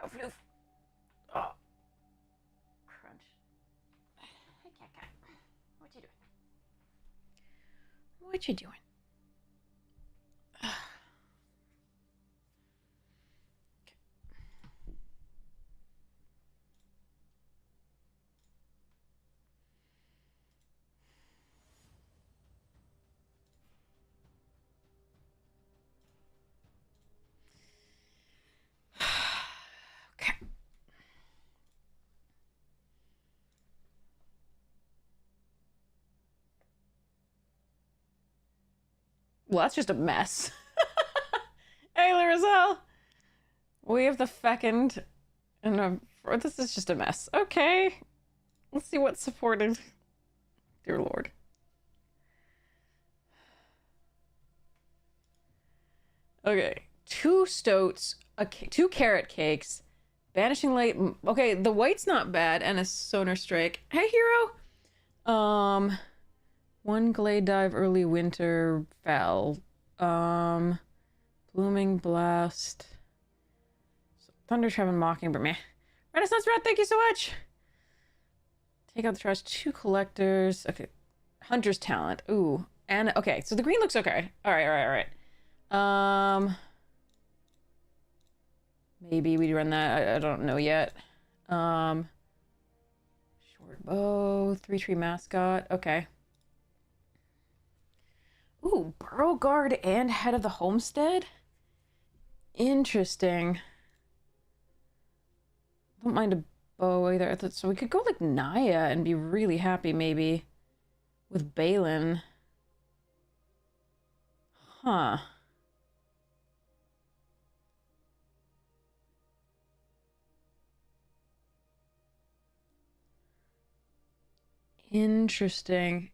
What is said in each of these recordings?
floof. Oh, crunch. Hey, cat, cat. What you doing? What you doing? Okay. Well, that's just a mess. Hey, Larizelle. We have the fecund. And this is just a mess. Okay. Let's see what's supported. Dear Lord. Okay. 2 stoats, 2 carrot cakes, banishing light. Okay, the white's not bad, and a sonar strike. Hey, hero. 1 glade dive, early winter fell. Blooming blast. Thunder trap and mockingbird. Meh. Renaissance rat, thank you so much. Take out the trash. 2 collectors. Okay. Hunter's talent. Ooh. And okay, so the green looks okay. All right. Maybe we run that. I don't know yet. Short bow, 3-tree mascot. Okay. Ooh, burrow guard and head of the homestead. Interesting. Don't mind a bow either. So we could go like Naya and be really happy maybe with Balin. Huh. Interesting.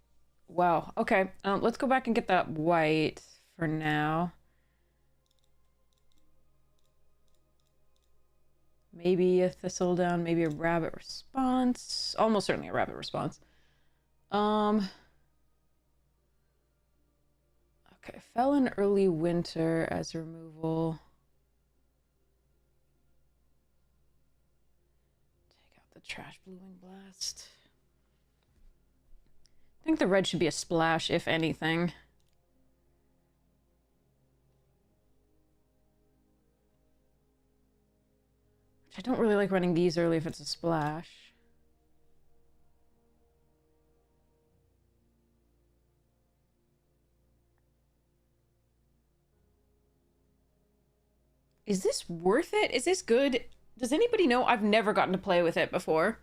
Wow. Okay. Let's go back and get that white for now. Maybe a thistledown, maybe a rabbit response. Almost certainly a rabbit response. Okay, fell in early winter as removal. Take out the trash blooming blast. I think the red should be a splash, if anything. Which I don't really like running these early if it's a splash. Is this worth it? Is this good? Does anybody know? I've never gotten to play with it before.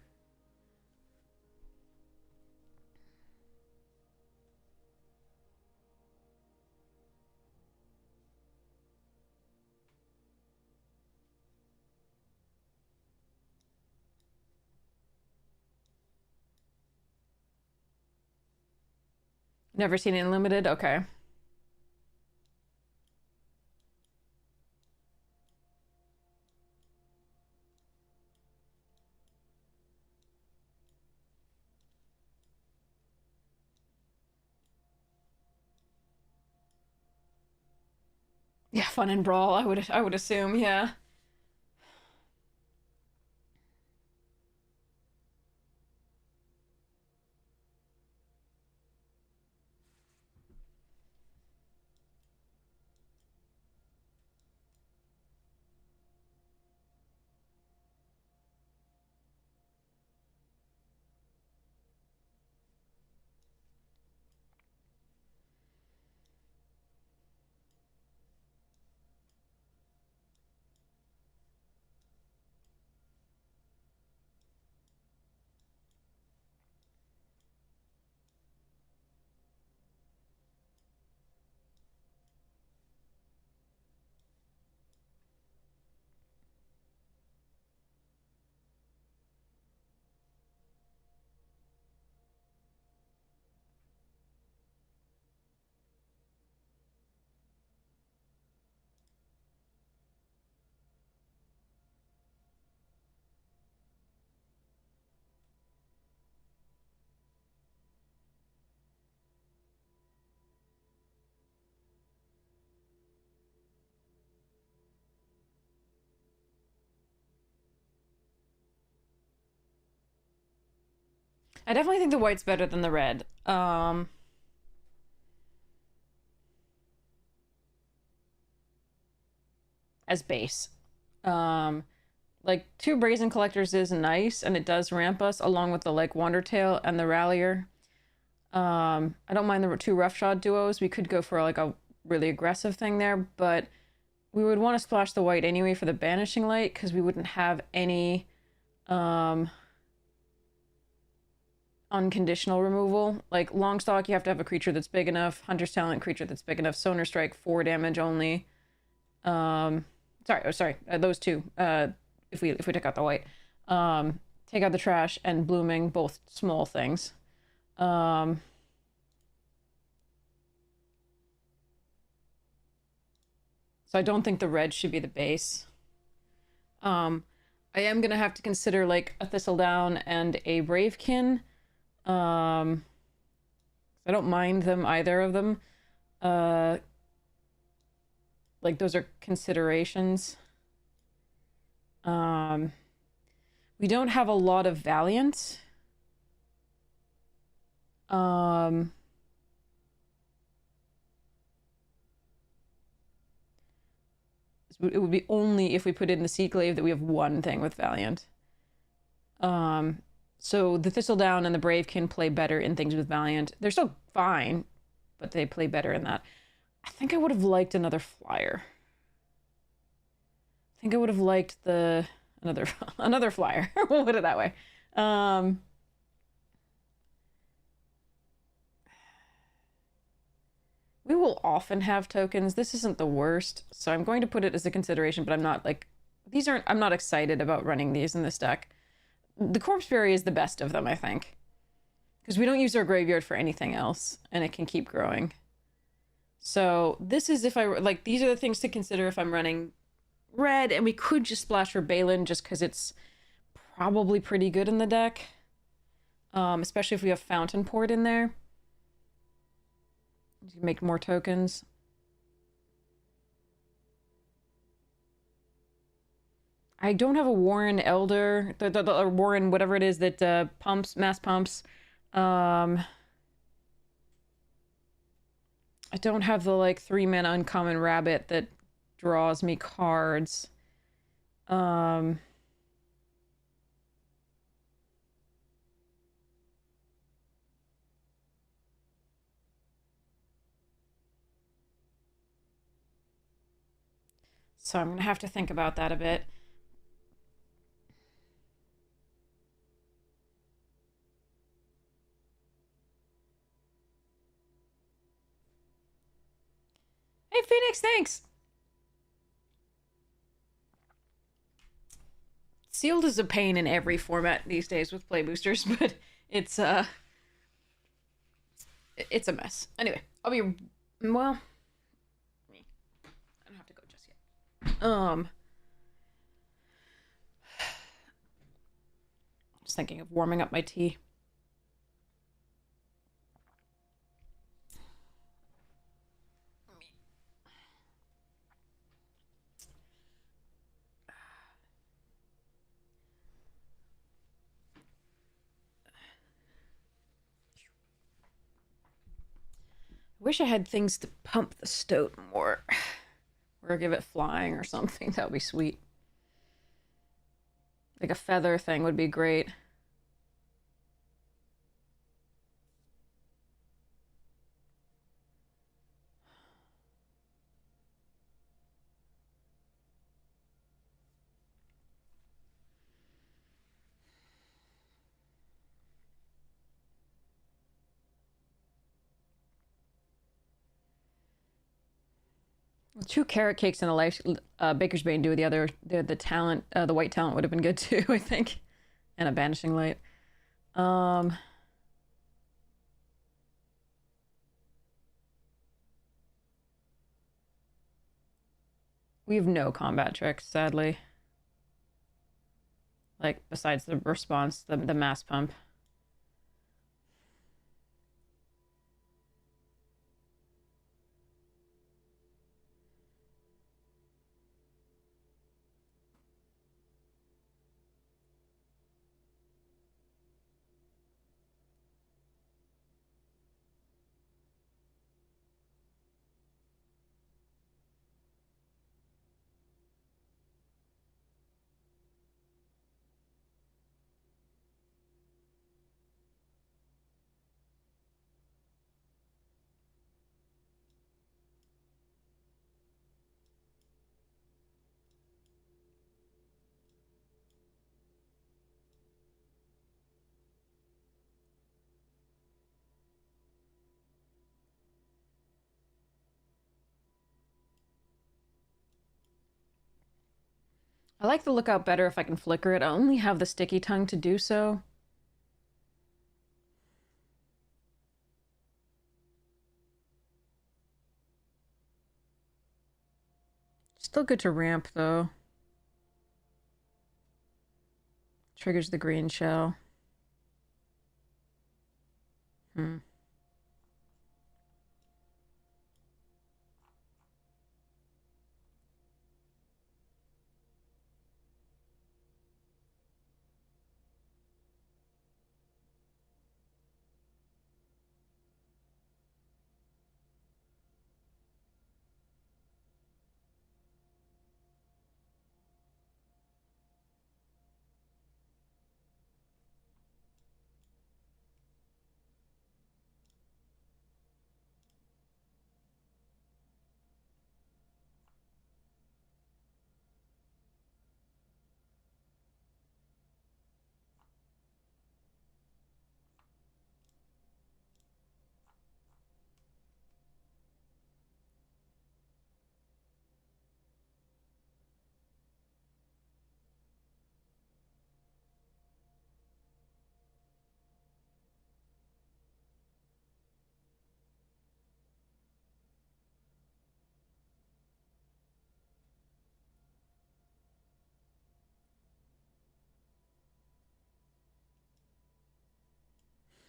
Never seen it in limited? Okay. Yeah, fun and brawl, I would assume, yeah. I definitely think the white's better than the red. As base. Like 2 Brazen Collectors is nice, and it does ramp us, along with the like Wandertail and the Rallier. I don't mind the 2 Roughshod duos. We could go for like a really aggressive thing there, but we would want to splash the white anyway for the Banishing Light, because we wouldn't have any unconditional removal. Like Longstock, you have to have a creature that's big enough. Hunter's Talent, creature that's big enough. Sonar Strike, 4 damage only. Those 2. If we take out the white, take out the trash and blooming, both small things. So I don't think the red should be the base. I am gonna have to consider like a Thistledown and a Bravekin. I don't mind them, either of them. Like those are considerations. We don't have a lot of Valiant. It would be only if we put in the Seaglaive that we have one thing with Valiant. So the Thistledown and the Bravekin play better in things with Valiant. They're still fine, but they play better in that. I think I would have liked another flyer. I think I would have liked another flyer. We'll put it that way. We will often have tokens. This isn't the worst, so I'm going to put it as a consideration, but I'm not like, I'm not excited about running these in this deck. The Corpse Fairy is the best of them, I think. Because we don't use our graveyard for anything else, and it can keep growing. So this is if these are the things to consider if I'm running red, and we could just splash for Balin just because it's probably pretty good in the deck. Especially if we have Fountain Port in there. You can make more tokens. I don't have a Warren Elder, or Warren whatever it is that mass pumps. I don't have the like 3-mana uncommon rabbit that draws me cards. So I'm gonna have to think about that a bit. Hey Phoenix, thanks! Sealed is a pain in every format these days with play boosters, but it's a mess. Anyway, I don't have to go just yet. Just thinking of warming up my tea. Wish I had things to pump the stoat more. Or give it flying or something. That would be sweet. Like a feather thing would be great. Two carrot cakes and a life Baker's Bane do the other. The talent, the white talent would have been good too, I think, and a banishing light. We have no combat tricks, sadly. Like besides the response, the mass pump. I like the lookout better if I can flicker it. I only have the sticky tongue to do so. Still good to ramp, though. Triggers the green shell. Hmm.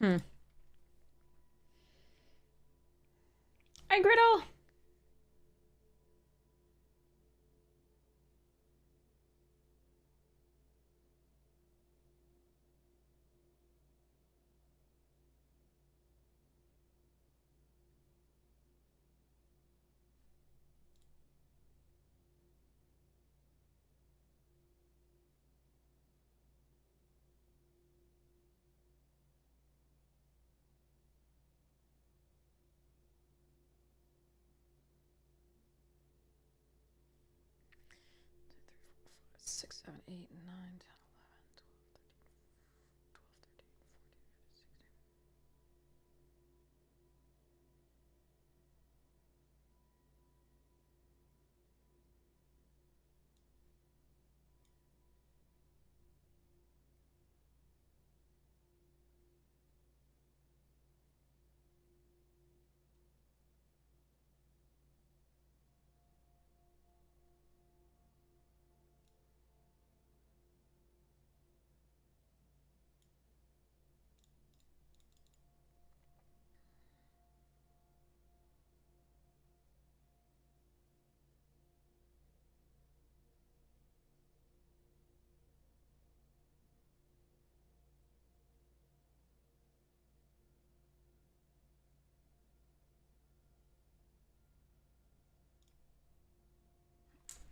Hmm. Hi, Griddle! Six, 7, 8, 9, 10, 11,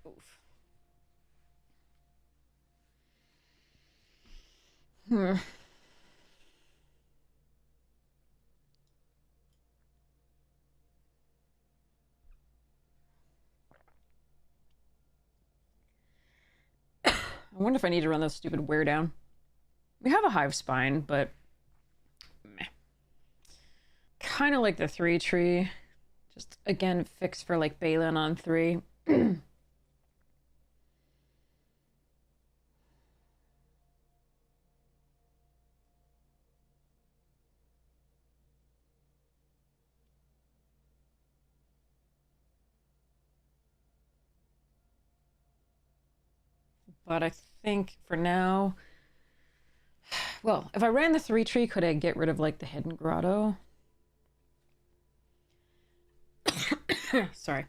oof. Hmm. I wonder if I need to run this stupid wear down. We have a hive spine, but meh. Kind of like the 3 tree. Just, again, fixed for like Balin on 3. But I think for now, well, if I ran the 3 tree, could I get rid of like the hidden grotto? Sorry.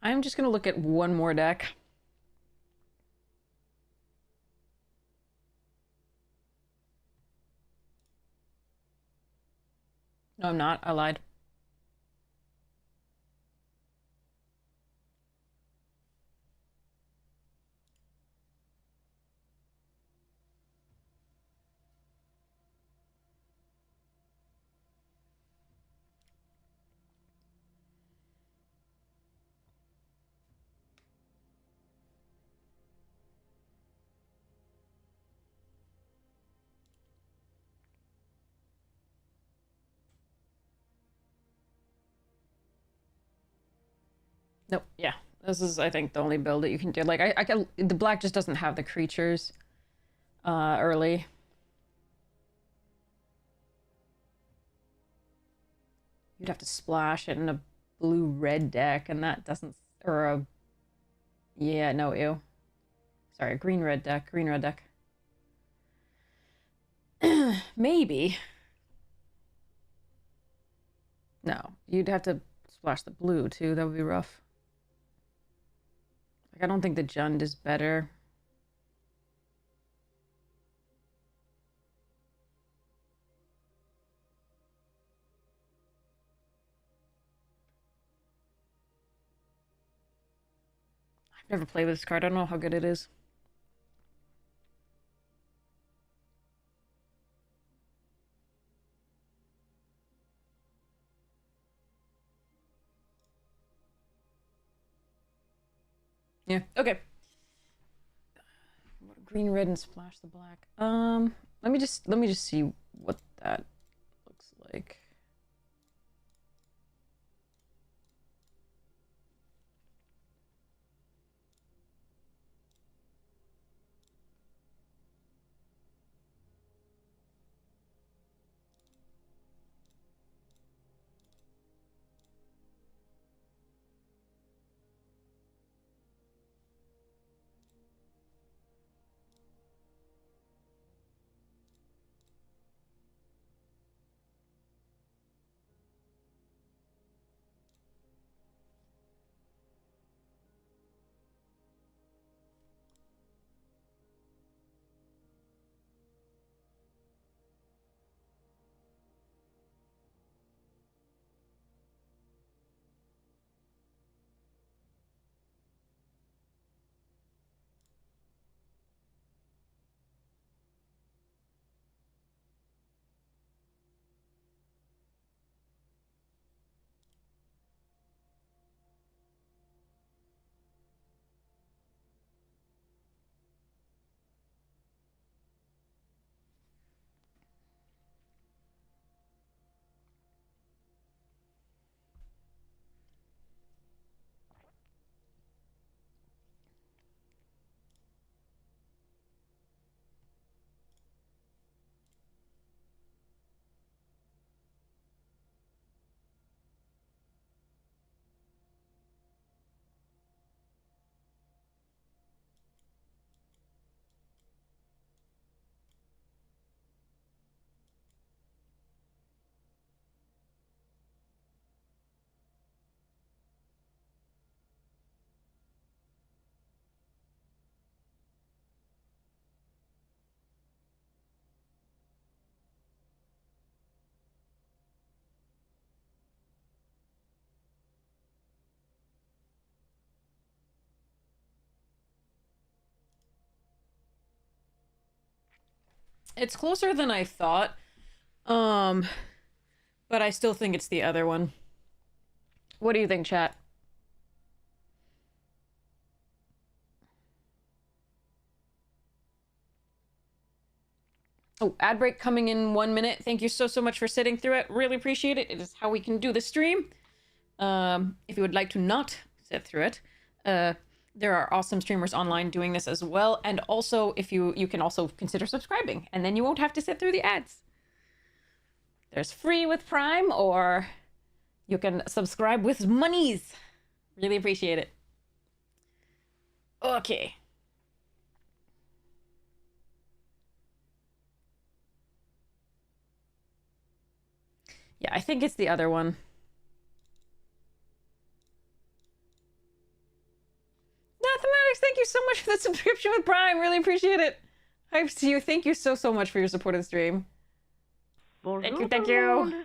I'm just going to look at one more deck. No, I'm not. I lied. Nope. Yeah. This is, I think, the only build that you can do. Like, I can... The black just doesn't have the creatures early. You'd have to splash it in a blue-red deck, and that doesn't... Or a... Yeah, no, ew. Sorry, a green-red deck. Green-red deck. Maybe. No. You'd have to splash the blue, too. That would be rough. Like, I don't think the Jund is better. I've never played with this card. I don't know how good it is. Yeah, okay. Green, red, and splash the black. Let me just see what that looks like. It's closer than I thought. Um, but I still think it's the other one. What do you think, chat? Oh, ad break coming in 1 minute. Thank you so much for sitting through it. Really appreciate it. It is how we can do the stream. If you would like to not sit through it, there are awesome streamers online doing this as well. And also, if you can also consider subscribing, and then you won't have to sit through the ads. There's free with Prime, or you can subscribe with monies. Really appreciate it. Okay. Yeah, I think it's the other one. Mathematics, thank you so much for the subscription with Prime. Really appreciate it. Hypes to you. Thank you so much for your support of the stream. Thank you, thank you.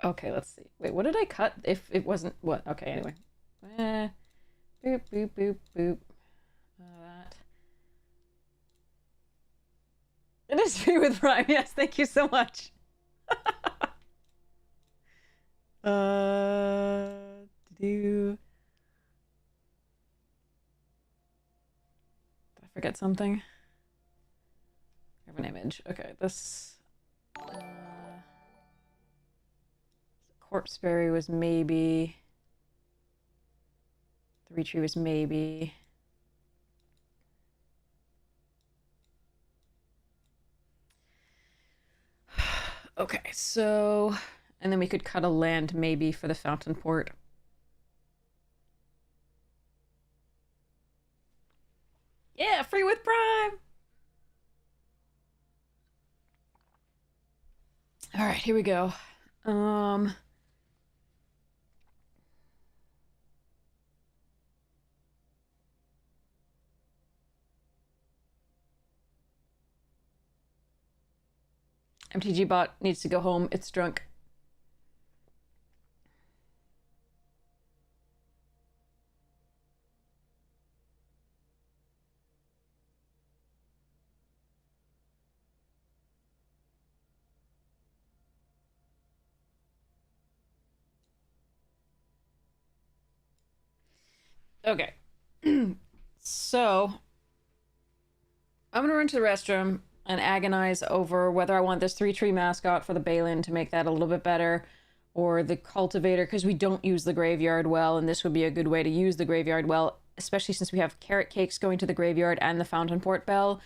Okay, let's see. Wait, what did I cut if it wasn't... What? Okay, anyway. Boop, boop, boop, boop. That. It is free with Prime. Yes, thank you so much. Did I forget something? I have an image. Okay, this... Corpseberry was maybe. Three Tree was maybe. Okay, so... And then we could cut a land maybe for the Fountain Port. Yeah, free with Prime! Alright, here we go. MTG bot needs to go home. It's drunk. Okay. So, I'm gonna run to the restroom and agonize over whether I want this 3-tree mascot for the Balin to make that a little bit better, or the cultivator, because we don't use the graveyard well, and this would be a good way to use the graveyard well, especially since we have carrot cakes going to the graveyard and the Fountain Port Bell.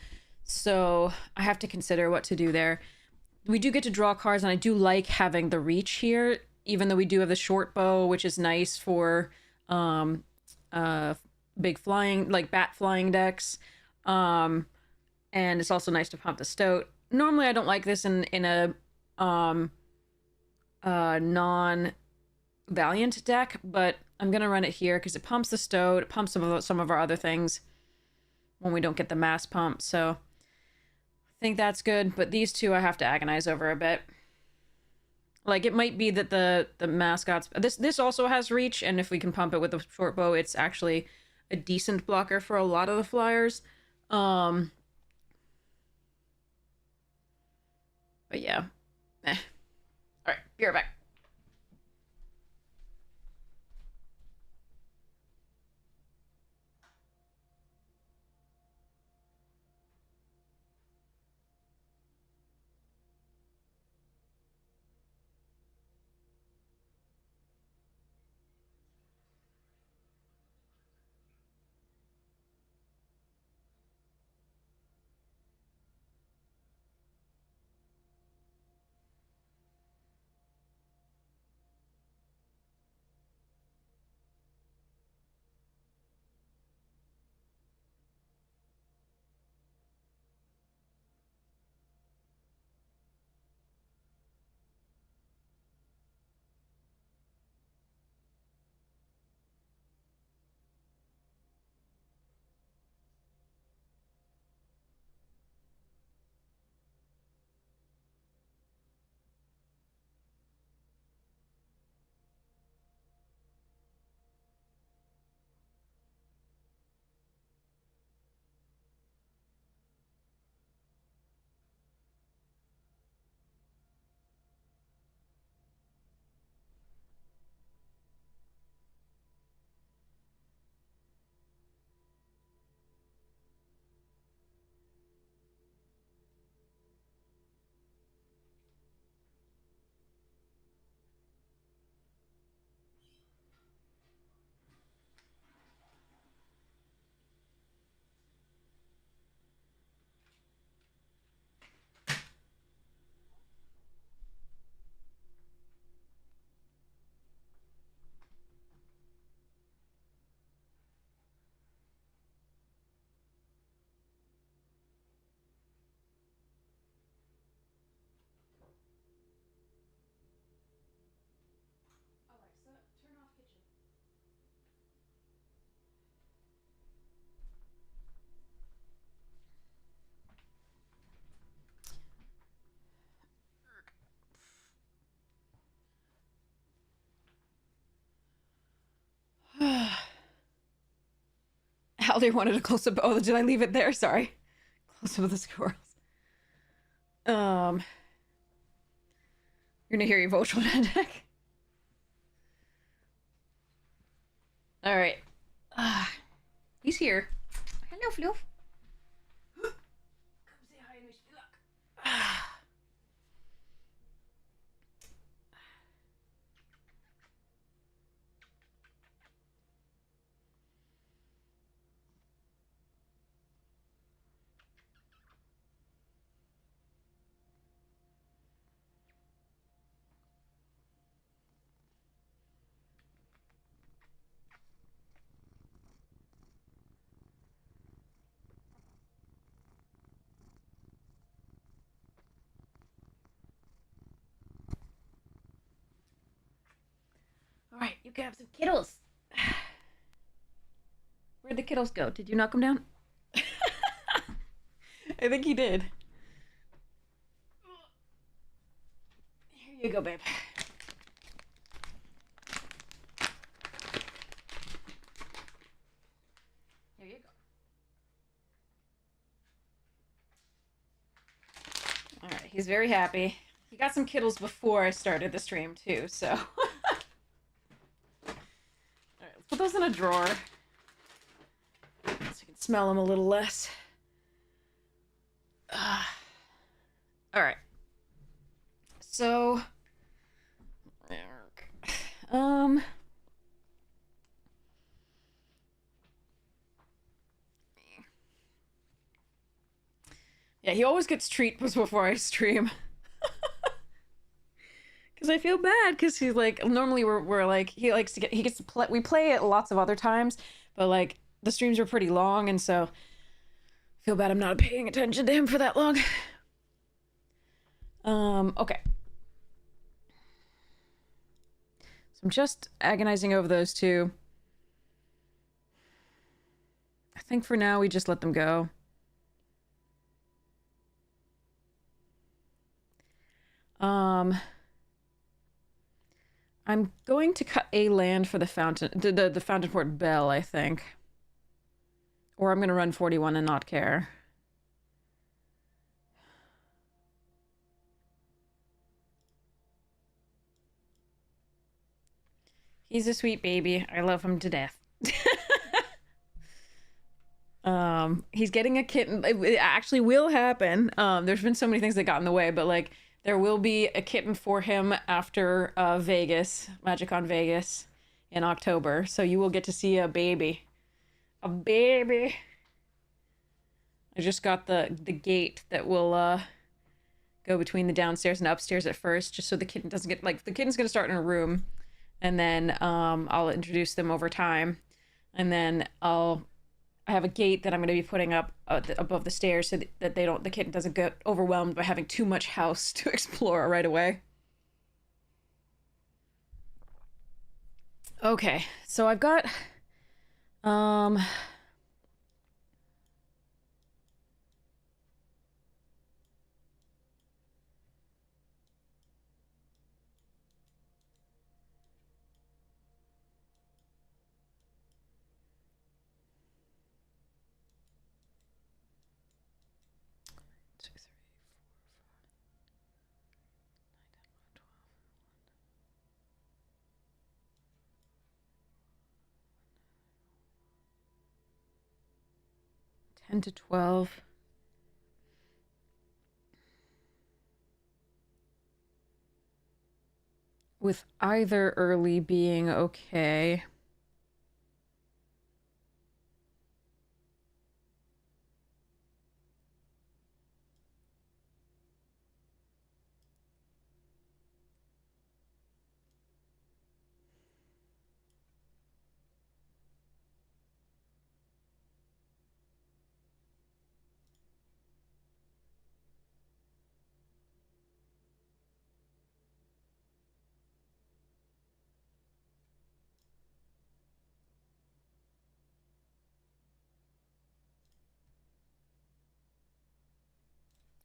So I have to consider what to do there. We do get to draw cards, and I do like having the reach here, even though we do have the short bow, which is nice for big flying, like bat flying decks. And it's also nice to pump the Stoat. Normally I don't like this in a non-Valiant deck, but I'm gonna run it here because it pumps the Stoat, it pumps some of our other things when we don't get the mass pump, so I think that's good, but these two I have to agonize over a bit. Like, it might be that the mascots... This also has reach, and if we can pump it with the short bow, it's actually a decent blocker for a lot of the flyers. But yeah. Alright, be right back. Alexa, turn off kitchen. Aldir wanted a close-up. Oh, did I leave it there? Sorry. Close-up of the squirrels. You're gonna hear your vote on that deck. Alright. He's here. Hello, Floof. Come say hi and wish me luck. You can have some Kittles. Where'd the Kittles go? Did you knock them down? I think he did. Here you go, babe. Here you go. All right, he's very happy. He got some Kittles before I started the stream too, so. All right, let's put those in a drawer so you can smell them a little less. All right. So, yeah, he always gets treats before I stream. Because I feel bad, because he's like, normally we're like, he gets to play, we play it lots of other times, but like, the streams are pretty long, and so I feel bad I'm not paying attention to him for that long. Okay. So I'm just agonizing over those two. I think for now we just let them go. I'm going to cut a land for the fountain, the Fountain Port Bell, I think. Or I'm going to run 41 and not care. He's a sweet baby. I love him to death. He's getting a kitten. It actually will happen. There's been so many things that got in the way, but like there will be a kitten for him after Vegas, MagicCon Vegas in October. So you will get to see a baby. A baby. I just got the gate that will go between the downstairs and upstairs at first, just so the kitten doesn't get, like, the kitten's gonna start in a room, and then I'll introduce them over time, and then I have a gate that I'm gonna be putting up above the stairs so that the kitten doesn't get overwhelmed by having too much house to explore right away. Okay, so I've got 10 to 12. With either early being okay.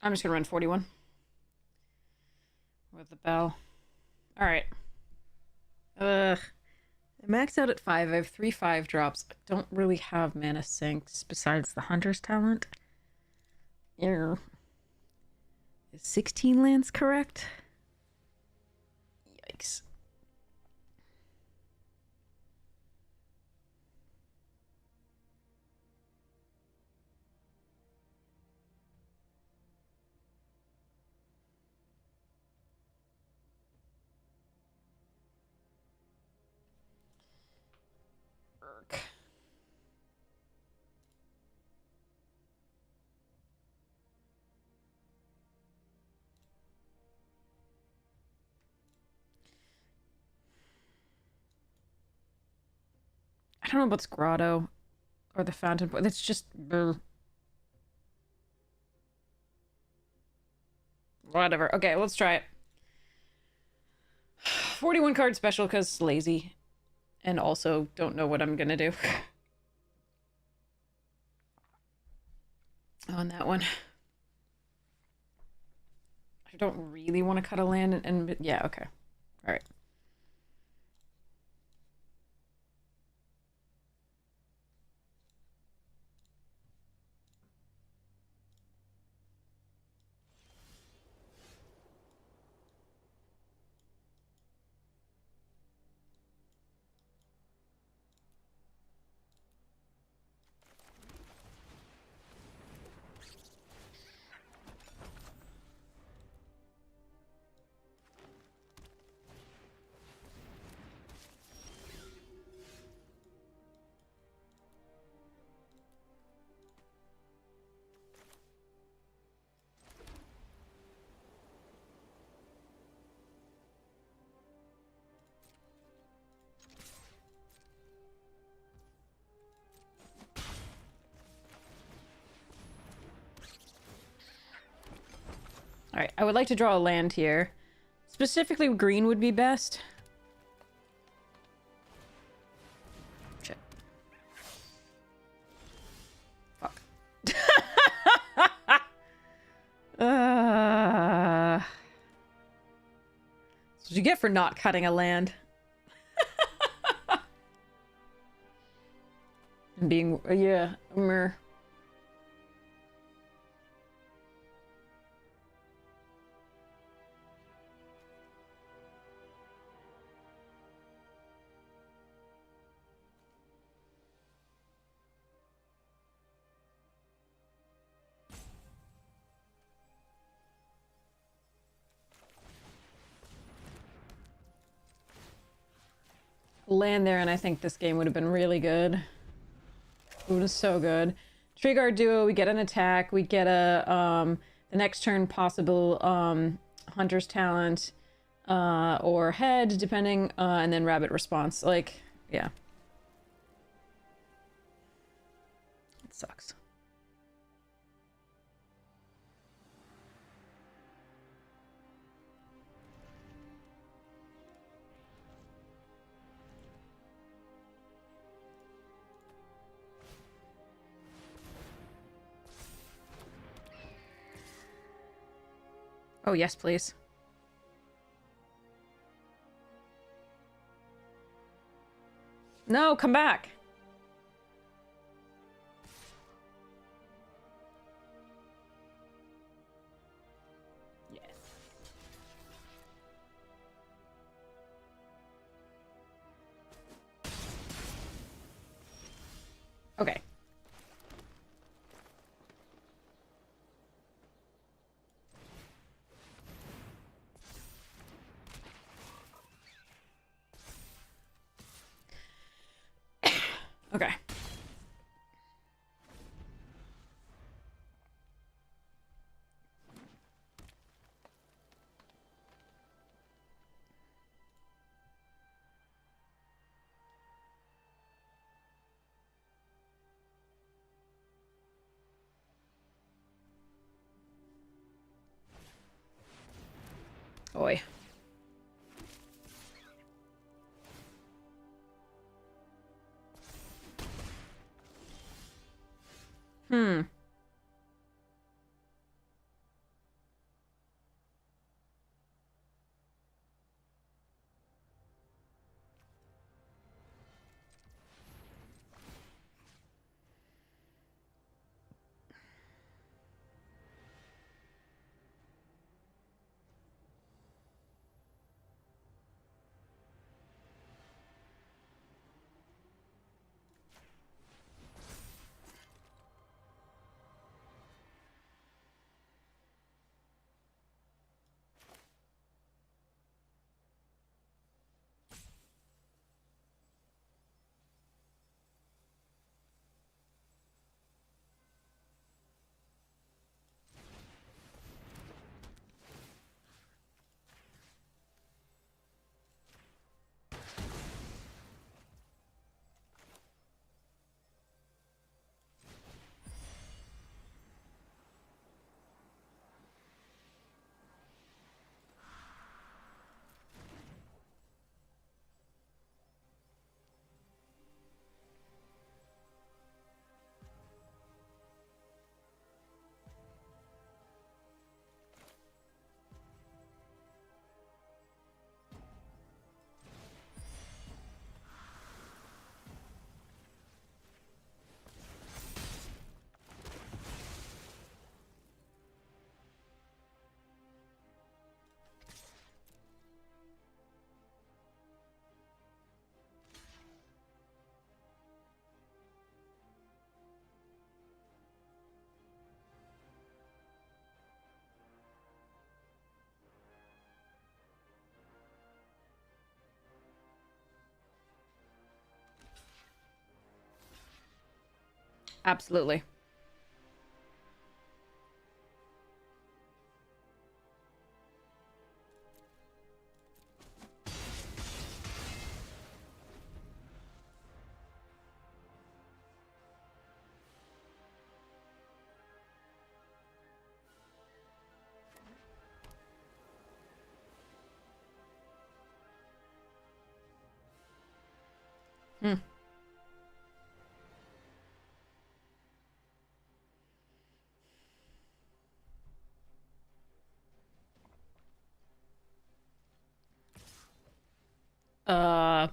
I'm just gonna run 41 with the bell. All right. I maxed out at 5. I have 3 5-drops. I don't really have mana sinks besides the Hunter's Talent. Yeah. Is 16 lands correct? Yikes. I don't know about this grotto or the fountain. That's just whatever. Okay, let's try it. 41 card special because lazy. and also don't know what I'm gonna do on that one. I don't really want to cut a land and yeah, okay. All right. All right, I would like to draw a land here. Specifically, green would be best. Shit. Fuck. That's what you get for not cutting a land. And being, yeah, mer. Land there, and I think this game would have been really good. It was so good. Trigger our duo, we get an attack, we get a the next turn possible hunter's talent or head, depending, and then rabbit response. Like, yeah. It sucks. Oh, yes, please. No, come back. Yes. Okay. Okay. Oi. Hmm. Absolutely. Hmm. Uh...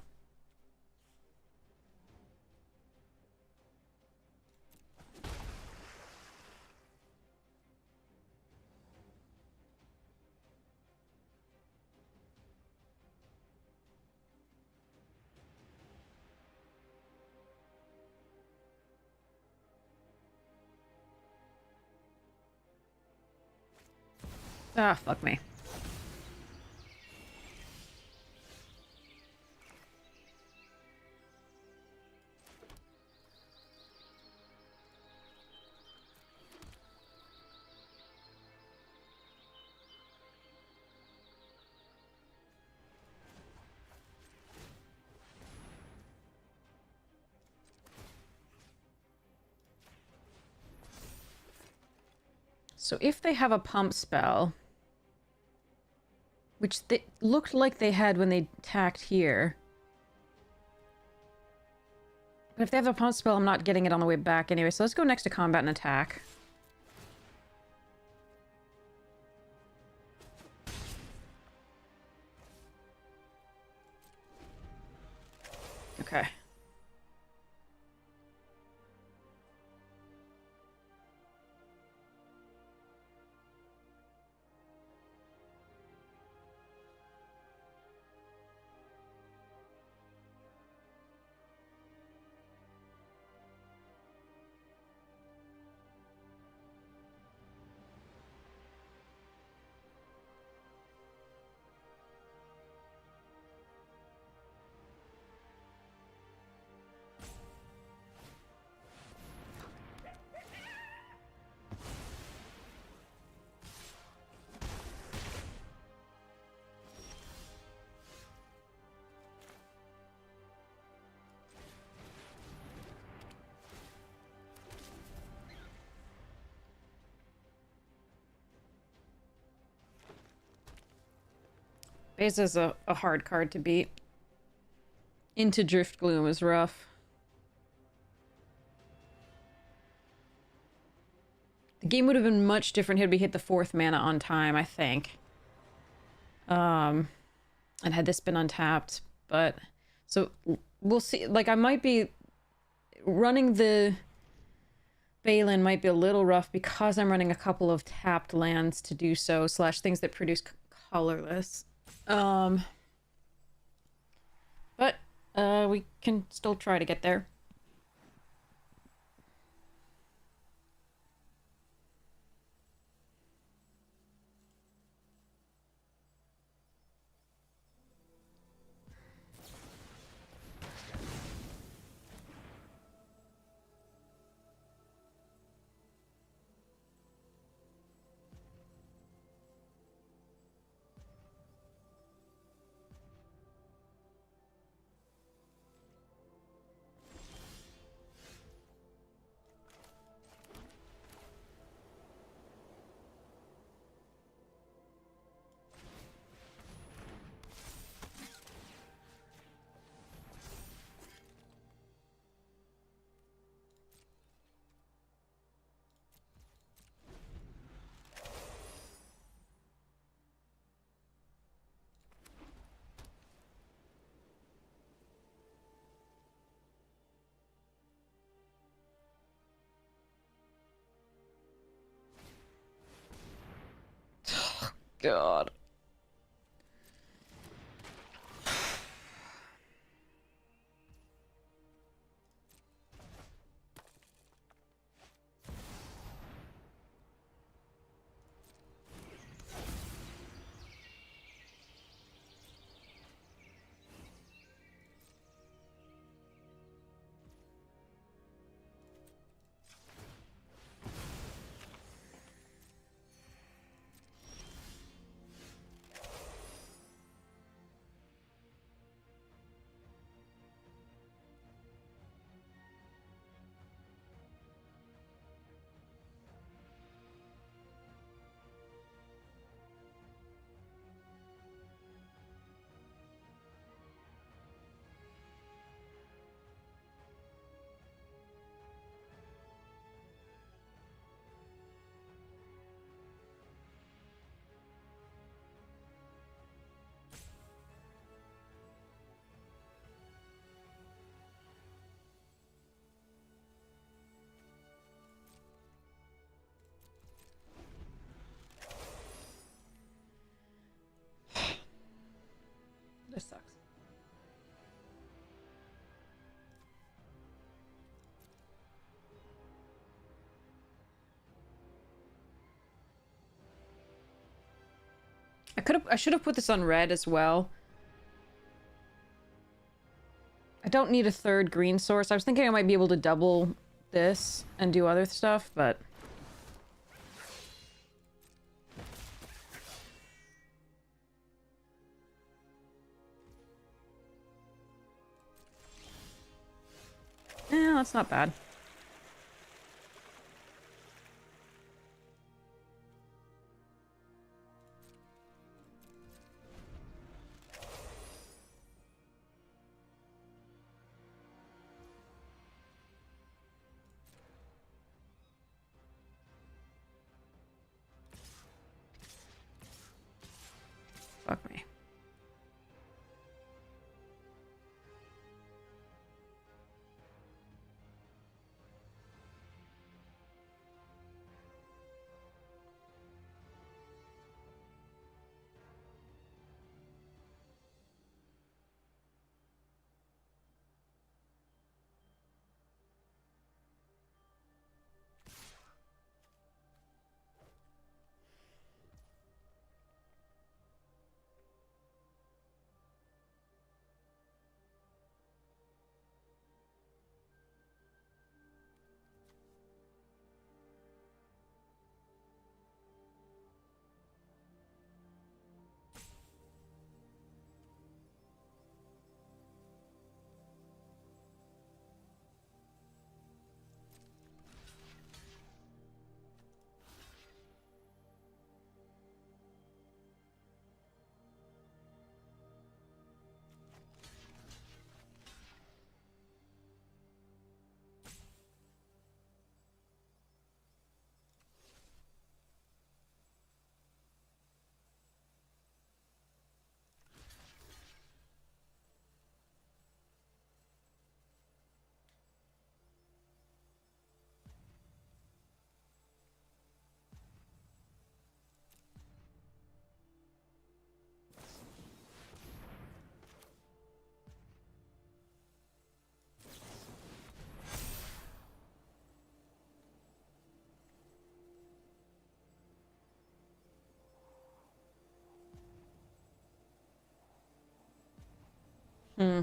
Ah, fuck me. So if they have a pump spell, which they looked like they had when they attacked here. But if they have a pump spell, I'm not getting it on the way back anyway, so let's go next to combat and attack. Okay. Base is a hard card to beat. Into Drift Gloom is rough. The game would have been much different had we hit the 4th mana on time, I think. And had this been untapped, but... So, we'll see. Like, I might be... Running the... Balin might be a little rough because I'm running a couple of tapped lands to do so, slash things that produce colorless. But we can still try to get there. God. This sucks. I should have put this on red as well. I don't need a third green source. I was thinking I might be able to double this and do other stuff, but... yeah, that's not bad. Fuck me. Hmm.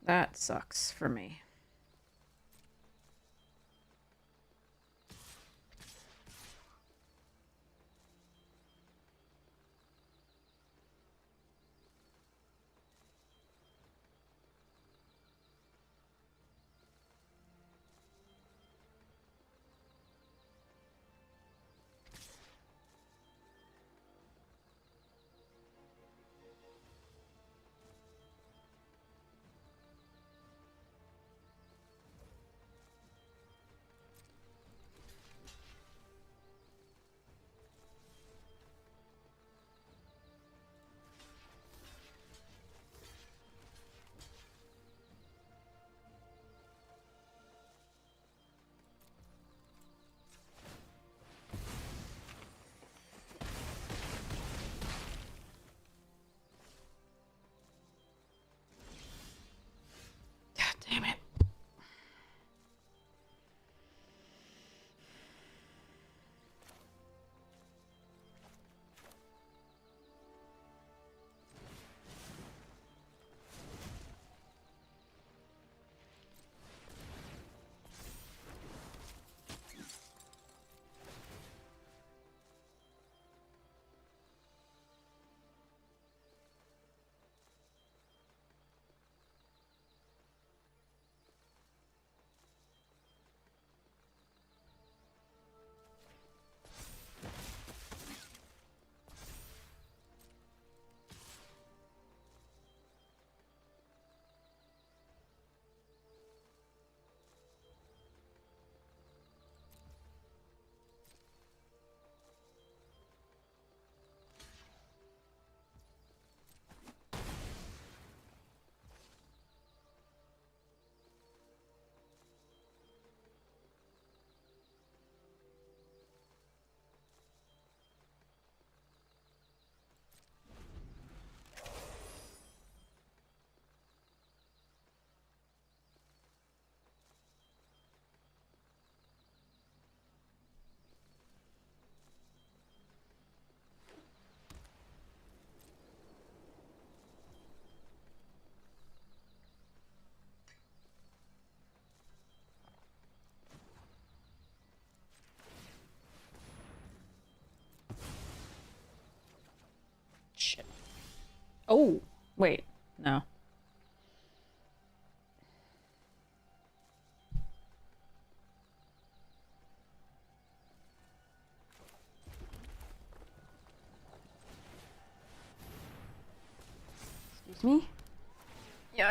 That sucks for me. God damn it. Shit. Oh, wait. No. Excuse me? Yeah.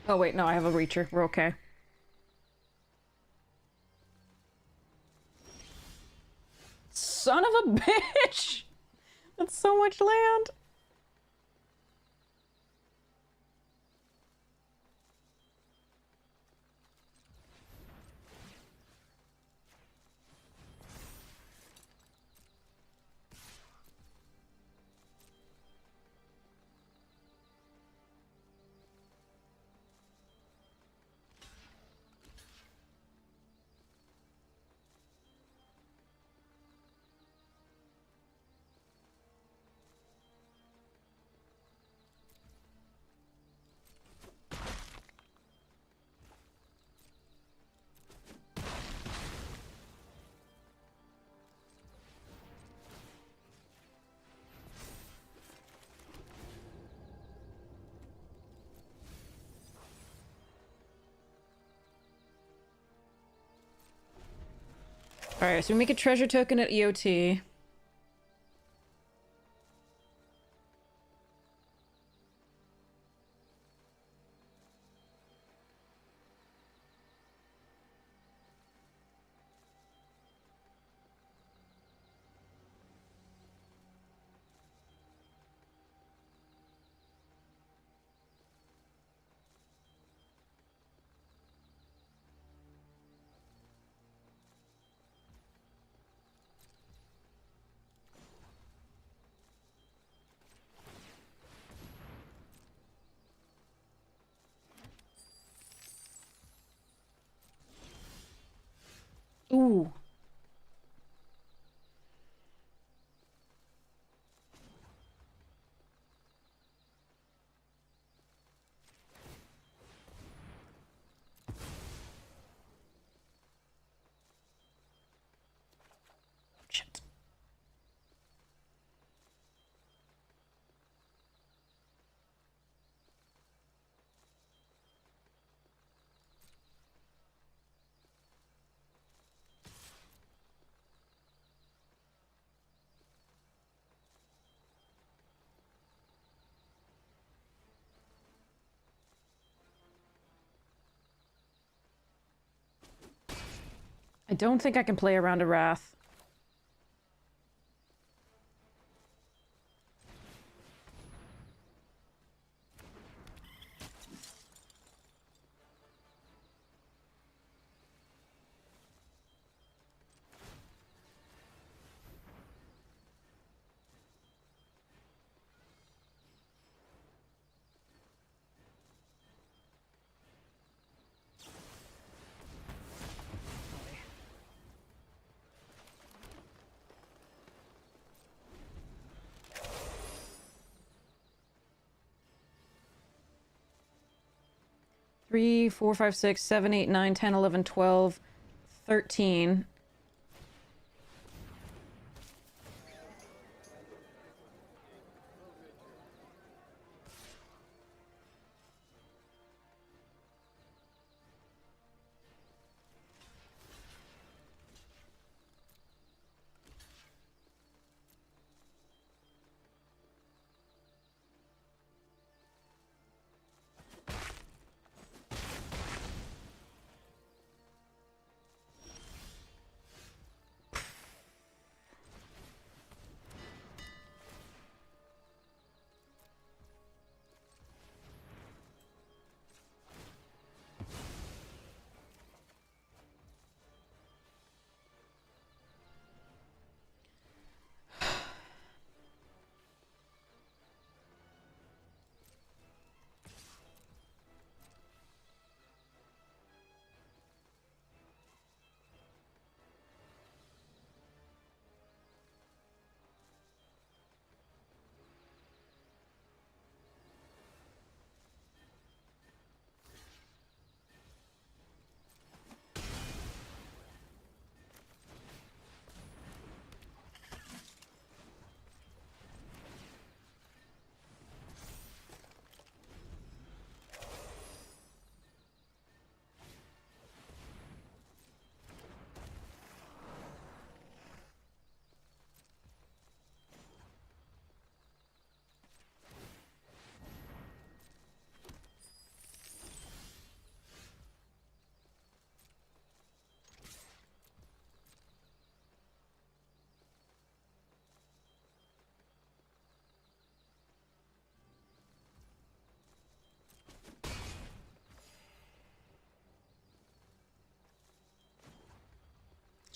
Oh, wait, no, I have a reacher. We're okay. Son of a bitch! That's so much land! Alright, so we make a treasure token at EOT. Ooh. Shit. I don't think I can play around a Wrath. Three, 4, 5, 6, 7, 8, 9, 10, 11, 12, 13.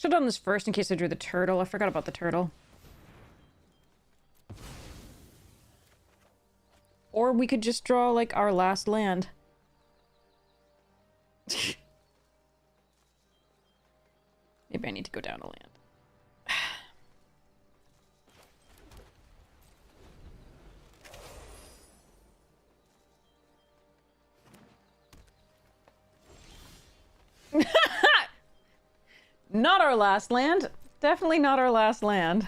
Should have done this first in case I drew the turtle. I forgot about the turtle. Or we could just draw, like, our last land. Maybe I need to go down a land. Not our last land. Definitely not our last land.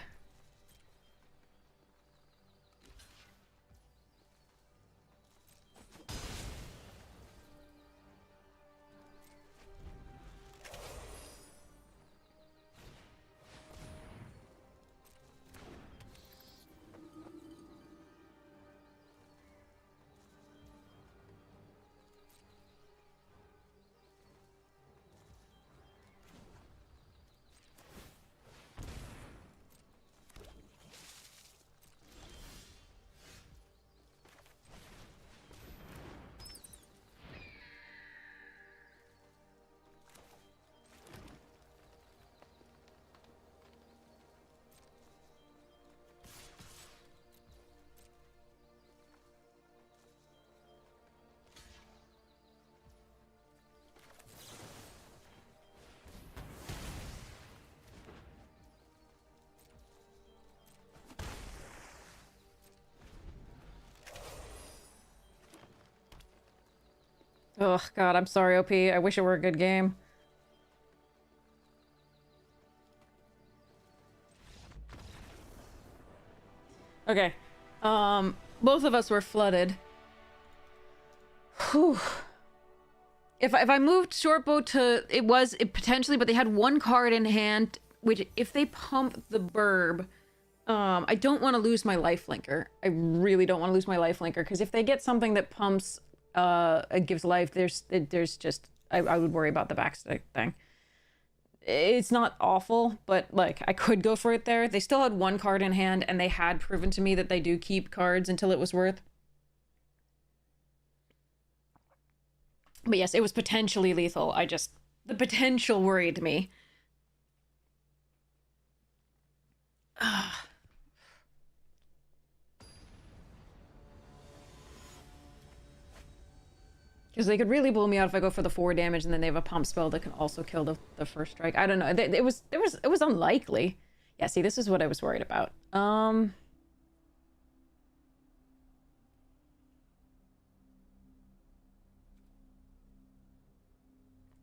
Oh, God, I'm sorry, OP. I wish it were a good game. Okay. Both of us were flooded. Whew. If I moved shortbow to... It potentially, but they had one card in hand, which if they pump the burb... I don't want to lose my lifelinker. I really don't want to lose my lifelinker, because if they get something that pumps, gives life, there's just... I would worry about the backstick thing. It's not awful, but, like, I could go for it there. They still had one card in hand, and they had proven to me that they do keep cards until it was worth. But yes, it was potentially lethal. The potential worried me. Because they could really blow me out if I go for the 4 damage, and then they have a pump spell that can also kill the first strike. I don't know. It was unlikely. Yeah, see, this is what I was worried about.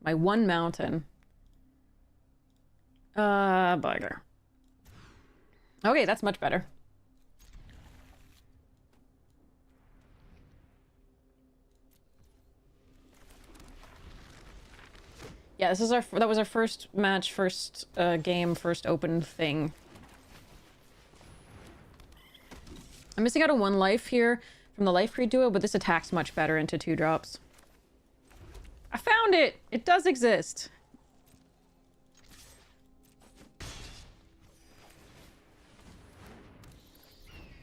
My one mountain. Bugger. Okay, that's much better. Yeah, this is that was our first match, first game, first open thing. I'm missing out on 1 life here from the life creed duo, but this attacks much better into 2 drops. I found it! It does exist!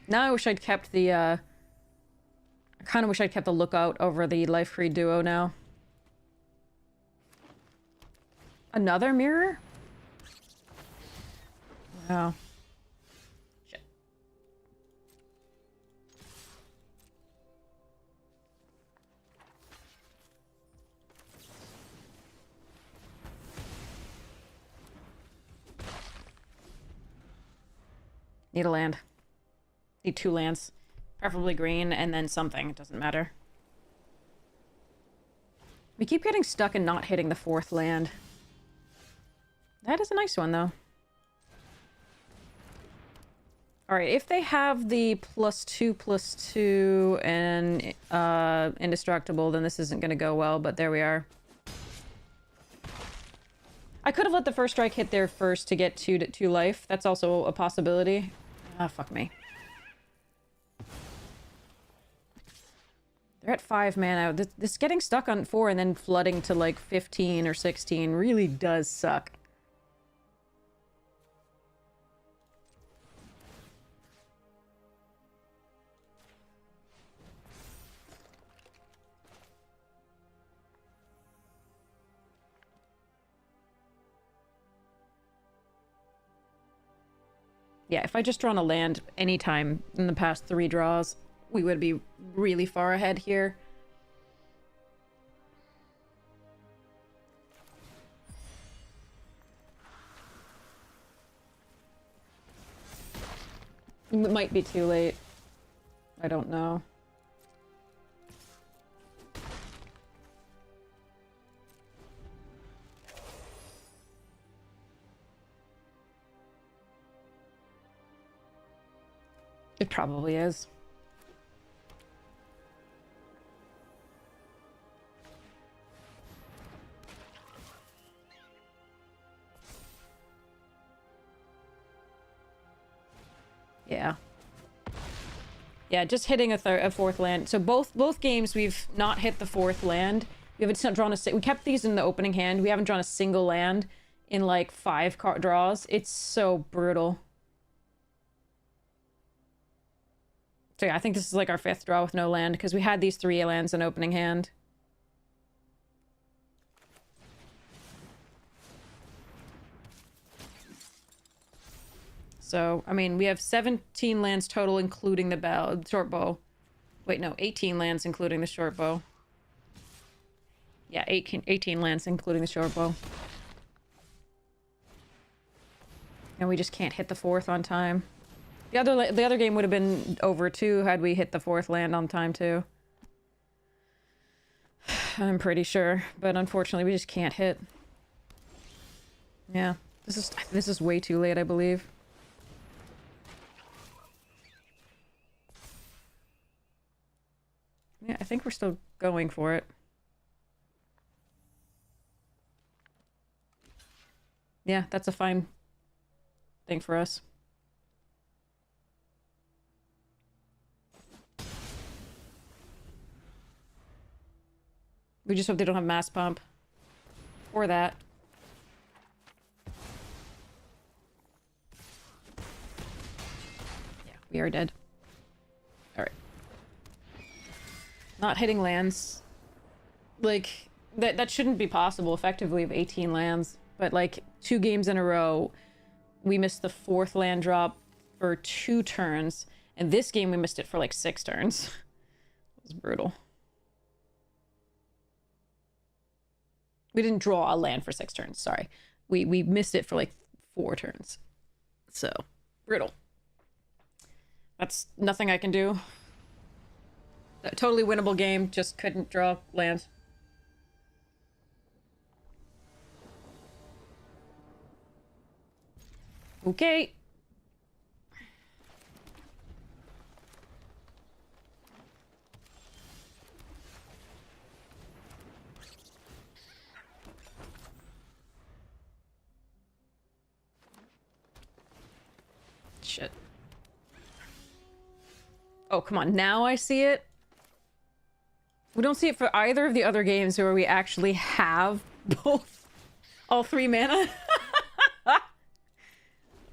Now I wish I'd kept the, I kind of wish I'd kept the lookout over the life creed duo now. Another mirror? Wow. Shit. Need a land. Need 2 lands. Preferably green, and then something. It doesn't matter. We keep getting stuck and not hitting the 4th land. That is a nice one, though. Alright, if they have the +2/+2 and indestructible, then this isn't gonna go well, but there we are. I could have let the first strike hit there first to get 2 life. That's also a possibility. Ah, fuck me. They're at 5 mana. This getting stuck on 4 and then flooding to like 15 or 16 really does suck. Yeah, if I just drawn a land anytime in the past 3 draws, we would be really far ahead here. It might be too late. I don't know. It probably is. Yeah. Yeah, just hitting a 4th land. So both games we've not hit the 4th land. We haven't drawn we kept these in the opening hand. We haven't drawn a single land in like 5 draws. It's so brutal. So yeah, I think this is like our 5th draw with no land, because we had these 3 lands in opening hand. So, I mean, we have 17 lands total, including the short bow. Wait, no, 18 lands, including the short bow. Yeah, 18 lands, including the short bow. And we just can't hit the 4th on time. The other game would have been over too had we hit the 4th land on time too. I'm pretty sure, but unfortunately we just can't hit. Yeah, this is way too late, I believe. Yeah, I think we're still going for it. Yeah, that's a fine thing for us. We just hope they don't have mass pump. Or that. Yeah, we are dead. Alright. Not hitting lands. Like, that shouldn't be possible effectively with 18 lands. But like, 2 games in a row, we missed the 4th land drop for 2 turns. And this game we missed it for like 6 turns. It was brutal. We didn't draw a land for 6 turns, sorry. We missed it for like 4 turns. So, brutal. That's nothing I can do. A totally winnable game, just couldn't draw lands. Okay. Shit. Oh, come on. Now I see it. We don't see it for either of the other games where we actually have both. All 3 mana.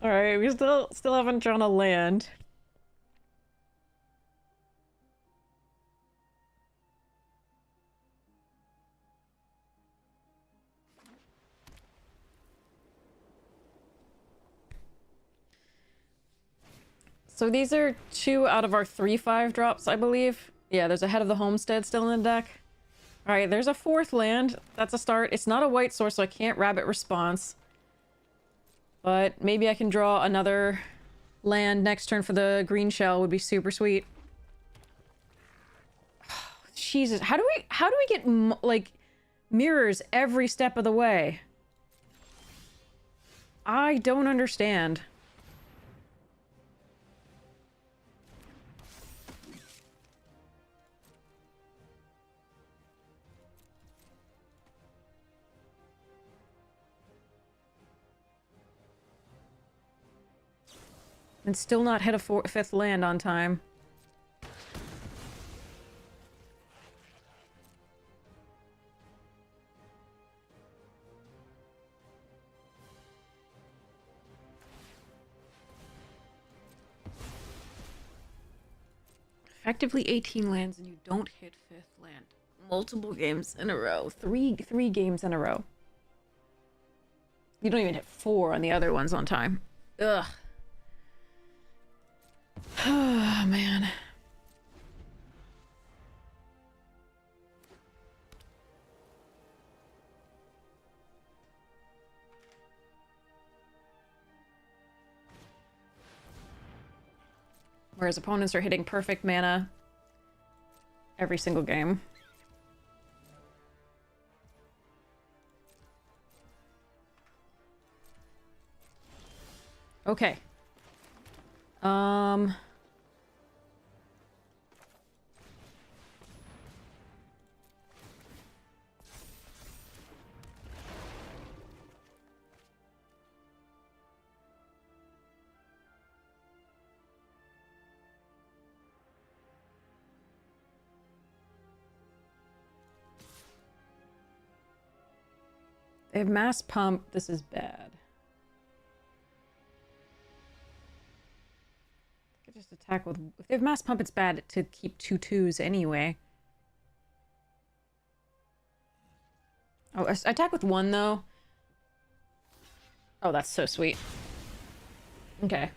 Alright, we still haven't drawn a land. So these are 2 out of our 3/5 drops, I believe. Yeah, there's a Head of the Homestead still in the deck. Alright, there's a 4th land. That's a start. It's not a white source, so I can't Rabbit Response. But maybe I can draw another land next turn for the green shell. Would be super sweet. Jesus, how do we get like mirrors every step of the way? I don't understand. And still not hit a 5th land on time. Effectively 18 lands and you don't hit 5th land. Multiple games in a row. Three games in a row. You don't even hit 4 on the other ones on time. Ugh. Oh, man. Whereas opponents are hitting perfect mana every single game. Okay. They have mass pump. This is bad. I could just attack with... If they have mass pump, it's bad to keep 2/2s anyway. Oh, I attack with 1, though. Oh, that's so sweet. Okay.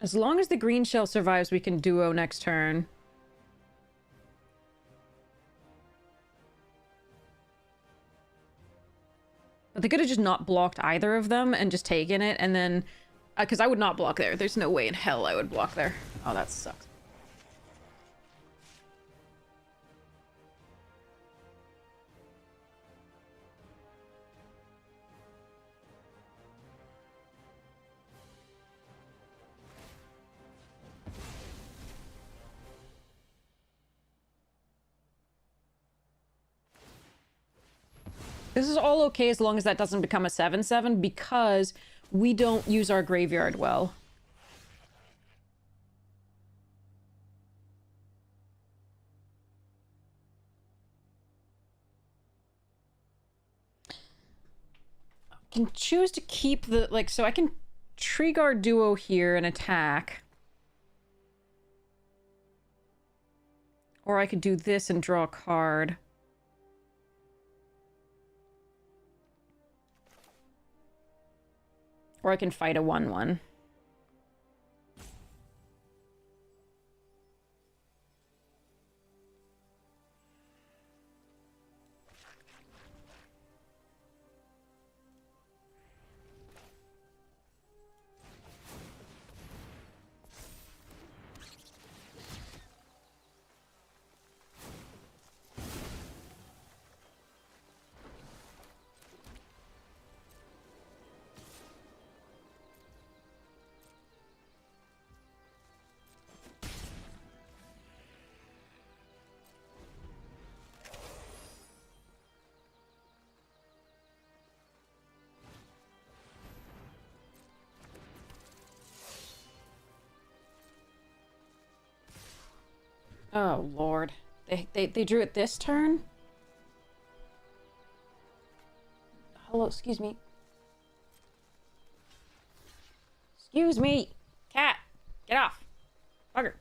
As long as the green shell survives, we can duo next turn. But they could have just not blocked either of them and just taken it, and then... Because I would not block there. There's no way in hell I would block there. Oh, that sucks. This is all okay as long as that doesn't become a 7/7 because we don't use our graveyard well. I can choose to keep the, like, so I can tree guard duo here and attack. Or I could do this and draw a card. Or I can fight a 1/1. Oh, Lord. They drew it this turn? Hello, excuse me. Excuse me! Cat! Get off! Bugger.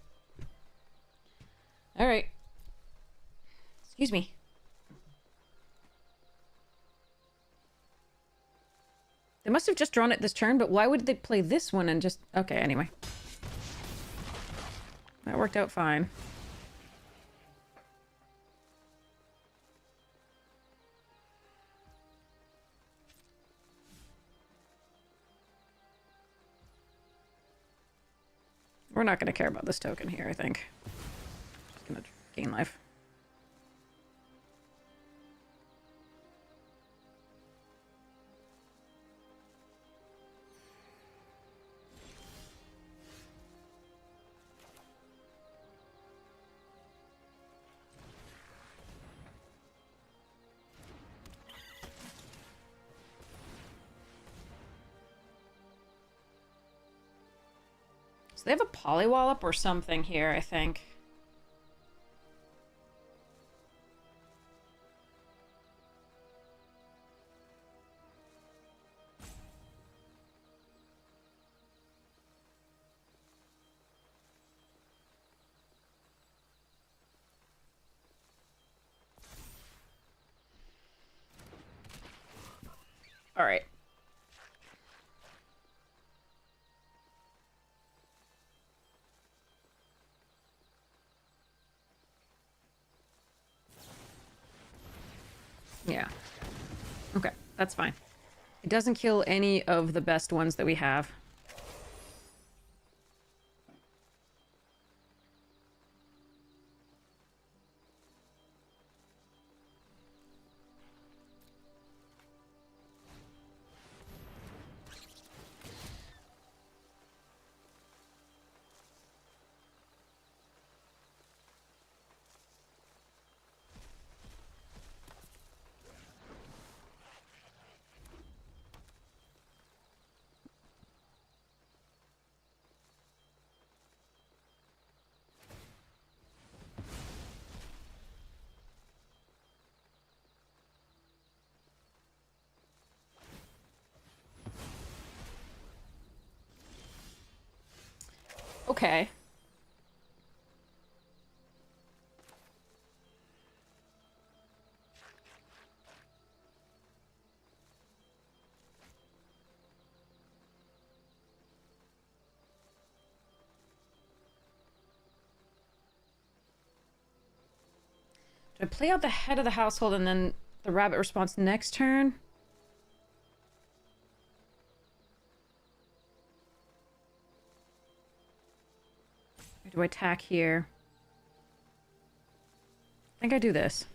Alright. Excuse me. They must have just drawn it this turn, but why would they play this one and just... Okay, anyway. That worked out fine. We're not going to care about this token here, I think. Just going to gain life. So they have a polywallop or something here, I think. All right. Yeah. Okay, that's fine. It doesn't kill any of the best ones that we have. Okay. Do I play out the head of the household and then the rabbit response next turn? Or do I attack here? I think I do this.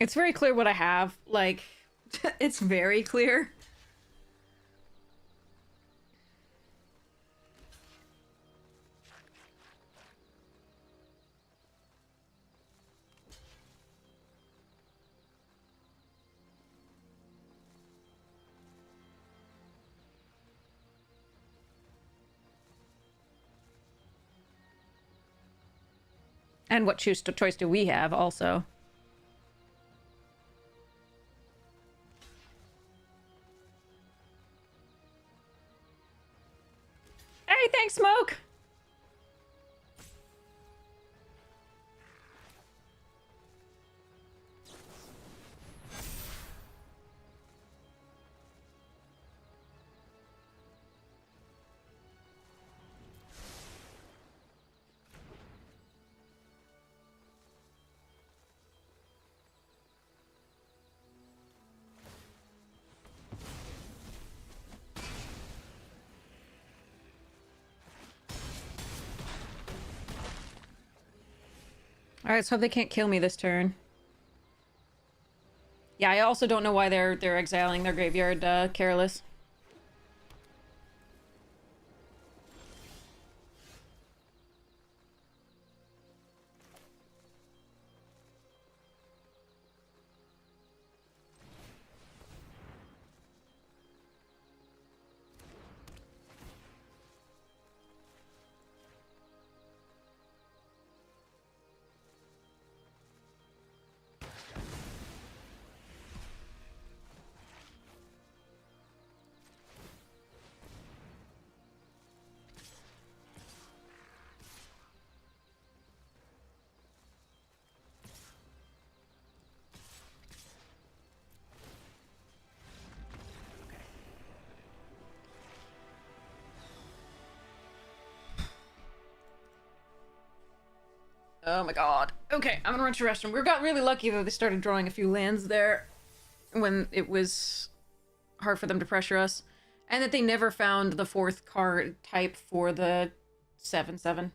It's very clear what I have. Like, it's very clear. And what choice do we have also? Hey, thanks, Smoke! Alright, so they can't kill me this turn. Yeah, I also don't know why they're exiling their graveyard careless. Oh my god. Okay, I'm gonna run to the restroom. We got really lucky that they started drawing a few lands there when it was hard for them to pressure us. And that they never found the fourth card type for the 7/7.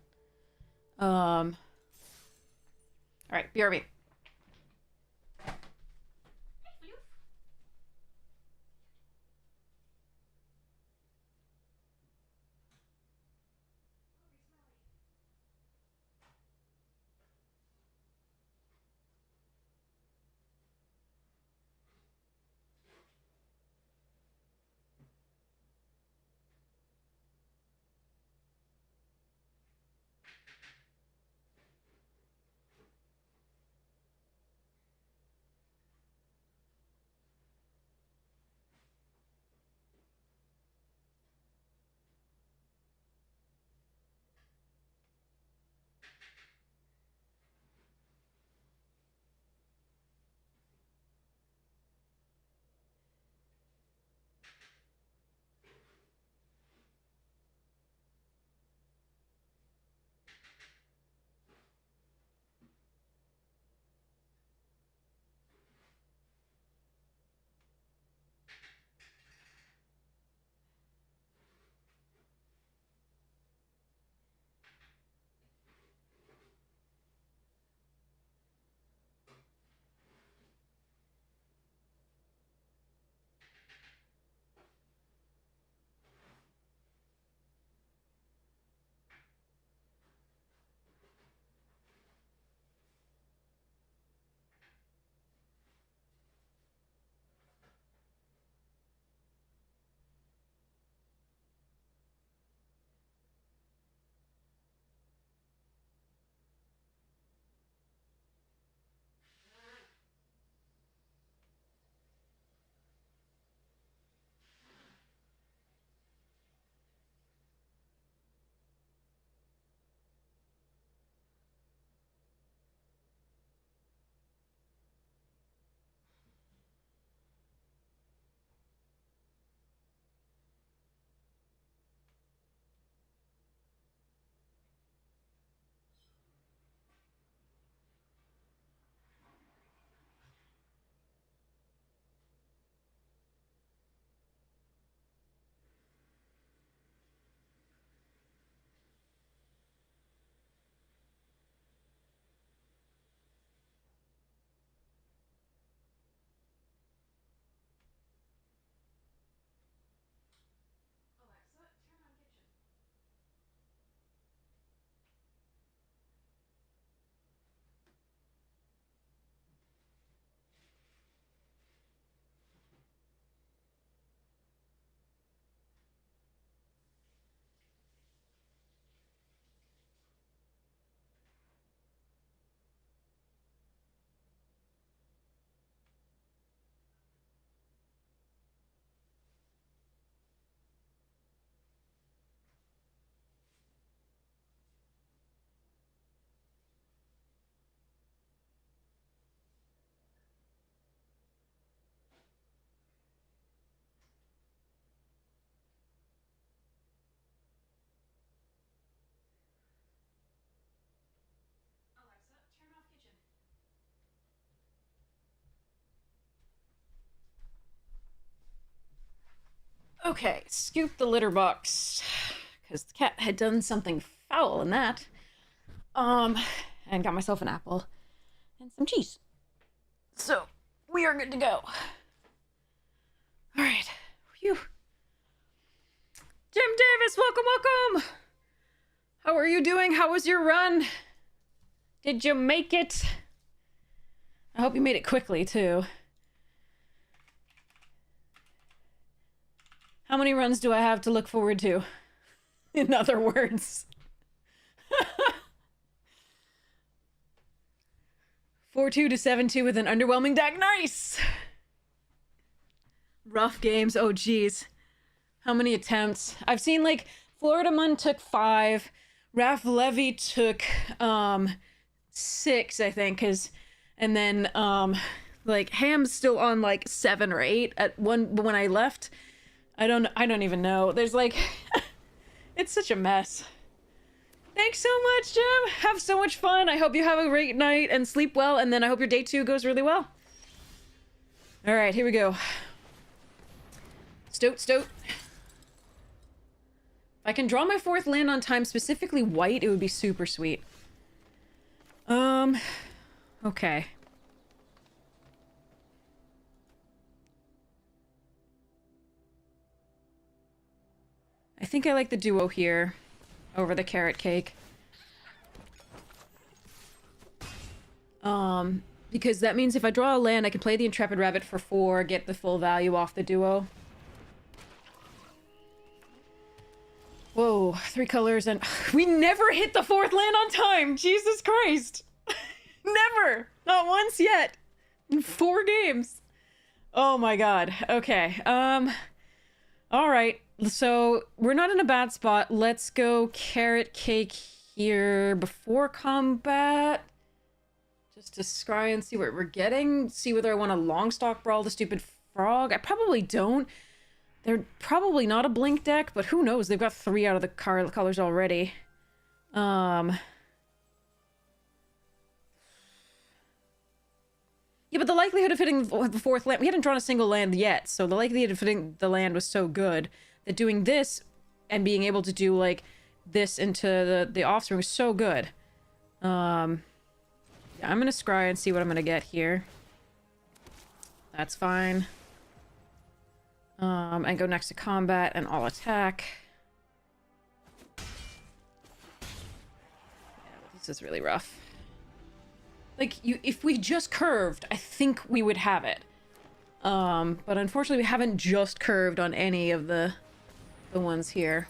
Alright, BRB. Okay, scoop the litter box because the cat had done something foul in that. And got myself an apple and some cheese. So we are good to go. All right. Phew. Jim Davis, welcome, welcome. How are you doing? How was your run? Did you make it? I hope you made it quickly too. How many runs do I have to look forward to? In other words. 4-2 to 7-2 with an underwhelming deck. Nice! Rough games. Oh, geez. How many attempts? I've seen, like, Florida Mun took 5. Raph Levy took, 6, I think, and then, like, Ham's still on, like, 7 or 8 at one, when I left. I don't even know. There's, like, it's such a mess. Thanks so much, Jim. Have so much fun. I hope you have a great night and sleep well, and then I hope your day 2 goes really well. All right, here we go. Stoat. If I can draw my 4th land on time, specifically white, it would be super sweet. Okay. I think I like the duo here over the carrot cake. Because that means if I draw a land, I can play the Intrepid Rabbit for 4, get the full value off the duo. Whoa, 3 colors and... We never hit the 4th land on time! Jesus Christ! Never! Not once yet! In 4 games! Oh my god. Okay, alright. So, we're not in a bad spot. Let's go carrot cake here before combat. Just to scry and see what we're getting. See whether I want to Longstock Brawl the stupid frog. I probably don't. They're probably not a blink deck, but who knows? They've got 3 out of the colors already. Yeah, but the likelihood of hitting the 4th land... We hadn't drawn a single land yet, so the likelihood of hitting the land was so good that doing this and being able to do, like, this into the offspring was so good. Yeah, I'm gonna scry and see what I'm gonna get here. That's fine. And go next to combat and I'll attack. Yeah, but this is really rough. Like, if we just curved, I think we would have it. But unfortunately we haven't just curved on any of the ones here.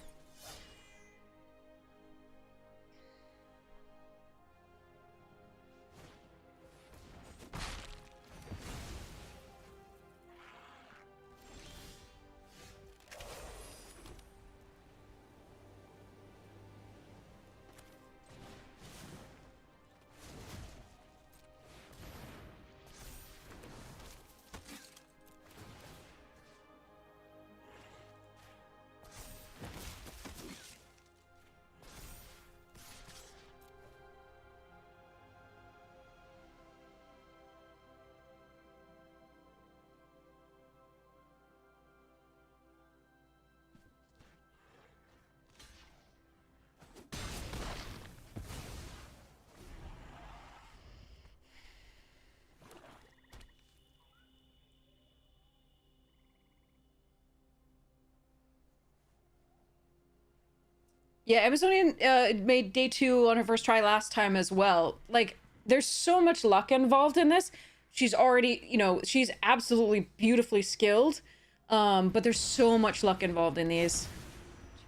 Yeah, Amazonian made day 2 on her first try last time as well. Like, there's so much luck involved in this. She's already, you know, she's absolutely beautifully skilled. But there's so much luck involved in these.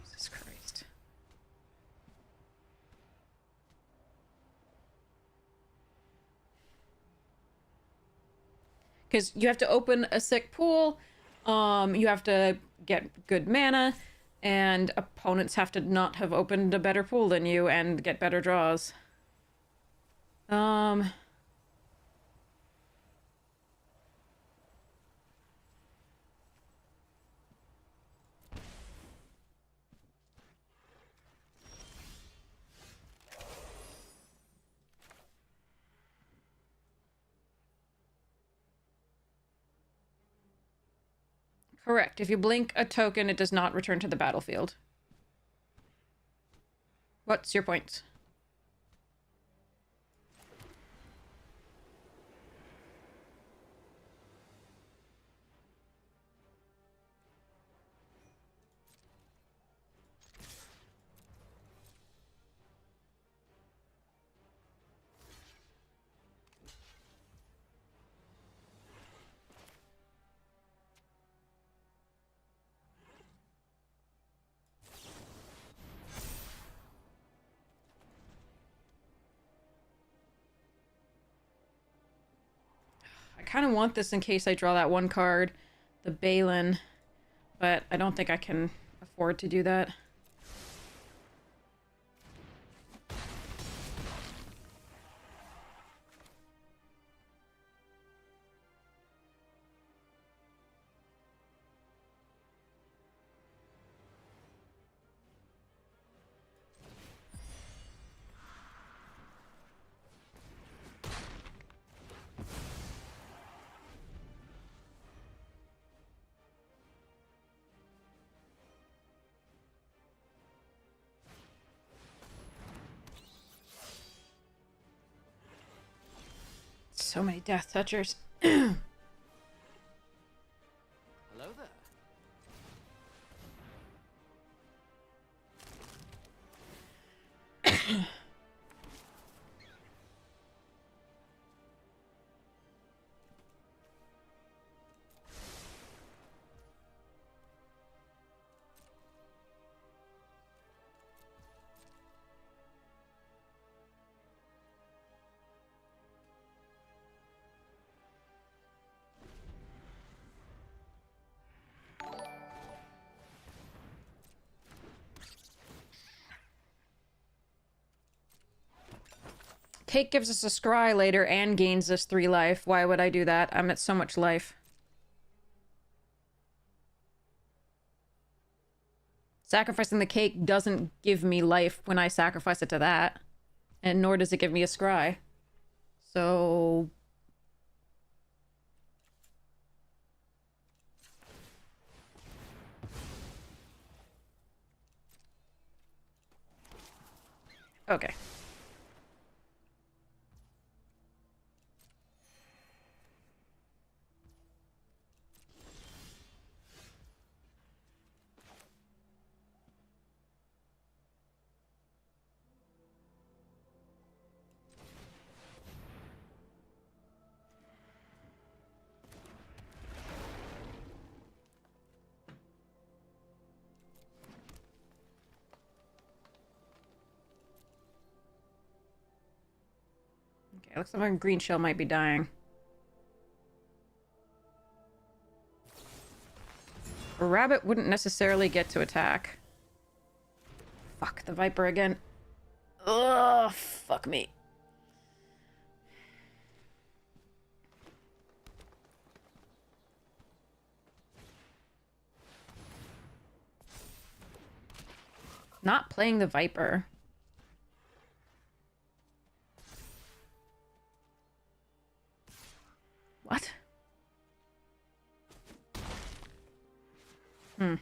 Jesus Christ. Because you have to open a sick pool. You have to get good mana. And opponents have to not have opened a better pool than you and get better draws. Correct. If you blink a token, it does not return to the battlefield. What's your point? I kind of want this in case I draw that one card, the Balin, but I don't think I can afford to do that. So many Death Touchers. Hello there. Cake gives us a scry later and gains us 3 life. Why would I do that? I'm at so much life. Sacrificing the cake doesn't give me life when I sacrifice it to that. And nor does it give me a scry. So... okay. Okay, looks like my green shell might be dying. A rabbit wouldn't necessarily get to attack. Fuck, the Viper again. Ugh, fuck me. Not playing the Viper. What? Hmm.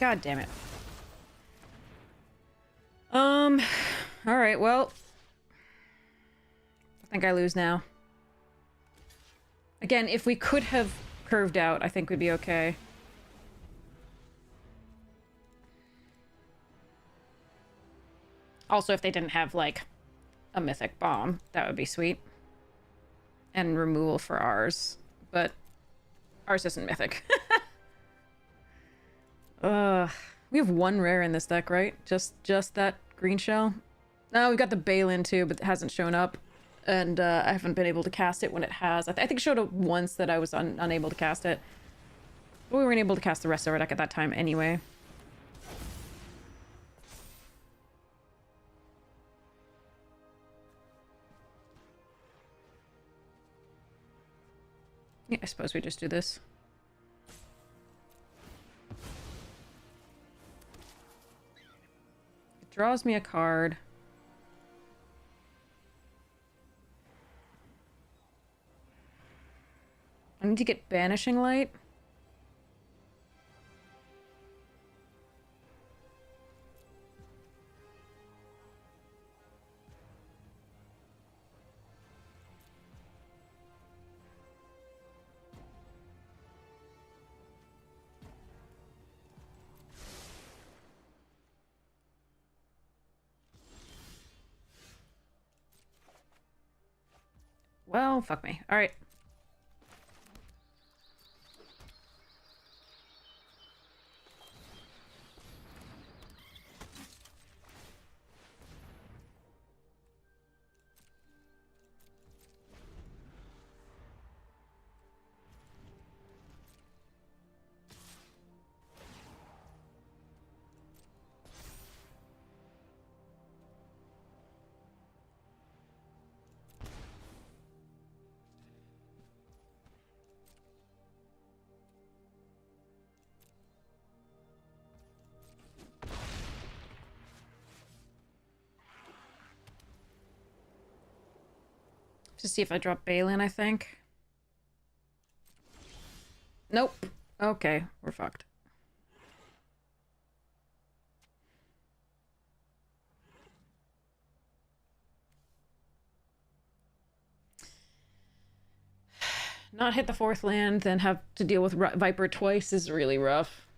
God damn it. Alright, well. I think I lose now. Again, if we could have curved out, I think we'd be okay. Also, if they didn't have, like, a mythic bomb, that would be sweet. And removal for ours. But ours isn't mythic. We have one rare in this deck, right? Just that green shell? No, we've got the Balin too, but it hasn't shown up. And I haven't been able to cast it when it has. I think it showed up once that I was unable to cast it. But we weren't able to cast the rest of our deck at that time anyway. Yeah, I suppose we just do this. It draws me a card. I need to get Banishing Light. Well, fuck me. All right. To see if I drop Balin, I think. Nope. Okay, we're fucked. Not hit the 4th land, then have to deal with Viper twice is really rough.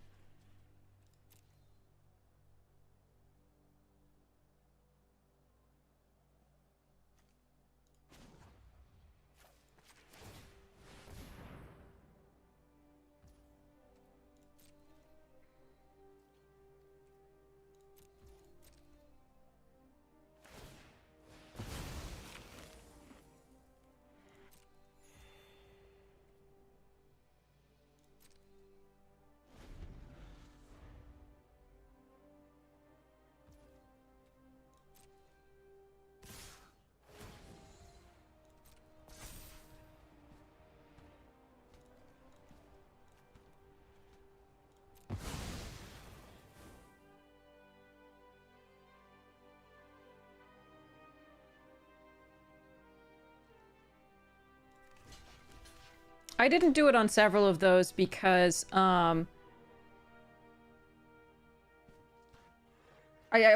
I didn't do it on several of those because, I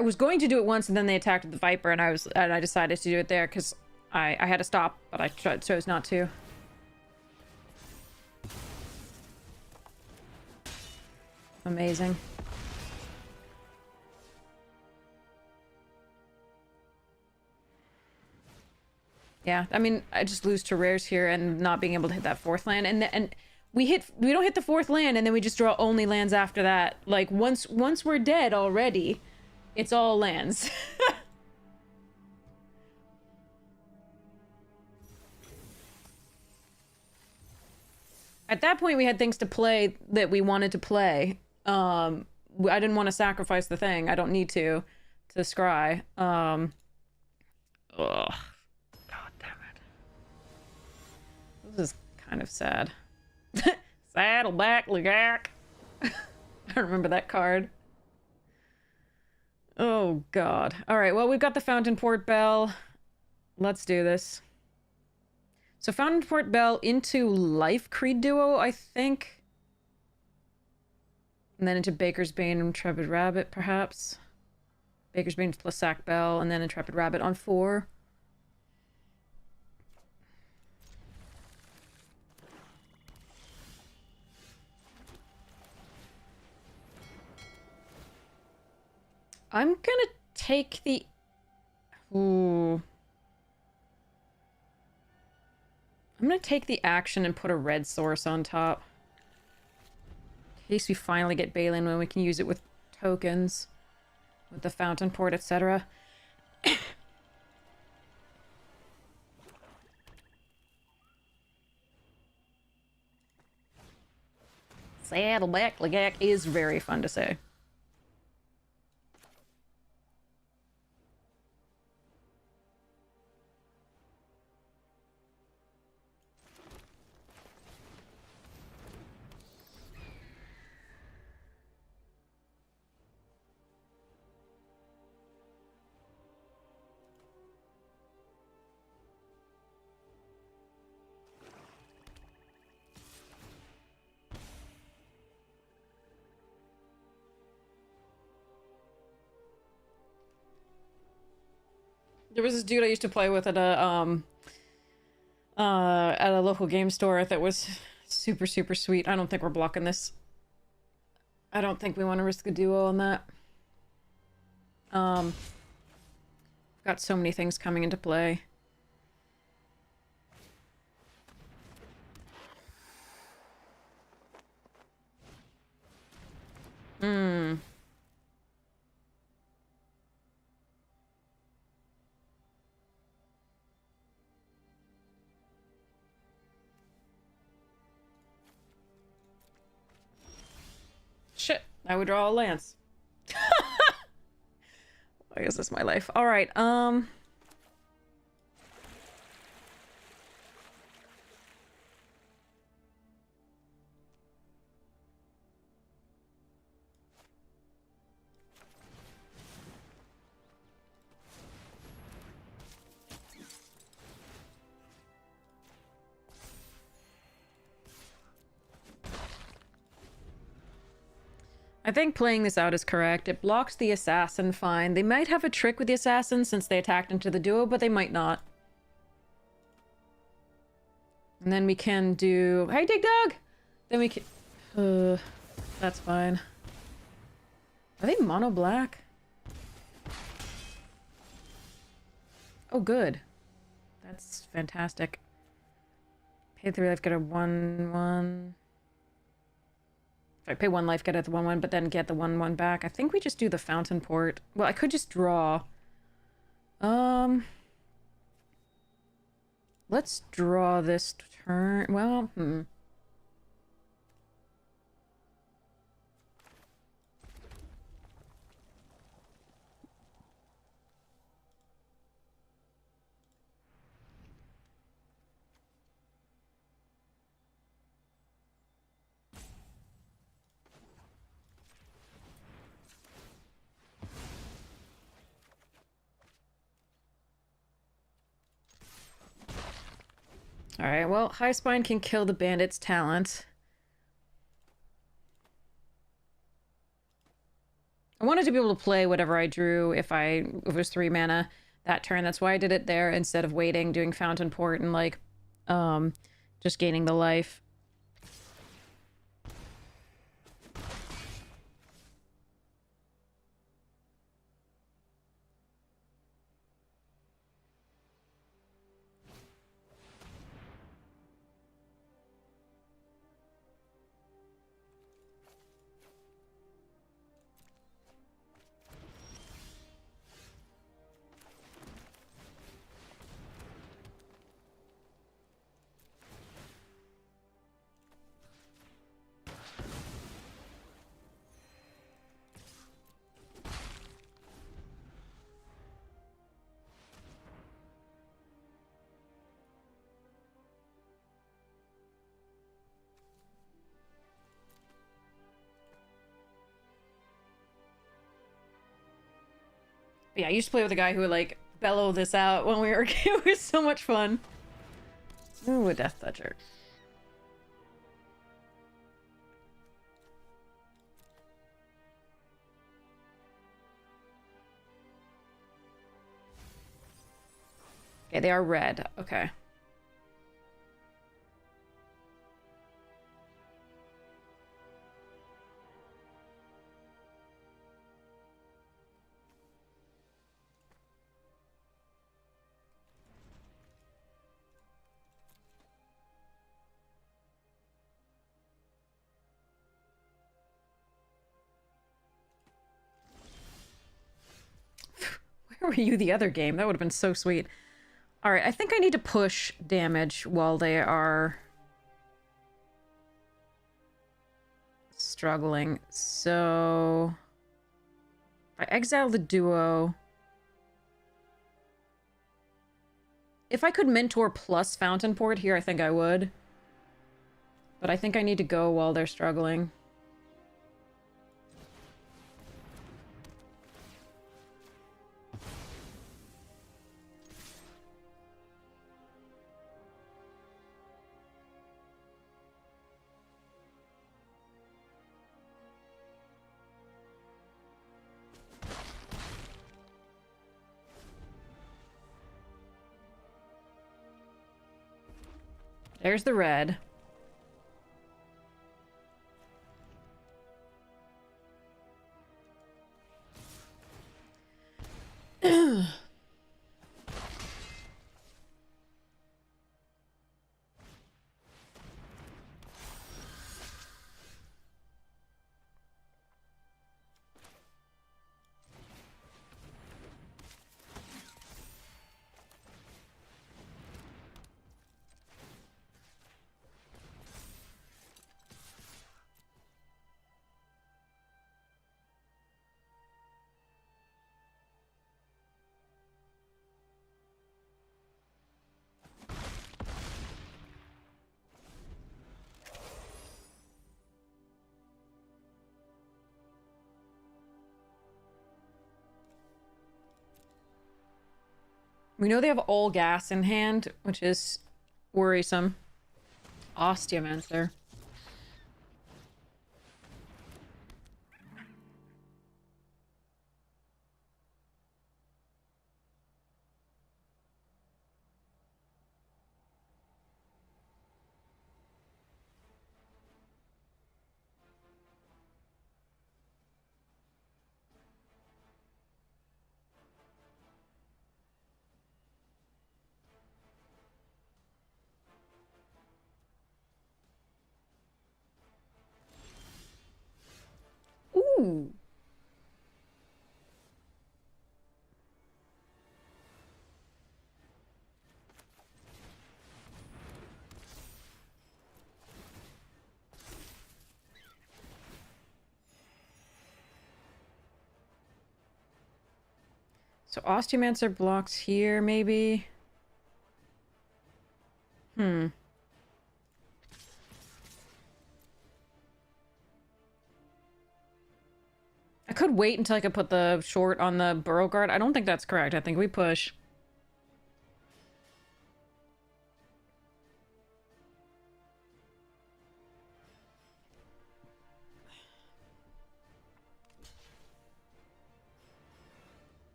was going to do it once and then they attacked the Viper and I decided to do it there because I had to stop, but I chose not to. Amazing. Yeah, I mean, I just lose to rares here and not being able to hit that 4th land, and we don't hit the 4th land, and then we just draw only lands after that. Like once we're dead already, it's all lands. At that point, we had things to play that we wanted to play. I didn't want to sacrifice the thing. I don't need to scry. Ugh. This is kind of sad. Saddleback Lagak. I don't remember that card. Oh, God. All right, well, we've got the Fountain Port Bell. Let's do this. So Fountain Port Bell into Life Creed Duo, I think. And then into Baker's Bane and Intrepid Rabbit, perhaps. Baker's Bane plus Sack Bell, and then Intrepid Rabbit on 4. I'm gonna take the... Ooh. I'm gonna take the action and put a red source on top. In case we finally get Balin when we can use it with tokens. With the fountain port, etc. Saddleback Lagak is very fun to say. There was this dude I used to play with at a local game store that was super, super sweet. I don't think we're blocking this. I don't think we want to risk a duo on that. Got so many things coming into play. Shit, I would draw a lance. Why is this my life? All right, I think playing this out is correct. It blocks the assassin fine. They might have a trick with the assassin since they attacked into the duo, but they might not. And then we can do... Hey, Dig Dog! Then we can... that's fine. Are they mono black? Oh, good. That's fantastic. Pay 3 life, get a 1/1. I pay 1 life, get it the 1/1, but then get the 1/1 back. I think we just do the fountain port. Well, I could just draw. Let's draw this turn. Well, Alright, well, High Spine can kill the bandit's talent. I wanted to be able to play whatever I drew if it was 3 mana that turn. That's why I did it there instead of waiting, doing Fountain Port and, like, just gaining the life. Yeah, I used to play with a guy who would, like, bellow this out when we were... It was so much fun. Ooh, a Death Toucher. Okay, they are red. Okay. were you the other game? That would have been so sweet. All right, I think I need to push damage while they are struggling. So if I exile the duo, if I could mentor plus Fountain Port here, I think I would. But I think I need to go while they're struggling. There's the red. We know they have all gas in hand, which is worrisome. Osteomancer. Ooh. So Osteomancer blocks here, maybe? Hmm. I could wait until I could put the short on the Burrow Guard. I don't think that's correct. I think we push.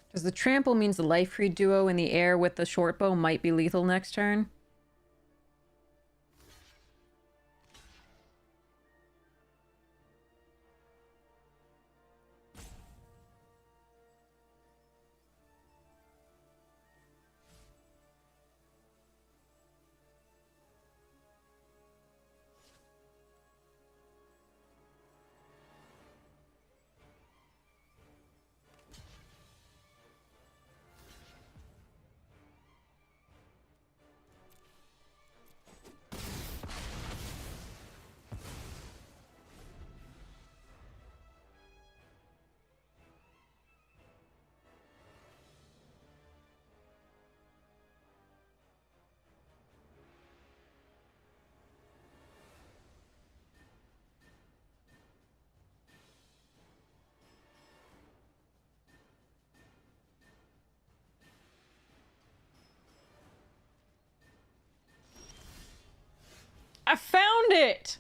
Because the trample means the Life Creed duo in the air with the short bow might be lethal next turn. I found it!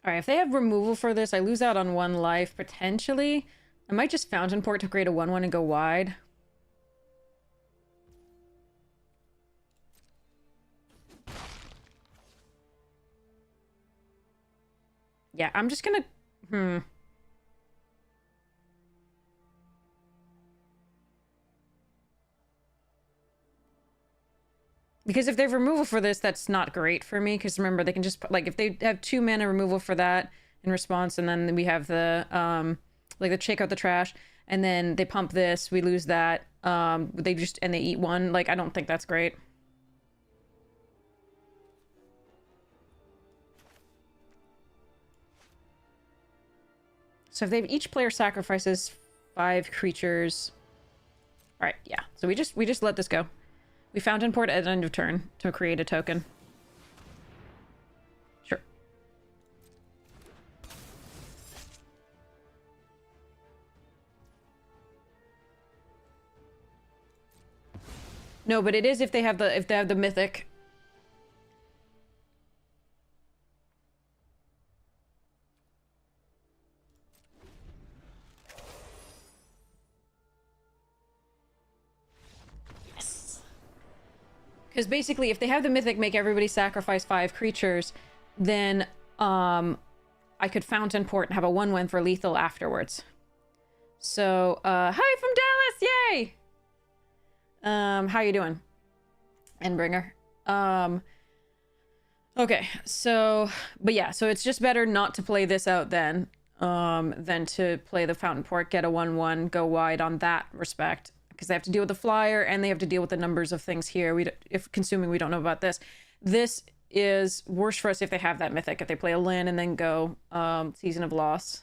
Alright, if they have removal for this, I lose out on 1 life, potentially. I might just Fountain Port to create a 1/1 and go wide. Yeah, I'm just gonna... Because if they have removal for this, that's not great for me. Because remember, they can just... Like, if they have 2 mana removal for that in response, and then we have the, like, the shake out the trash, and then they pump this, we lose that, they just... And they eat 1. Like, I don't think that's great. So if they each player sacrifices 5 creatures... Alright, yeah. So we just let this go. We found import at the end of turn to create a token. Sure. No, but it is if they have the mythic. Because basically, if they have the mythic make everybody sacrifice 5 creatures, then I could fountain port and have a 1/1 for lethal afterwards. So, hi from Dallas! Yay! How you doing? Endbringer. Okay, so... But yeah, so it's just better not to play this out then, than to play the fountain port, get a 1/1, go wide on that respect. Because they have to deal with the flyer, and they have to deal with the numbers of things here. If consuming, we don't know about this. This is worse for us if they have that mythic. If they play a Lin and then go Season of Loss.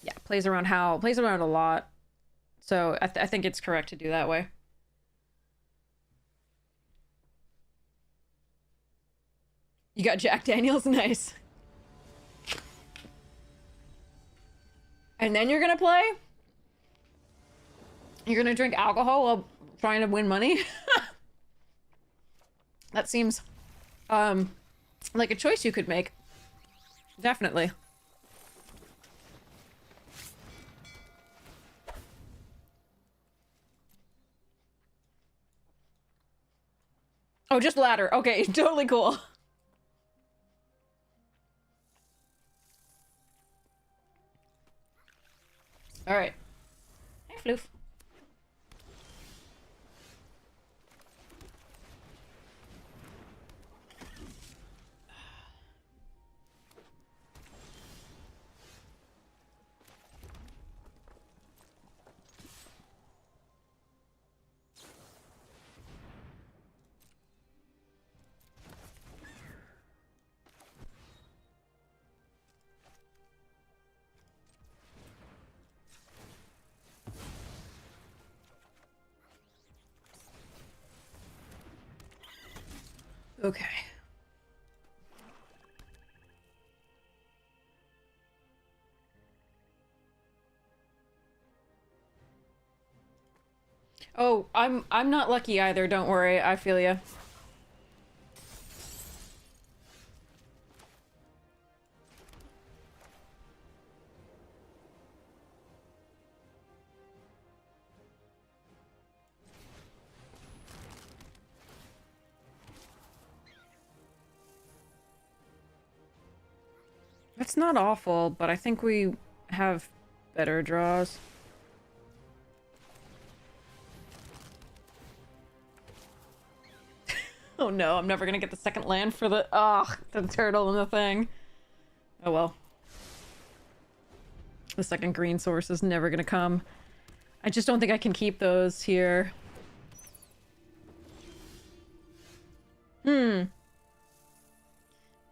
Yeah, plays around a lot. So I think it's correct to do that way. You got Jack Daniels? Nice. And then you're gonna play? You're gonna drink alcohol while trying to win money? That seems, like a choice you could make. Definitely. Oh, just ladder. Okay, totally cool. Alright. Hey, Floof. Okay. Oh, I'm not lucky either, don't worry. I feel ya. It's not awful, but I think we have better draws. Oh no, I'm never gonna get the second land for the turtle and the thing. Oh well. The second green source is never gonna come. I just don't think I can keep those here.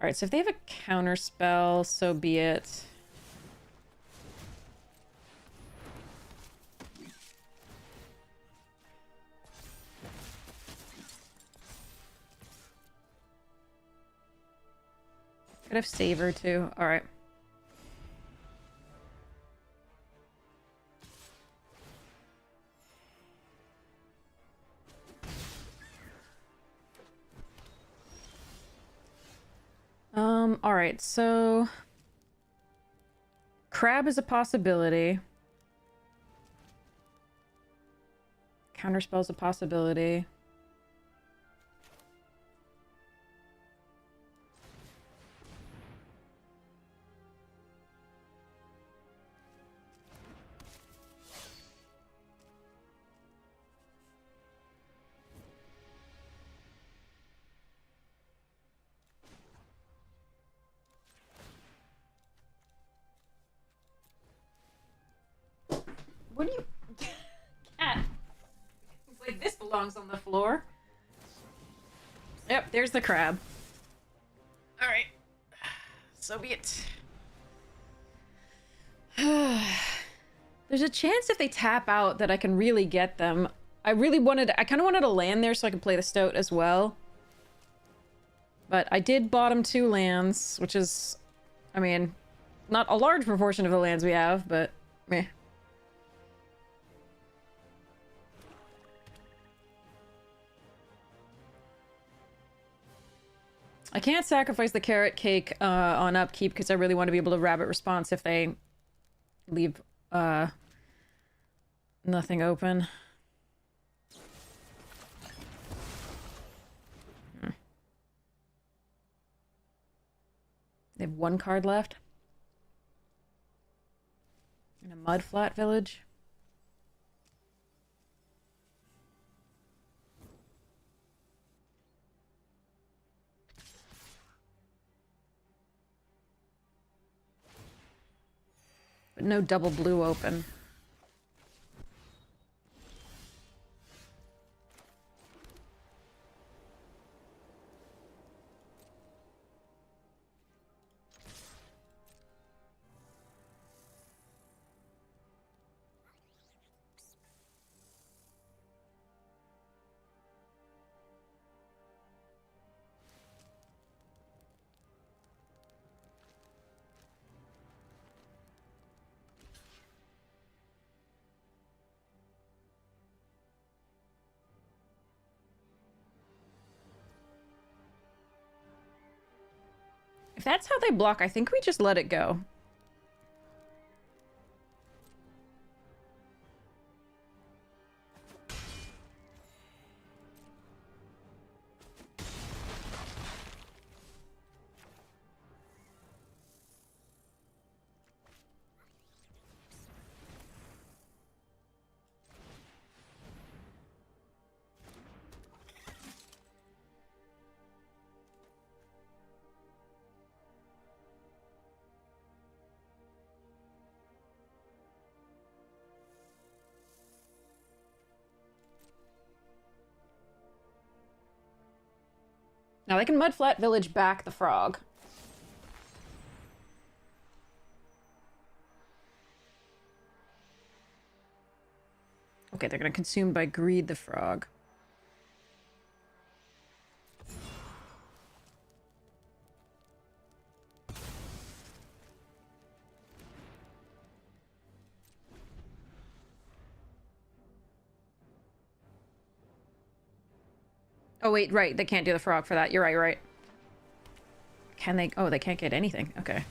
Alright, so if they have a counter spell, so be it. Could have Saver too. Alright. Alright, so... Crab is a possibility. Counterspell's a possibility. What do you... Cat. It's like this belongs on the floor. Yep, there's the crab. Alright. So be it. There's a chance if they tap out that I can really get them. I kind of wanted to land there so I could play the Stoat as well. But I did bottom 2 lands, which is, I mean, not a large proportion of the lands we have, but meh. I can't sacrifice the carrot cake on upkeep because I really want to be able to rabbit response if they leave nothing open. They have 1 card left. In a mud flat village. But no double blue open. If that's how they block, I think we just let it go. Now they can Mudflat Village back the frog. Okay, they're gonna consume by greed the frog. Oh wait, right, they can't do the frog for that. You're right, you're right. Can they? Oh, they can't get anything. Okay.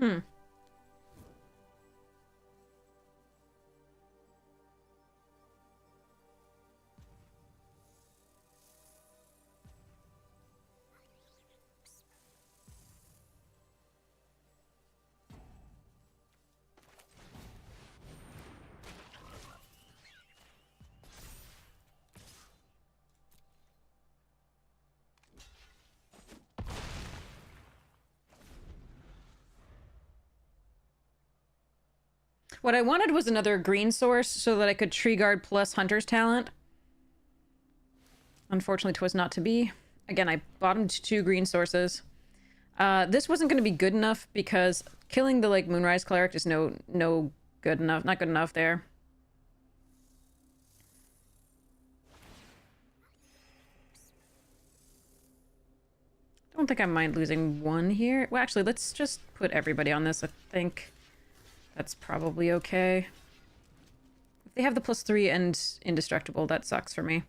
Hmm. What I wanted was another green source so that I could tree guard plus Hunter's Talent. Unfortunately, 'twas not to be. Again, I bottomed 2 green sources. This wasn't going to be good enough because killing the, like, Moonrise Cleric is no good enough. Not good enough there. I don't think I mind losing 1 here. Well, actually, let's just put everybody on this. I think that's probably okay. If they have the +3 and indestructible, that sucks for me.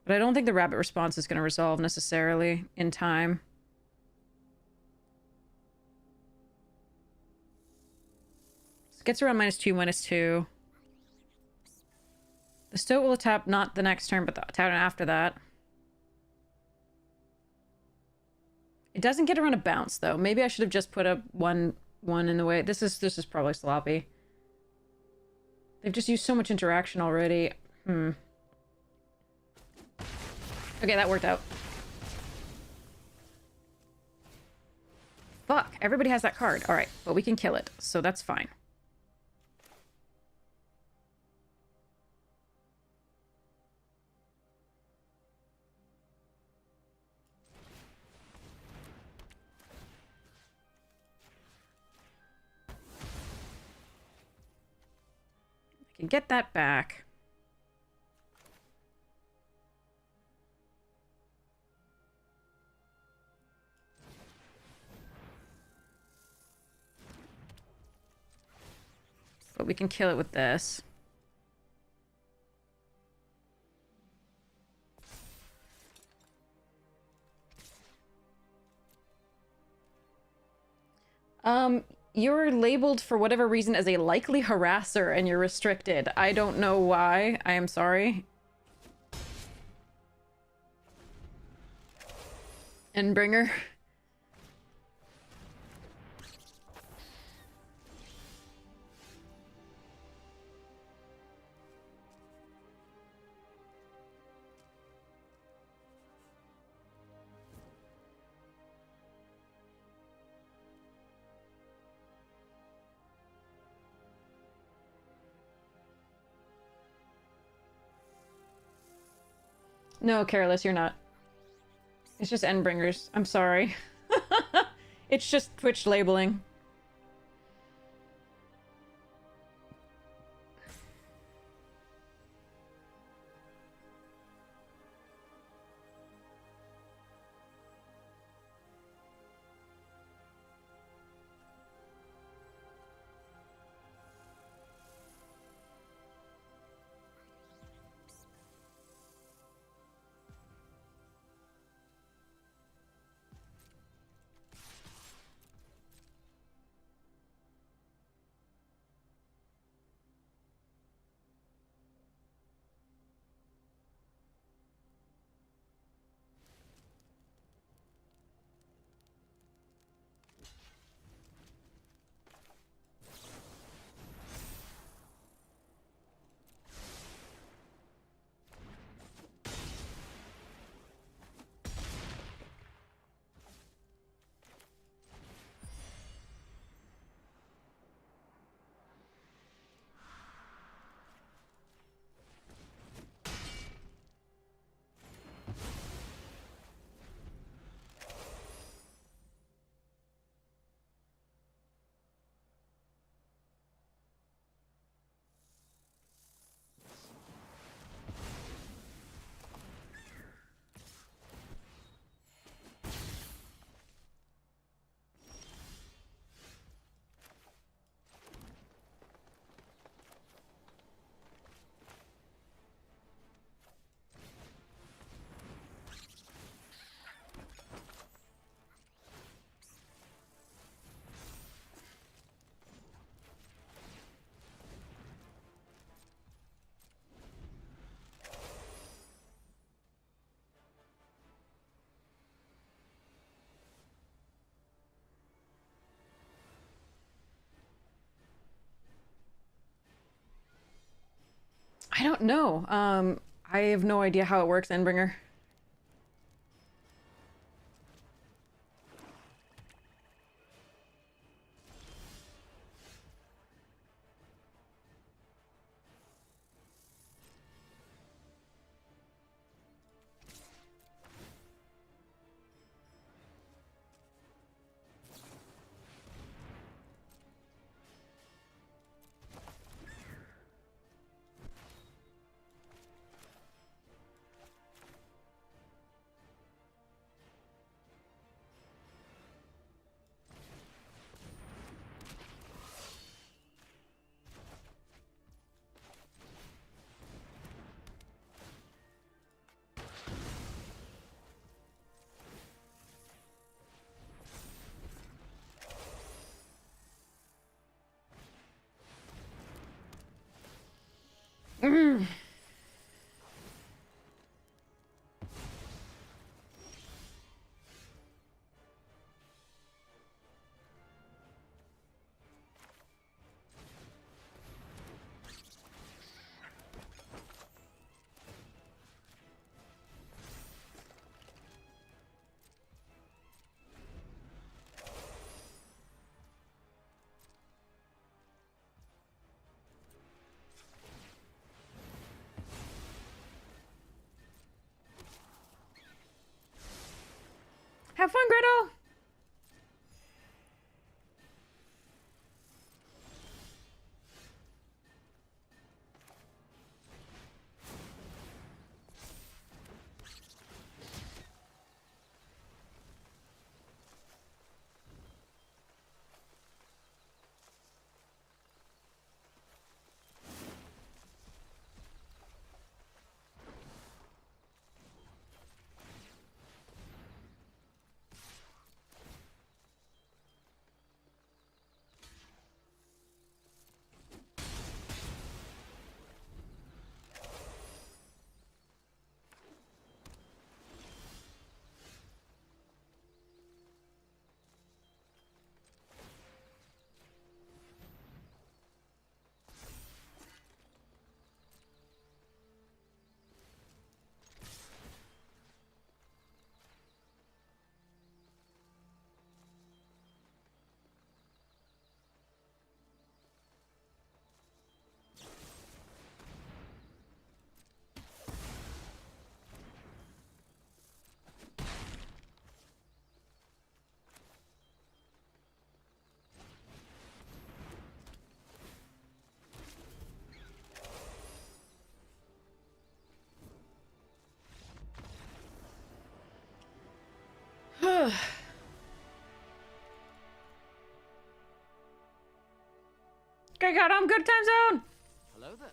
But I don't think the rabbit response is going to resolve necessarily in time. It gets around -2, -2. The Stoat will tap not the next turn, but the turn after that. It doesn't get around a bounce, though. Maybe I should have just put up one in the way. This is probably sloppy. They've just used so much interaction already. Okay, that worked out. Fuck, everybody has that card. Alright, but we can kill it, so that's fine. I can get that back. But we can kill it with this. You're labeled for whatever reason as a likely harasser and you're restricted. I don't know why. I am sorry. Endbringer. No, Careless, you're not. It's just Endbringers. I'm sorry. It's just Twitch labeling. I don't know. I have no idea how it works, Endbringer. Mm. Have fun, Gretel! Okay, got him. Good time zone. Hello there.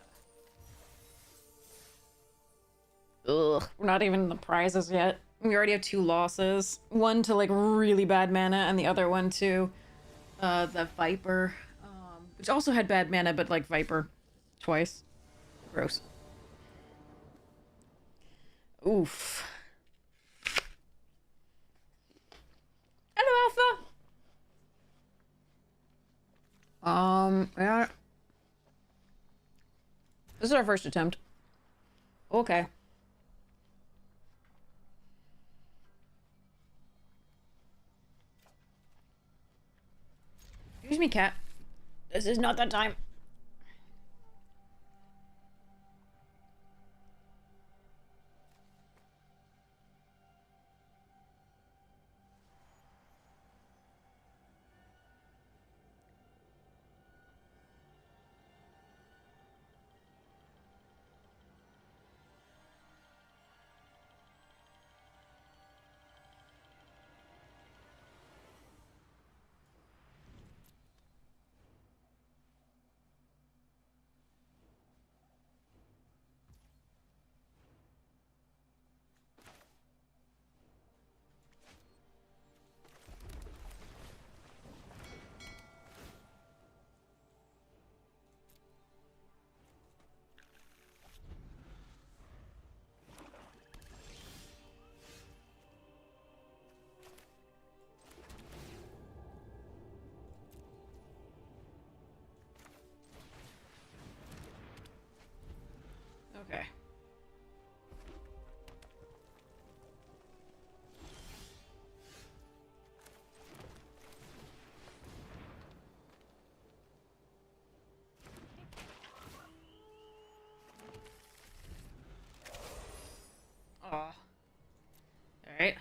Ugh, we're not even in the prizes yet. We already have 2 losses. One to like really bad mana, and the other one to the Viper, which also had bad mana, but like Viper twice. Gross. Oof. Hello, Alpha. Yeah. This is our first attempt. Okay. Excuse me, cat. This is not that time. Okay. Oh. All right.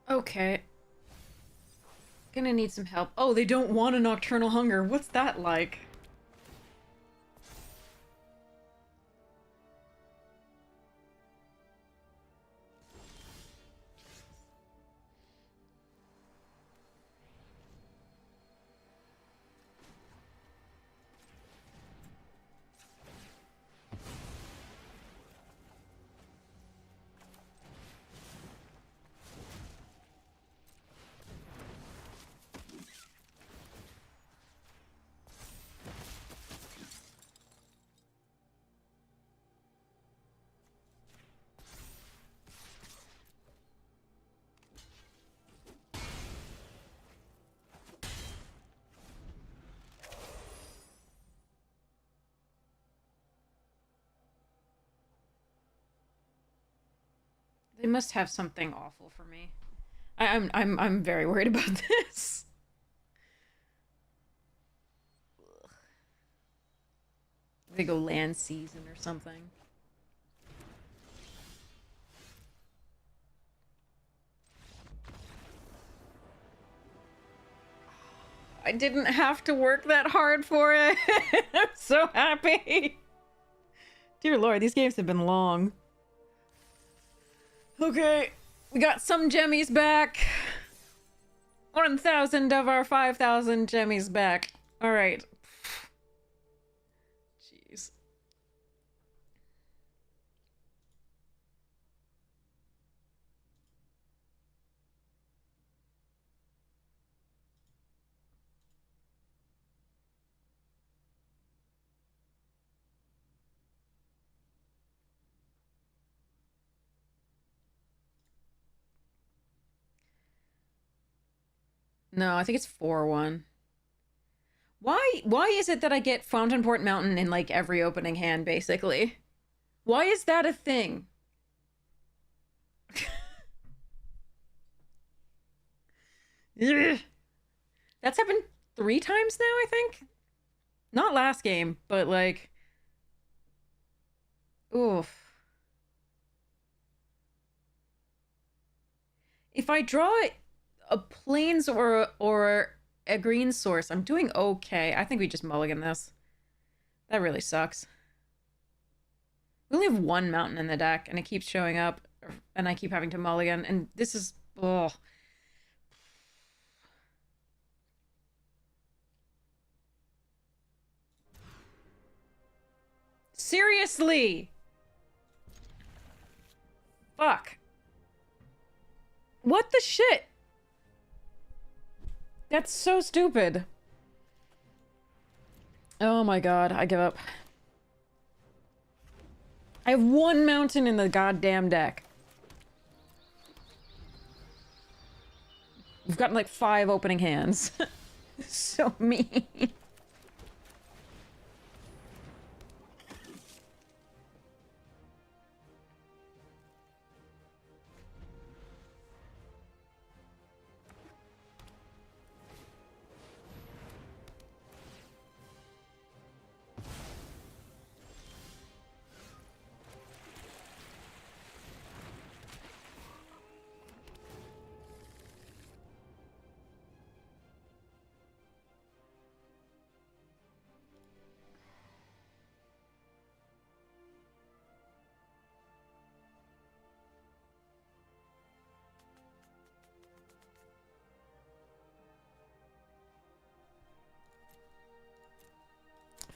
Okay. Gonna need some help. Oh, they don't want a nocturnal hunger. What's that like? They must have something awful for me. I'm very worried about this. They go land season or something. I didn't have to work that hard for it. I'm so happy. Dear Lord, these games have been long. Okay, we got some gemmies back. 1,000 of our 5,000 gemmies back. All right. Jeez. No, I think it's 4-1. Why is it that I get Fountainport Mountain in like every opening hand basically? Why is that a thing? Ugh. That's happened 3 times now, I think. Not last game, but like oof. If I draw a plains or a green source, I'm doing okay. I think we just mulligan this. That really sucks. We only have 1 mountain in the deck, and it keeps showing up, and I keep having to mulligan, and this is... oh. Seriously! Fuck. What the shit? That's so stupid. Oh my god, I give up. I have 1 mountain in the goddamn deck. We've gotten like 5 opening hands. So mean.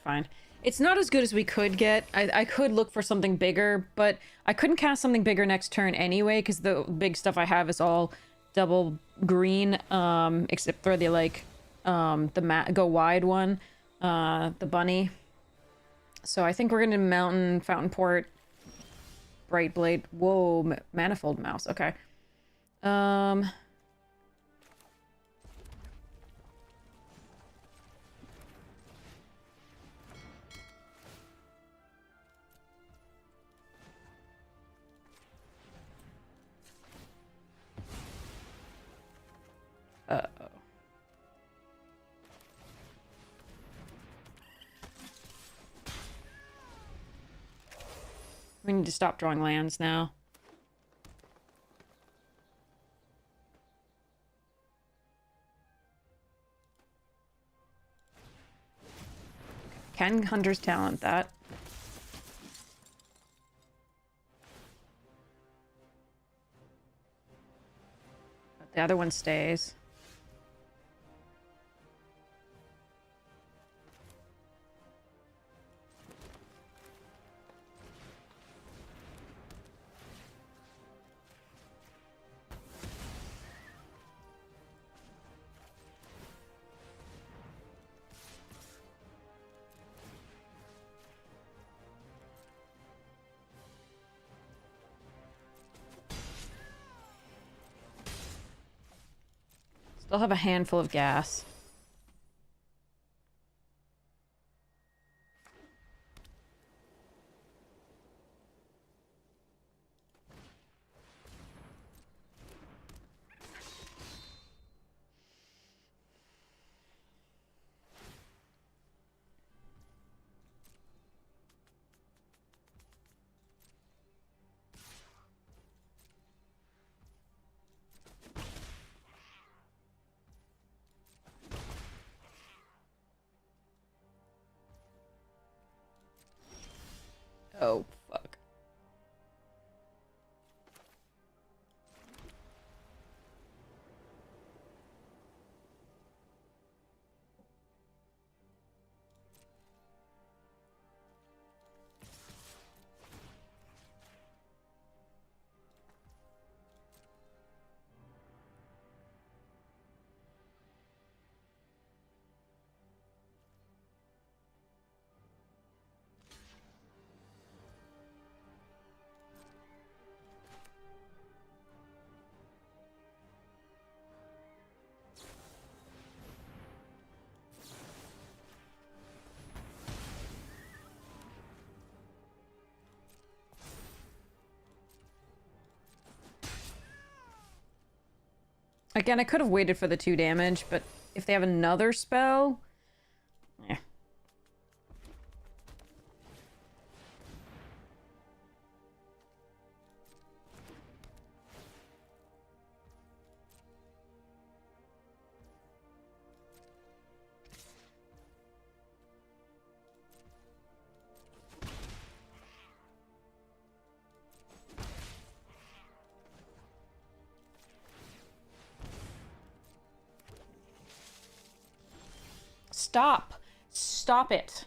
fine. It's not as good as we could get. I could look for something bigger, but I couldn't cast something bigger next turn anyway, because the big stuff I have is all double green, except for the, like, the go wide one, the bunny. So I think we're gonna Mountain, Fountain Port, Bright Blade. Whoa, Manifold Mouse. Okay. Uh-oh. We need to stop drawing lands now. Can Hunter's Talent that? But the other one stays. Still have a handful of gas. Oh, fuck. Again, I could have waited for the 2 damage, but if they have another spell... Eh. Stop. Stop it.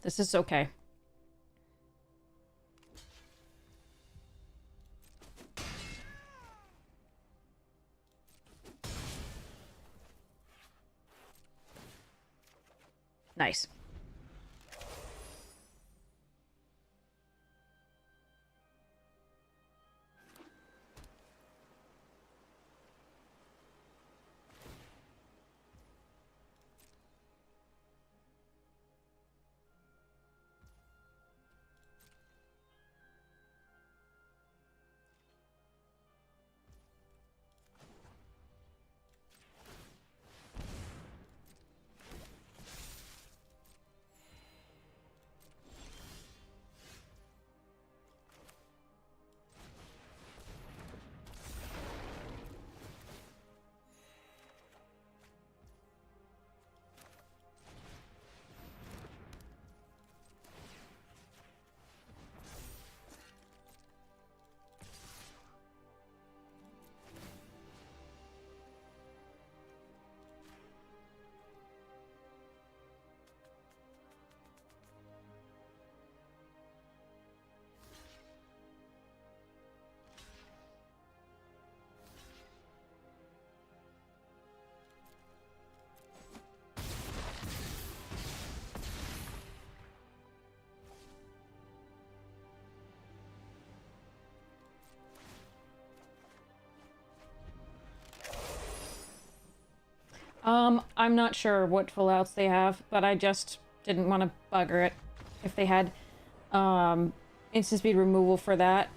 This is okay. Nice. I'm not sure what full outs they have, but I just didn't want to bugger it. If they had, instant speed removal for that.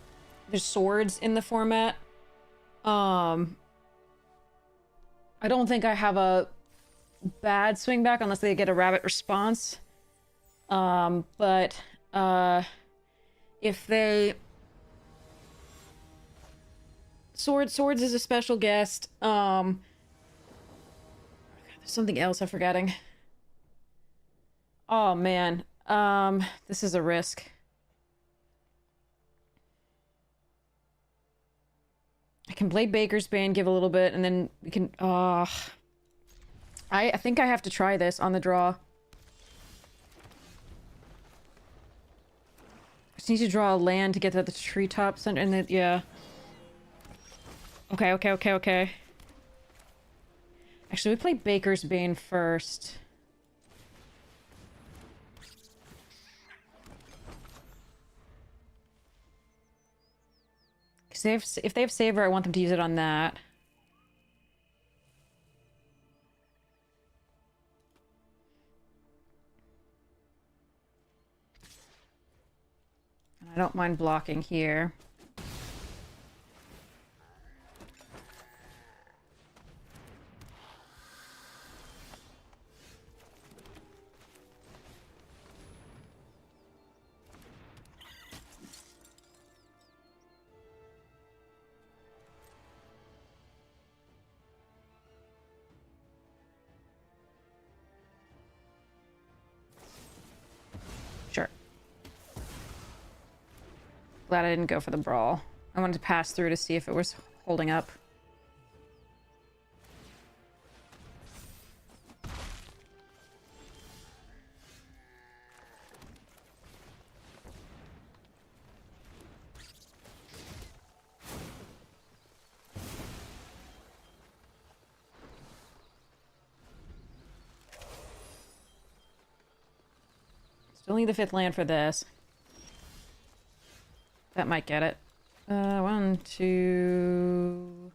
There's swords in the format. I don't think I have a bad swing back unless they get a rabbit response. If they... Swords is a special guest. There's something else I'm forgetting. Oh, man. This is a risk. I can play Baker's Bane, give a little bit, and then we can... I think I have to try this on the draw. I just need to draw a land to get to the treetops, and then, yeah. Okay. Actually, we play Baker's Bane first. Because if they have Saver, I want them to use it on that. And I don't mind blocking here. Sure. Glad I didn't go for the brawl. I wanted to pass through to see if it was holding up. Still need the 5th land for this. That might get it. 1, 2...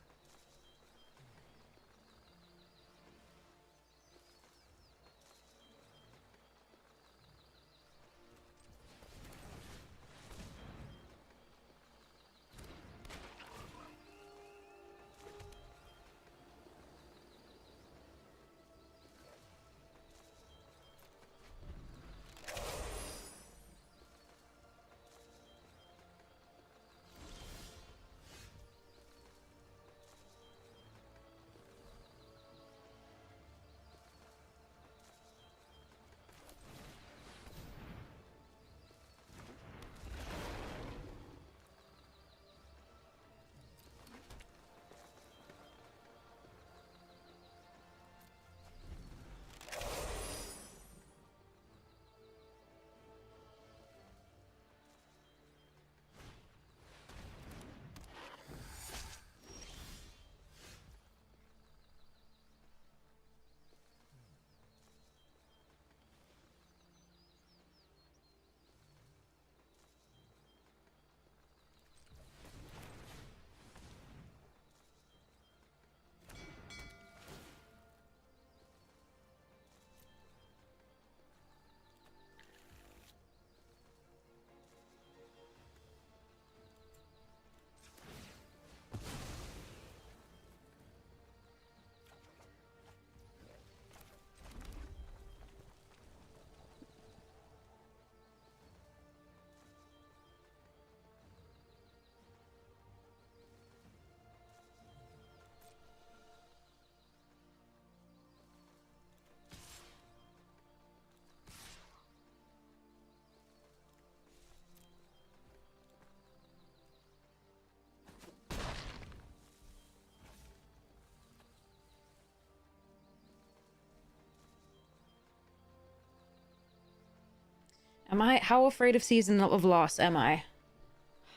Am I? How afraid of Season of Loss am I?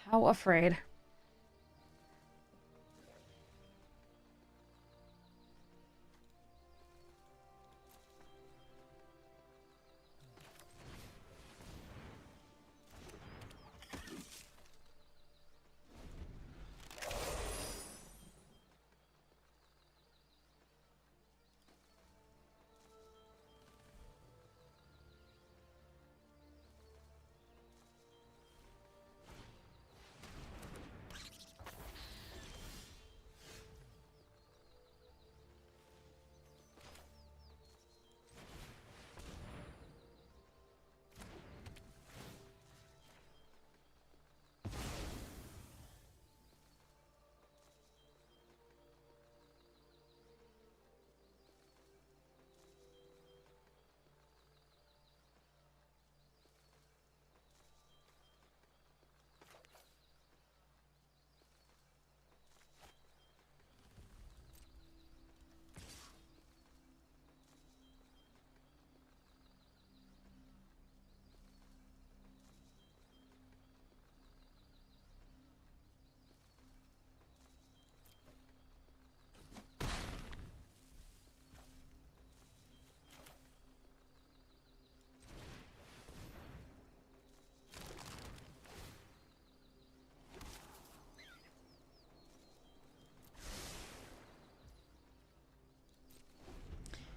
How afraid?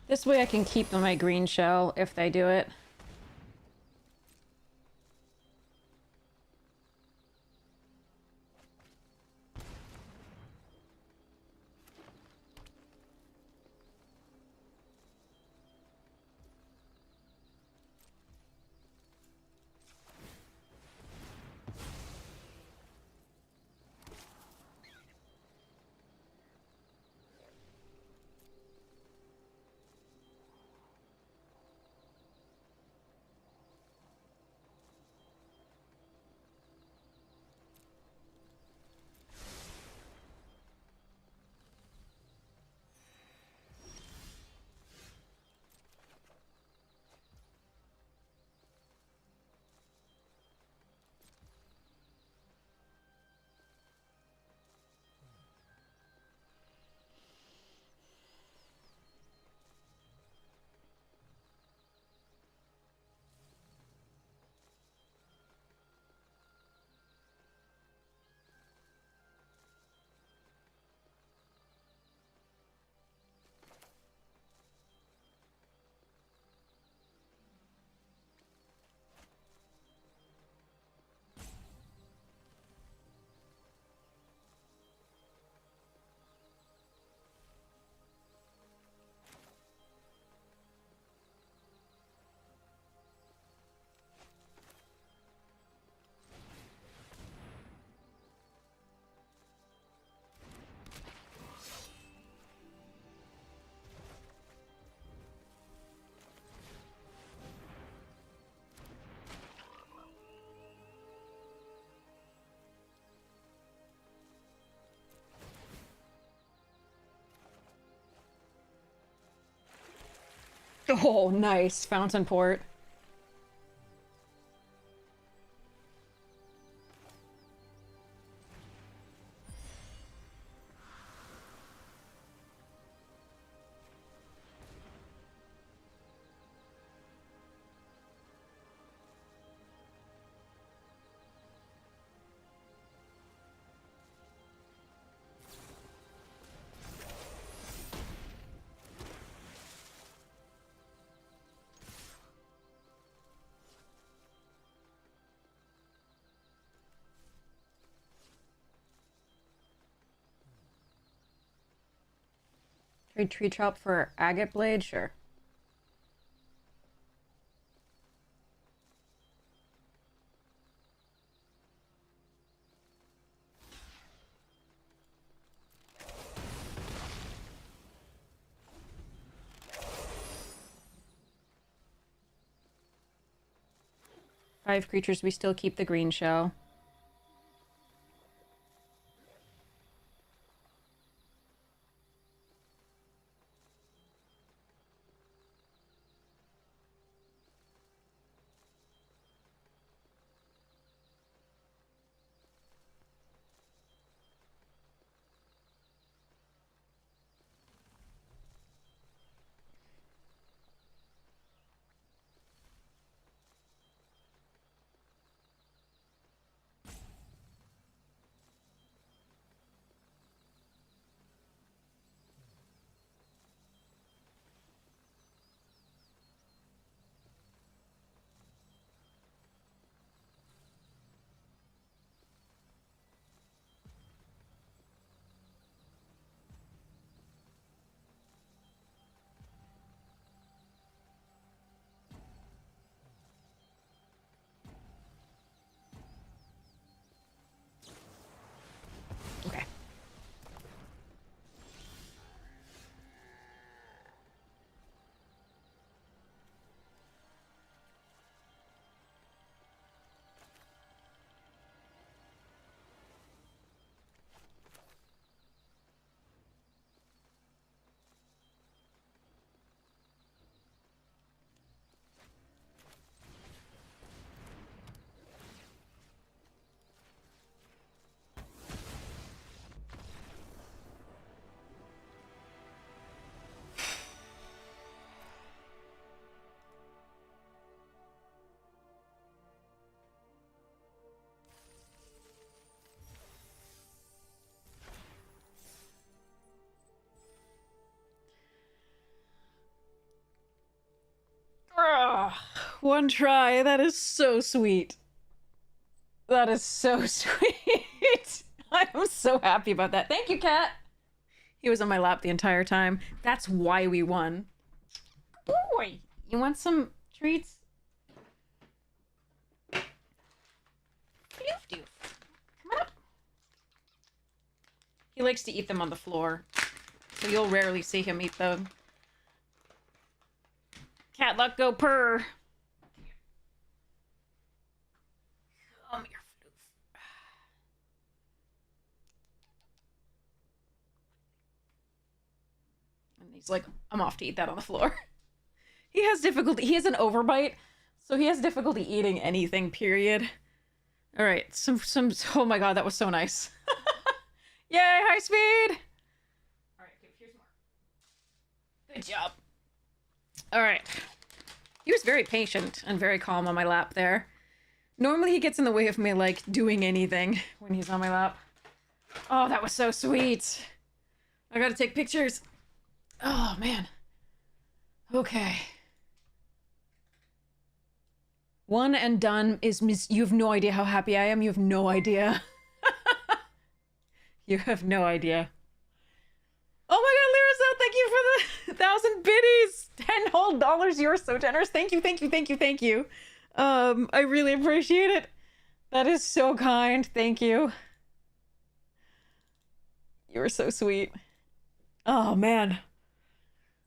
This way I can keep my green shell if they do it. Oh, nice. Fountain port. Trade tree chop for agate blade? Sure. Five creatures, we still keep the green shell. One try. That is so sweet. That is so sweet. I'm so happy about that. Thank you, cat. He was on my lap the entire time. That's why we won. Boy, you want some treats? Doof doof. Come on. He likes to eat them on the floor, so you'll rarely see him eat them. Cat luck, go purr. Come here, floof. And he's like, I'm off to eat that on the floor. He has difficulty. He has an overbite, so he has difficulty eating anything, period. All right, oh my god, that was so nice. Yay, high speed! All right, okay, here's more. Good job. All right. He was very patient and very calm on my lap there. Normally he gets in the way of me, like, doing anything when he's on my lap. Oh, that was so sweet. I gotta take pictures. Oh, man. Okay. One and done is you have no idea how happy I am. You have no idea. You have no idea. Oh my god, Lyriso, thank you for the 1,000 biddies! $10 whole dollars, you're so generous. Thank you, thank you, thank you, thank you. I really appreciate it. That is so kind. Thank you. You were so sweet. Oh, man.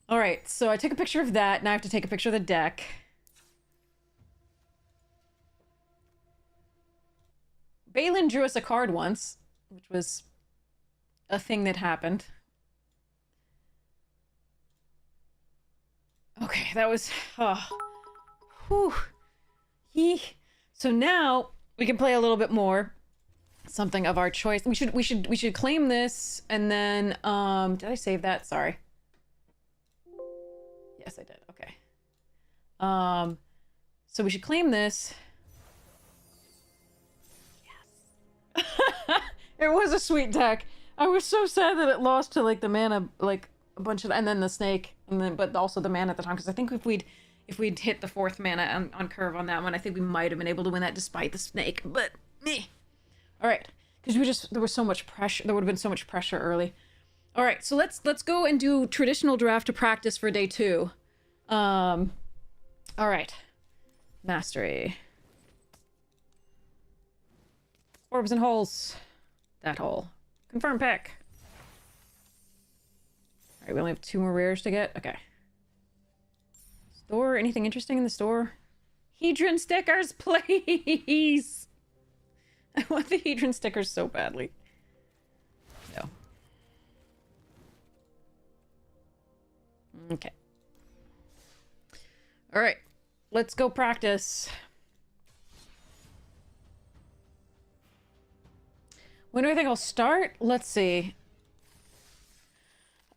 All right, so I took a picture of that. Now I have to take a picture of the deck. Balin drew us a card once, which was a thing that happened. Okay, that was... Oh. Whew. So now we can play a little bit more. Something of our choice. We should claim this, and then did I save that? Sorry. Yes, I did. Okay. So we should claim this. Yes. It was a sweet deck. I was so sad that it lost to like the mana, like a bunch of, and then the snake, and then but also the mana at the time, because I think if we'd hit the 4th mana on curve on that one, I think we might have been able to win that despite the snake. But meh. All right, because there was so much pressure. There would have been so much pressure early. All right, so let's go and do traditional draft to practice for day 2. All right, mastery. Orbs and holes. That hole. Confirm pick. All right, we only have 2 more rares to get. Okay. Store, anything interesting in the store? Hedron stickers, please! I want the Hedron stickers so badly. No. Okay. Alright. Let's go practice. When do I think I'll start? Let's see.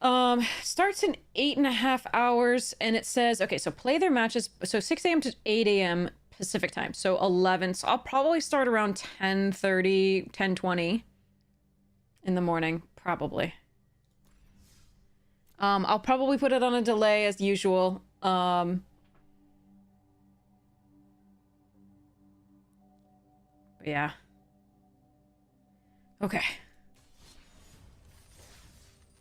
Starts in 8.5 hours, and it says, okay, so play their matches, so 6 a.m. to 8 a.m. Pacific time, so 11, so I'll probably start around 10:30, 10:20 in the morning, probably. I'll probably put it on a delay as usual. But yeah. Okay.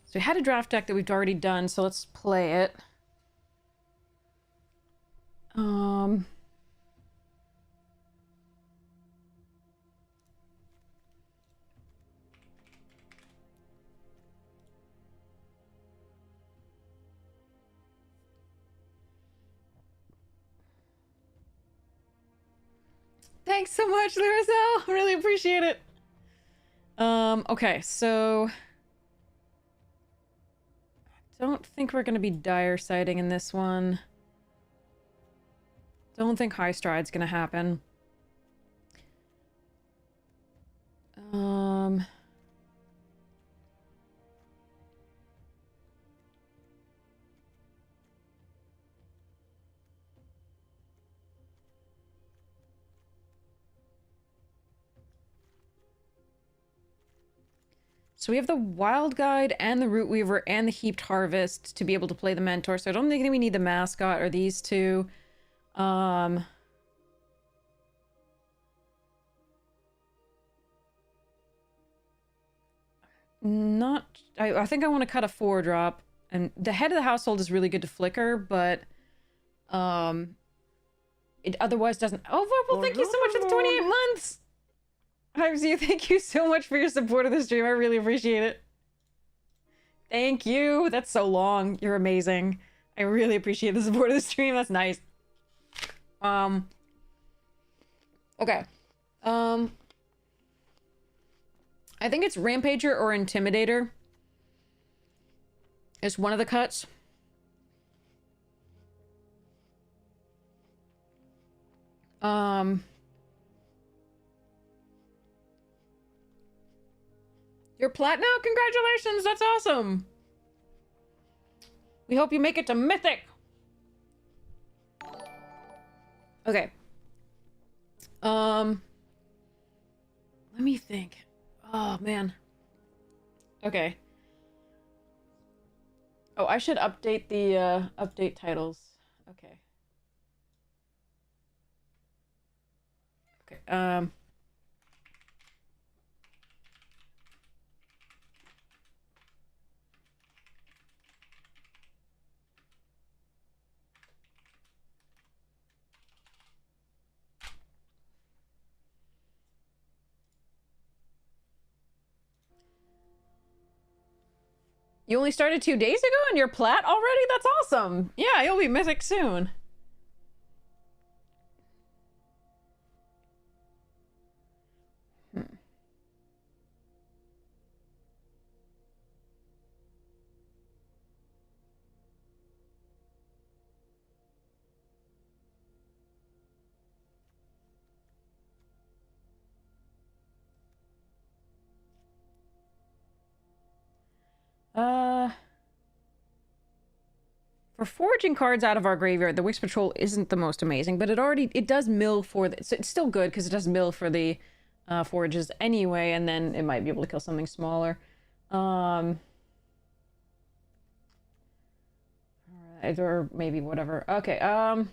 So we had a draft deck that we've already done, so let's play it. Thanks so much, Laracel. Really appreciate it. Okay, so I don't think we're gonna be dire sighting in this one. Don't think high stride's gonna happen. So we have the Wild Guide and the Root Weaver and the Heaped Harvest to be able to play the Mentor. So I don't think we need the Mascot or these two. Um, not. I think I want to cut a 4-drop, and the head of the household is really good to flicker, but it otherwise doesn't. Oh, well, thank you so much for the 28 months. Hivesy, thank you so much for your support of the stream. I really appreciate it. Thank you. That's so long. You're amazing. I really appreciate the support of the stream. That's nice. Okay. I think it's Rampager or Intimidator. It's one of the cuts. You're platinum? Congratulations! That's awesome! We hope you make it to Mythic! Okay. Let me think. Oh, man. Okay. Oh, I should update the, update titles. Okay. Okay, You only started 2 days ago and you're plat already? That's awesome! Yeah, you'll be Mythic soon. For foraging cards out of our graveyard, the Wix Patrol isn't the most amazing, but it does mill for the, so it's still good because it does mill for the forages anyway, and then it might be able to kill something smaller. Alright, or maybe whatever. Okay, I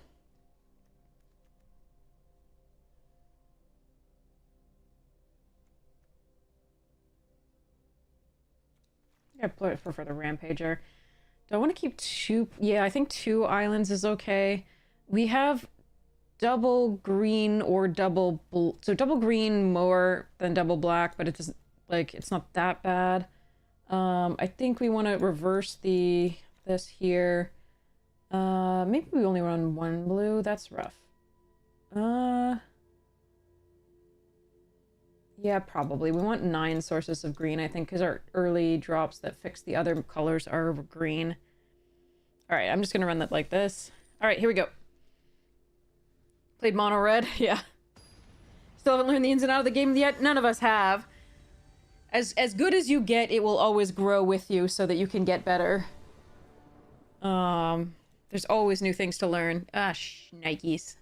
prefer the Rampager. Do I want to keep 2? Yeah, I think 2 islands is okay. We have double green or double so double green more than double black, but it doesn't, like, it's not that bad. I think we want to reverse this here. Maybe we only run 1 blue. That's rough. Yeah, probably. We want 9 sources of green, I think, because our early drops that fix the other colors are green. Alright, I'm just gonna run that like this. Alright, here we go. Played mono red, yeah. Still haven't learned the ins and outs of the game yet. None of us have. As good as you get, it will always grow with you so that you can get better. There's always new things to learn. Ah, shnikes.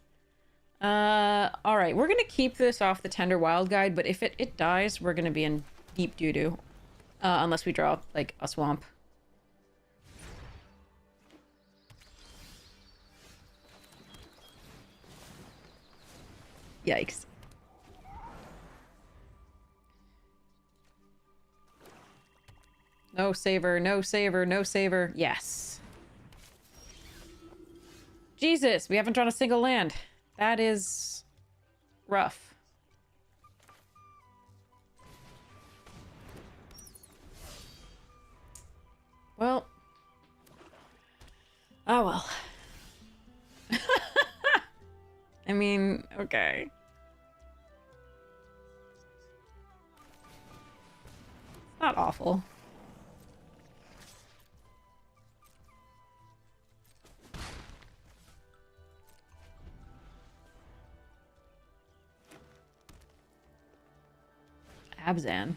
Alright, we're gonna keep this off the Tender Wild Guide, but if it dies, we're gonna be in deep doo-doo. Unless we draw, like, a swamp. Yikes. No saver, no saver, no saver. Yes. Jesus, we haven't drawn a single land. That is rough. Well. Oh well. I mean, okay. It's not awful. Abzan.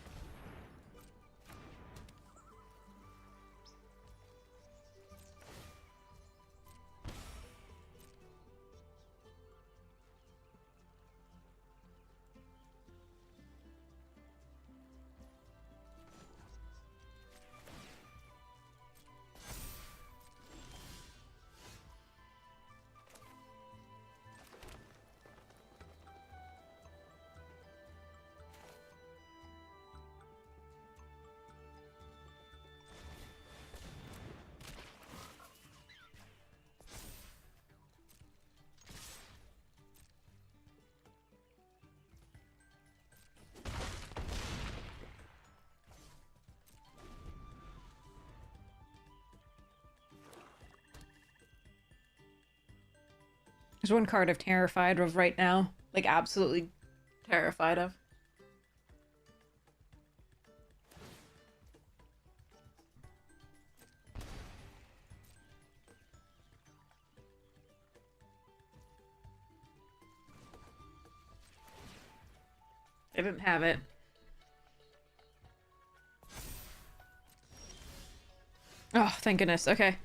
There's one card I'm terrified of right now. Like, absolutely terrified of. I didn't have it. Oh, thank goodness. Okay.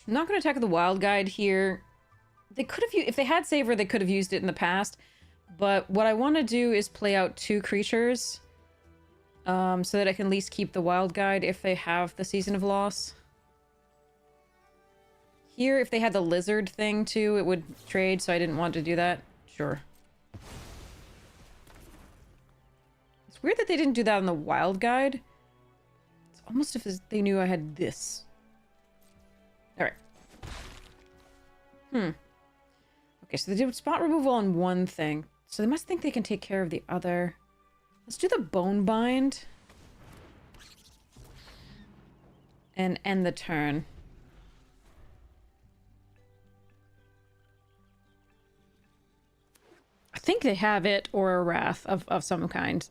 I'm not going to attack the wild guide here. They could have used, if they had Saver, they could have used it in the past. But what I want to do is play out 2 creatures. So that I can at least keep the wild guide if they have the Season of Loss. Here, if they had the lizard thing too, it would trade, so I didn't want to do that. Sure. It's weird that they didn't do that on the wild guide. It's almost as if they knew I had this. Alright. Okay, so they did spot removal on one thing. So they must think they can take care of the other. Let's do the Bone Bind. And end the turn. I think they have it, or a Wrath of some kind.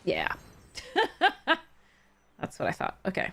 Yeah. That's what I thought. Okay.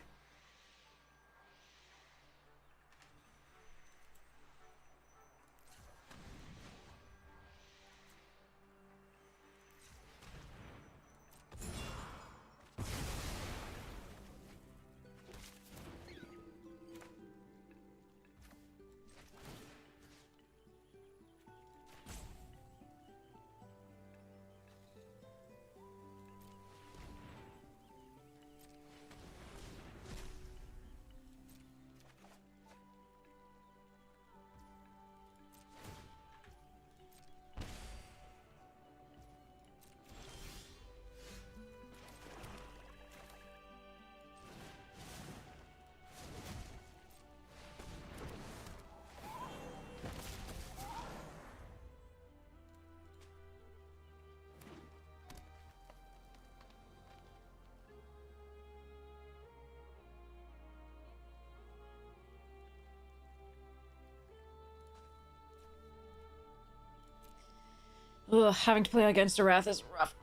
Ugh, having to play against a Wrath is rough.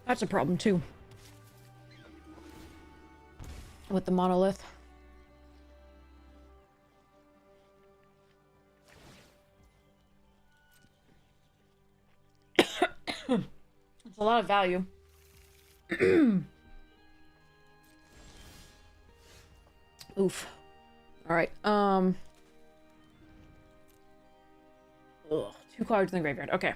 That's a problem too. With the monolith. It's a lot of value. Oof. Alright, ugh, 2 cards in the graveyard. Okay.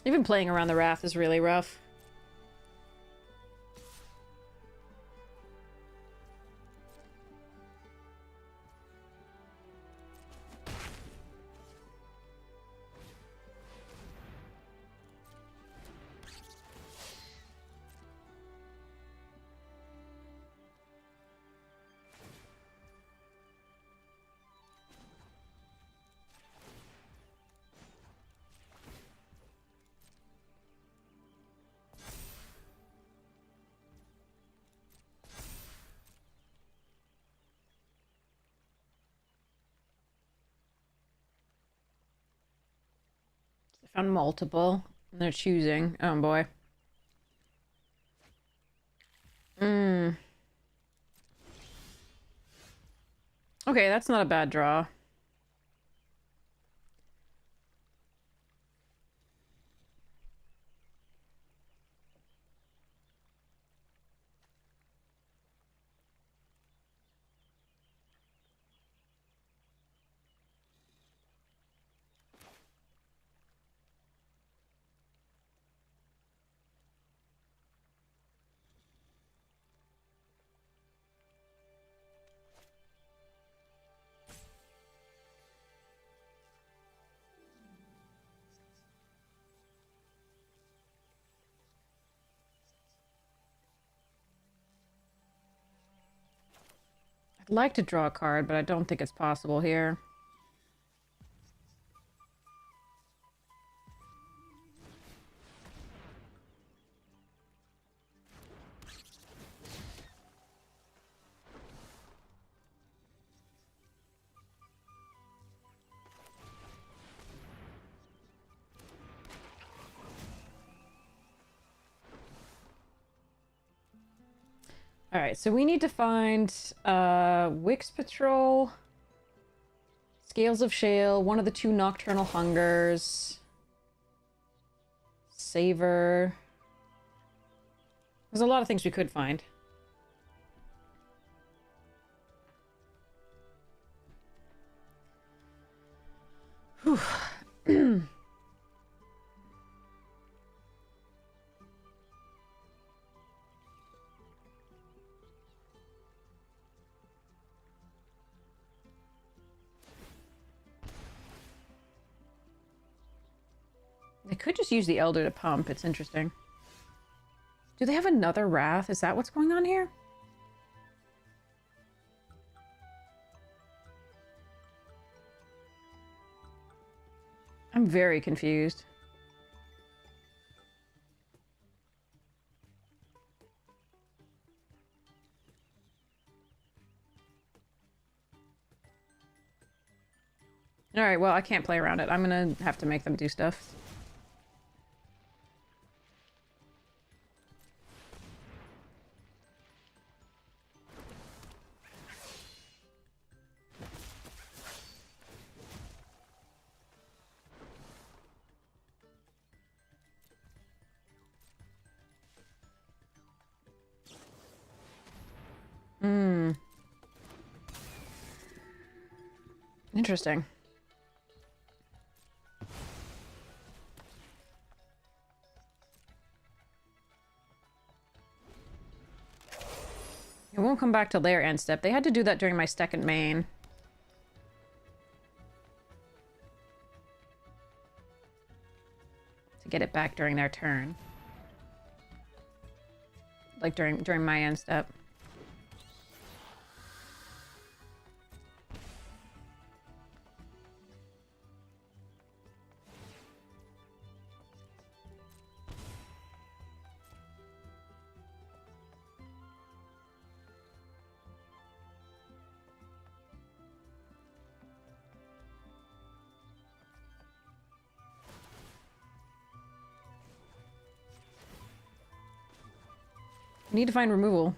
Even playing around the Wrath is really rough. I found multiple. And they're choosing. Oh boy. Okay, that's not a bad draw. I'd like to draw a card, but I don't think it's possible here. Alright, so we need to find Wix Patrol, Scales of Shale, one of the two Nocturnal Hungers, Savor. There's a lot of things we could find. Whew. They could just use the Elder to pump. It's interesting. Do they have another Wrath? Is that what's going on here? I'm very confused. Alright, well, I can't play around it. I'm gonna have to make them do stuff. Interesting. It won't come back to their end step. They had to do that during my second main. To get it back during their turn. Like during my end step. We need to find removal.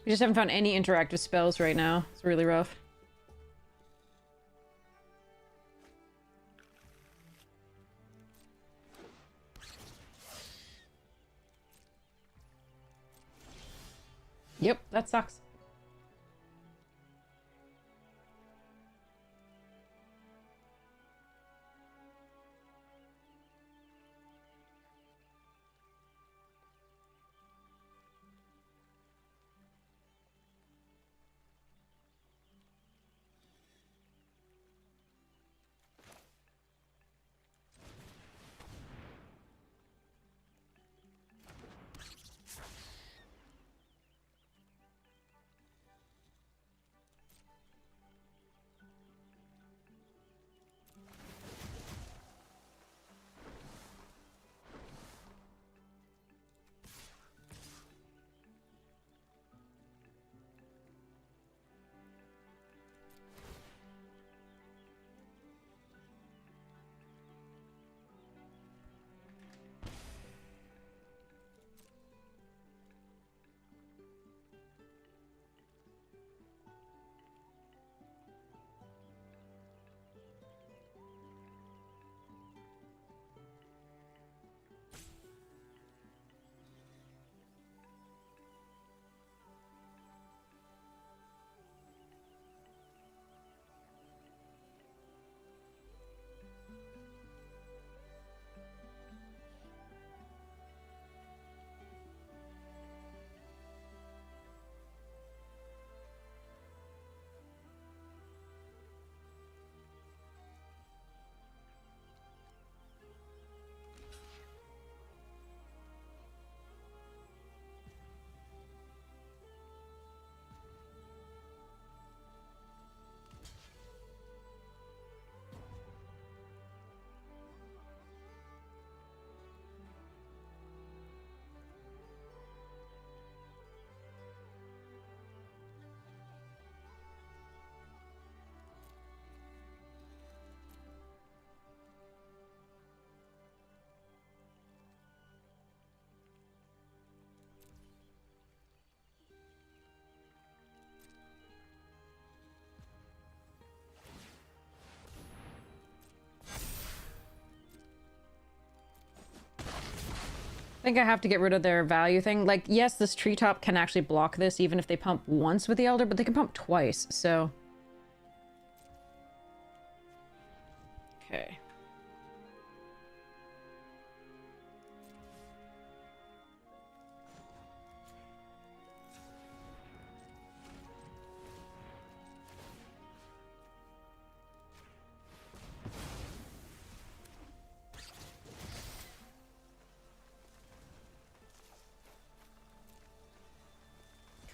We just haven't found any interactive spells right now. It's really rough. Yep, that sucks. think I have to get rid of their value thing. Like, yes, this treetop can actually block this even if they pump once with the Elder, but they can pump twice, so... Okay.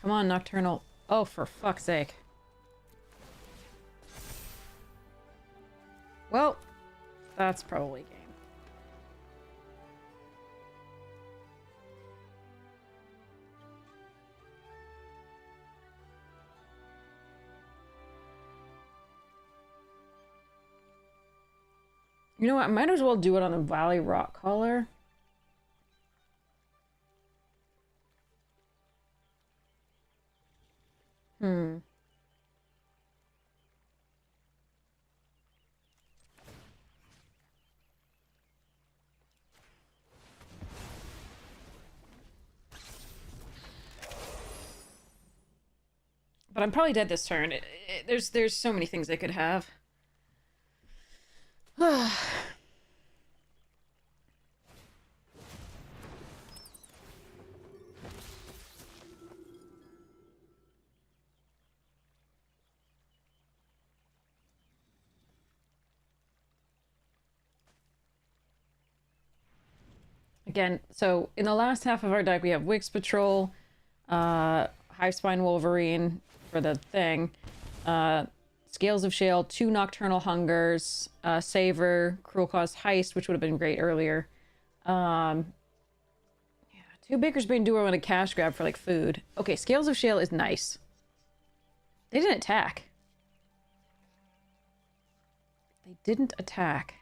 Come on, Nocturnal. Oh, for fuck's sake. Well, that's probably game. You know what? I might as well do it on the Valley Rock Caller. But I'm probably dead this turn. There's so many things I could have. Again, so in the last half of our deck, we have Wix Patrol, Hivespine Wolverine for the thing, Scales of Shale, 2 Nocturnal Hungers, Savor, Cruel Cause Heist, which would have been great earlier. Yeah, 2 Baker's Brain Duo and a cash grab for, like, food. Okay, Scales of Shale is nice. They didn't attack. They didn't attack.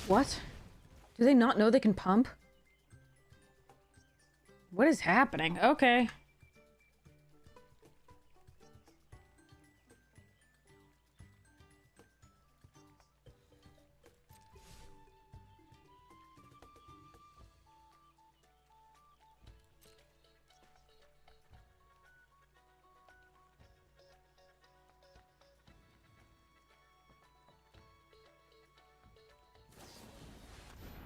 What? Do they not know they can pump? What is happening? Okay.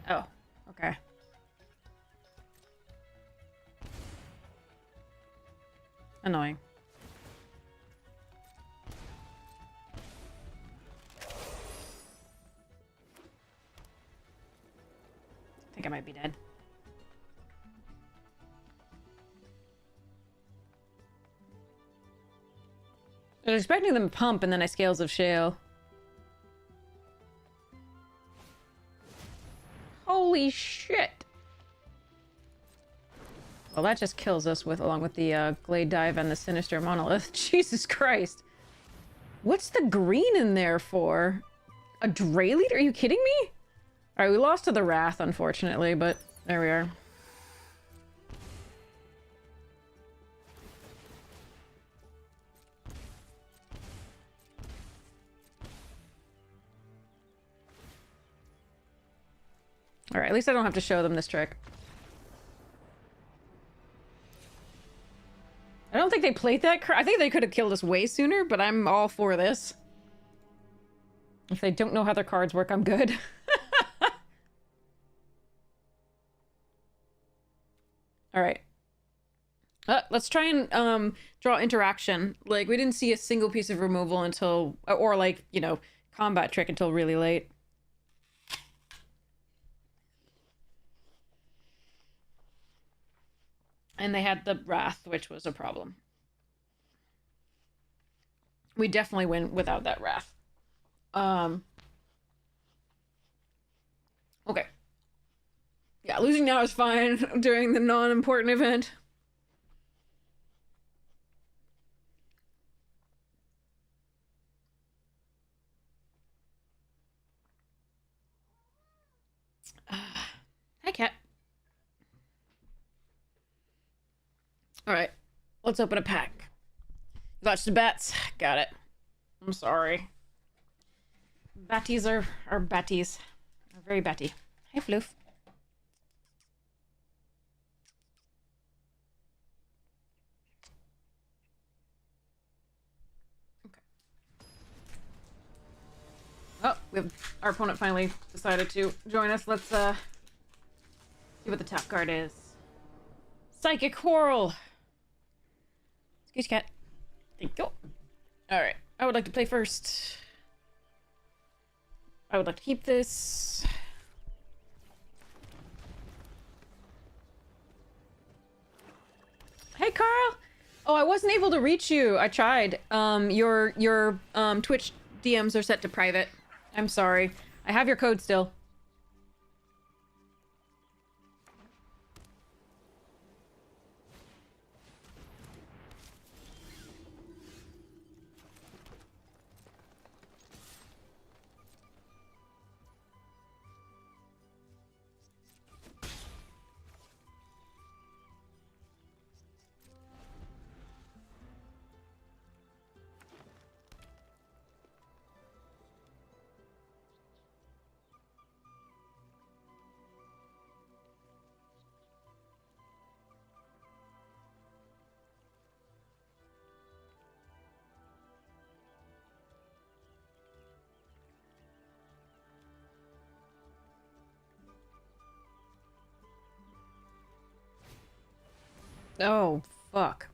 Oh, okay. Annoying. I think I might be dead. I was expecting them to pump and then I Scales of Shale. Holy shit! Well, that just kills us with, along with the Glade Dive and the Sinister Monolith. Jesus Christ. What's the green in there for? A Dray Leader? Are you kidding me? Alright, we lost to the Wrath, unfortunately, but there we are. Alright, at least I don't have to show them this trick. I don't think they played that I think they could have killed us way sooner, but I'm all for this. If they don't know how their cards work, I'm good. Alright. Let's try and draw interaction. Like, we didn't see a single piece of removal until... Or, like, you know, combat trick until really late. And they had the Wrath, which was a problem. We definitely win without that Wrath. Okay. Yeah, losing now is fine during the non-important event. Hi, cat. Alright, let's open a pack. You watch the bats. Got it. I'm sorry. Batties are batties. Are very batty. Hey, Floof. Okay. Oh, our opponent finally decided to join us. Let's see what the top card is. Psychic Quarrel. Excuse cat. Thank you. Alright. I would like to play first. I would like to keep this. Hey, Carl! Oh, I wasn't able to reach you. I tried. Your Twitch DMs are set to private. I'm sorry. I have your code still. Oh, fuck.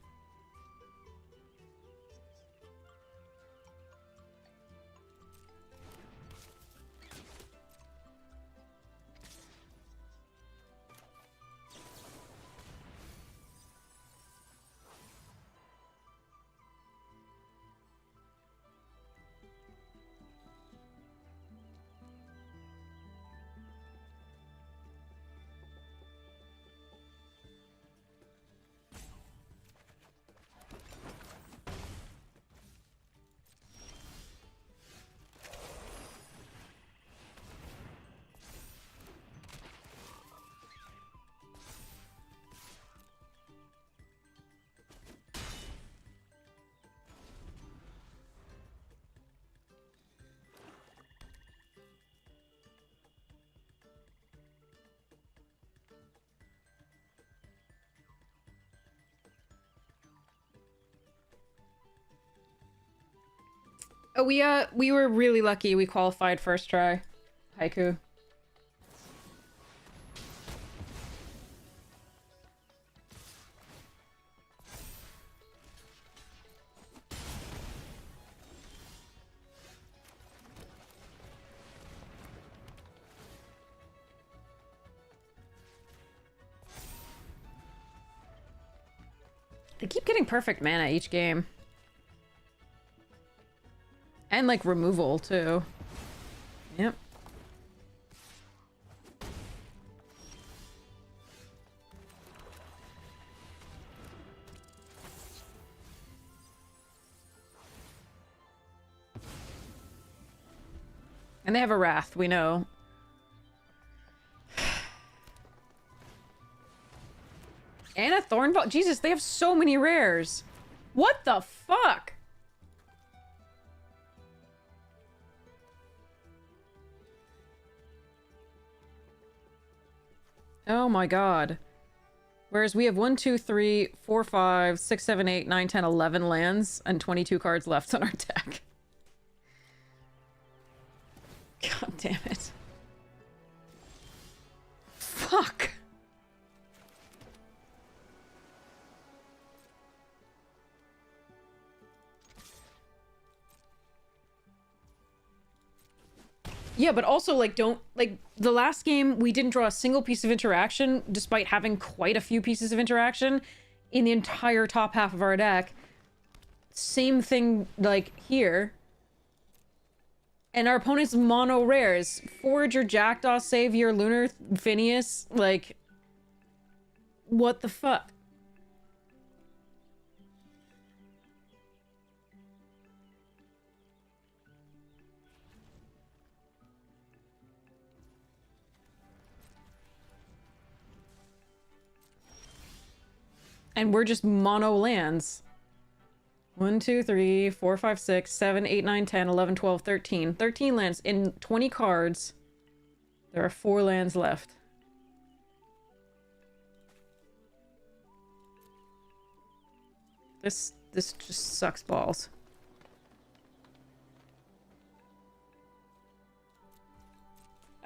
Oh, we were really lucky. We qualified first try. Haiku. They keep getting perfect mana each game. And, like, removal, too. Yep. And they have a Wrath, we know. And a Thornball. Jesus, they have so many rares. What the fuck? Oh my god. Whereas we have 1, 2, 3, 4, 5, 6, 7, 8, 9, 10, 11 lands and 22 cards left on our deck. God damn it. Fuck. Yeah, but also, like, don't... Like, the last game, we didn't draw a single piece of interaction, despite having quite a few pieces of interaction in the entire top half of our deck. Same thing, like, here. And our opponent's mono rares. Forager, Jackdaw, Savior, Lunar, Phineas. Like... What the fuck? And we're just mono lands. 1, 2, 3, 4, 5, 6, 7, 8, 9, 10, 11, 12, 13. 13 lands. In 20 cards, there are 4 lands left. This just sucks balls.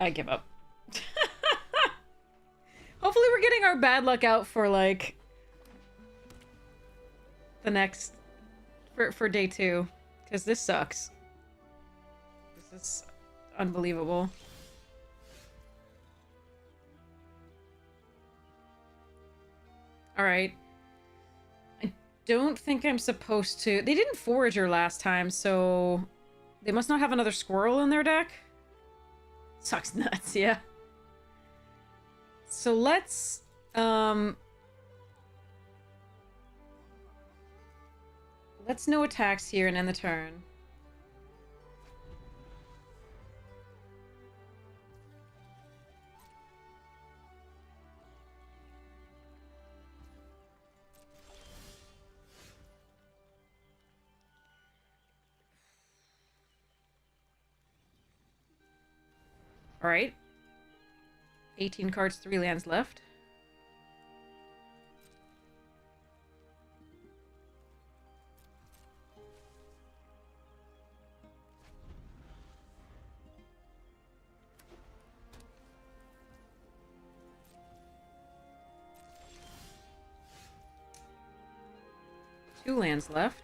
I give up. Hopefully we're getting our bad luck out for, like... the next... For day 2. Because this sucks. This is unbelievable. Alright. I don't think I'm supposed to... They didn't Forager last time, so... They must not have another squirrel in their deck? Sucks nuts, yeah. So let's... Let's no attacks here and end the turn. Alright. 18 cards, 3 lands left. Two lands left.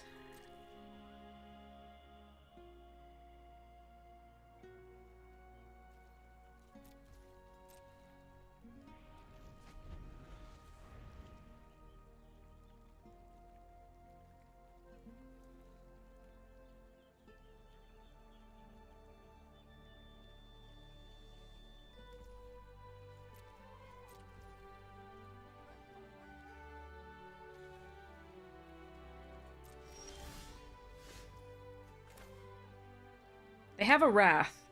They have a Wrath.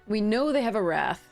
We know they have a Wrath.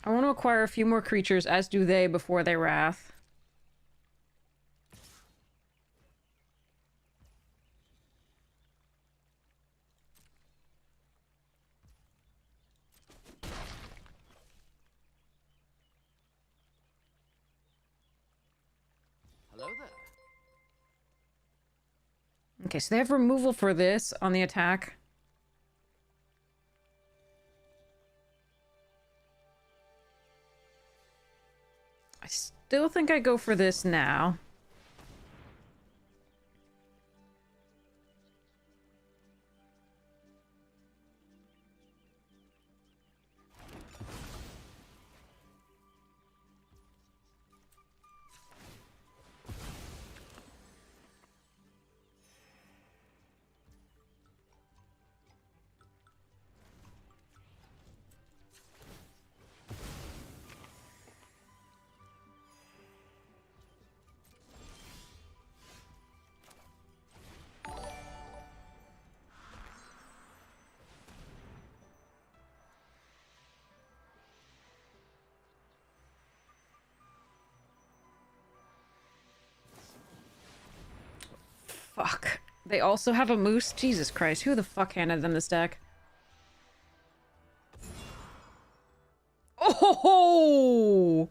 I want to acquire a few more creatures, as do they, before they Wrath. Hello there. Okay, so they have removal for this on the attack. I still think I go for this now. Fuck. They also have a moose? Jesus Christ, who the fuck handed them this deck? Oh!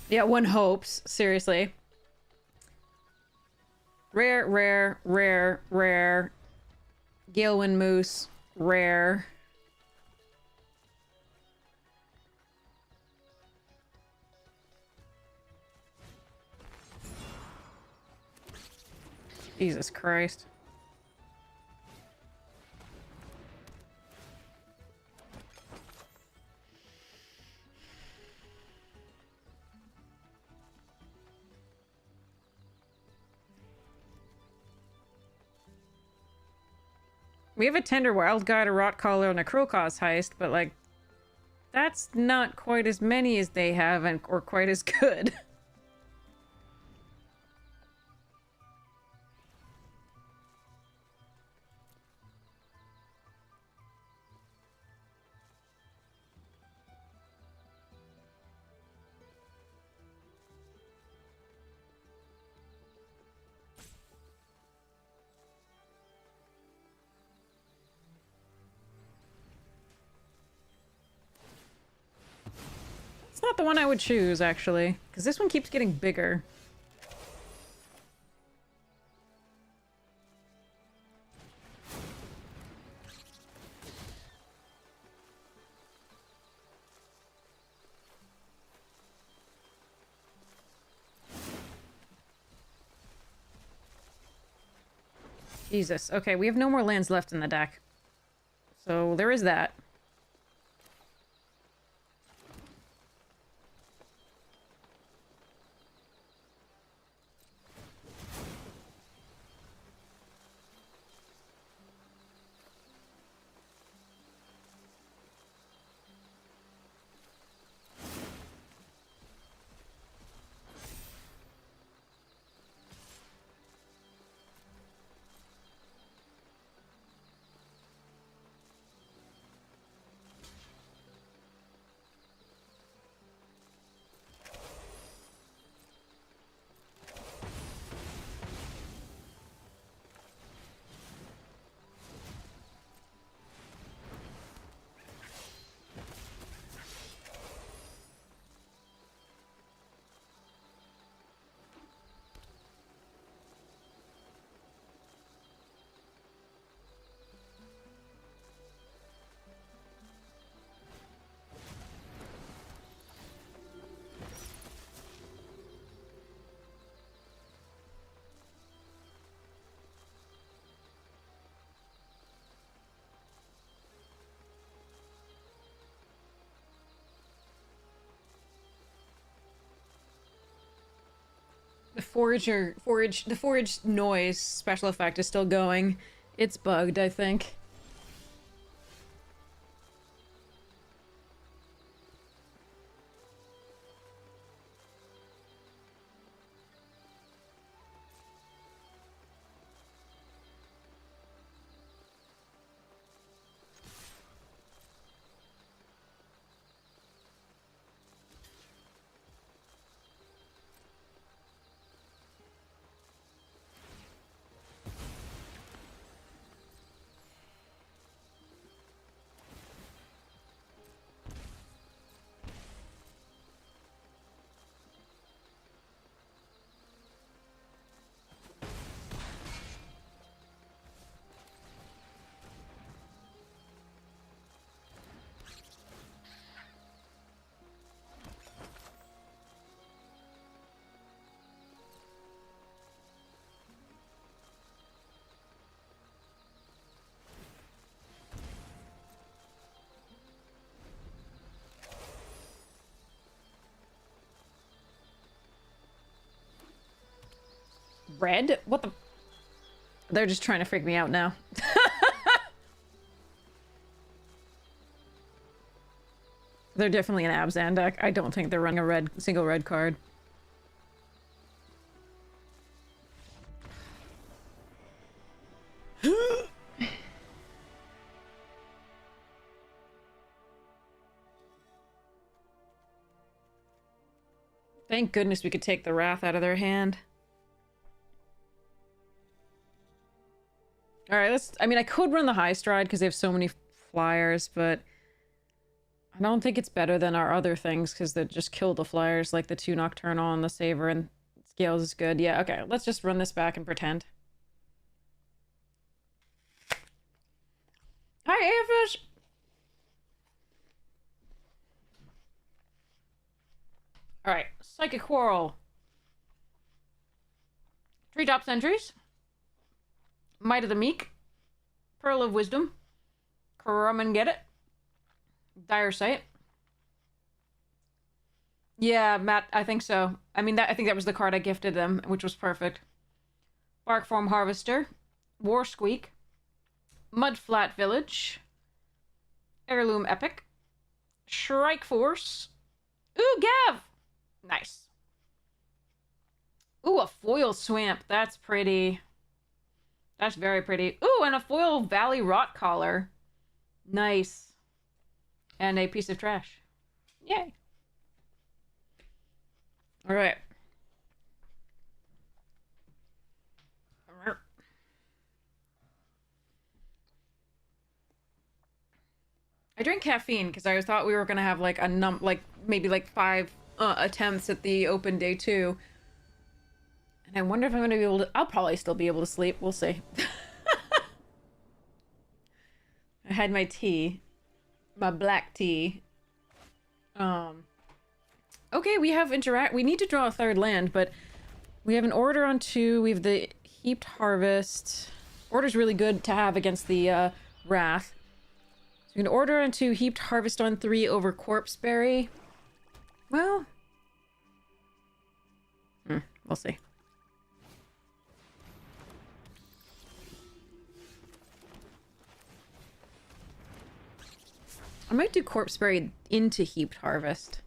Yeah, one hopes. Seriously. Rare, rare, rare, rare. Galewind Moose. Rare. Jesus Christ. We have a Tender Wild Guide, a Rotcaller, and a Crowcause heist, but, like, that's not quite as many as they have, and or quite as good. It's not the one I would choose, actually, because this one keeps getting bigger. Jesus. Okay, we have no more lands left in the deck. So there is that. The the forage noise special effect is still going. It's bugged, I think. Red? What the? They're just trying to freak me out now. They're definitely an Abzan deck. I don't think they're running a single red card. Thank goodness we could take the Wrath out of their hand. Alright, let's... I mean, I could run the High Stride because they have so many flyers, but... I don't think it's better than our other things because they just kill the flyers, like the 2 Nocturnal and the Saver, and Scales is good. Yeah, okay, let's just run this back and pretend. Hi, Airfish! Alright, Psychic Quarrel. Treetop Sentries. Might of the Meek. Pearl of Wisdom. Come and get it. Dire Sight. Yeah, Matt, I think so. I mean, I think that was the card I gifted them, which was perfect. Barkform Harvester. War Squeak. Mudflat Village. Heirloom Epic. Shrike Force. Ooh, Gav! Nice. Ooh, a foil Swamp. That's pretty. That's very pretty. Ooh, and a foil Valley Rot Collar. Nice. And a piece of trash. Yay. Alright. I drink caffeine because I thought we were gonna have like maybe like 5 attempts at the open day 2. And I wonder if I'm gonna be able to... I'll probably still be able to sleep. We'll see. I had my tea. My black tea. Okay, we have we need to draw a 3rd land, but we have an Order on 2. We have the Heaped Harvest. Order's really good to have against the Wrath. So we can Order on 2, Heaped Harvest on 3 over Corpseberry. Well, we'll see. I might do Corpseberry into Heaped Harvest.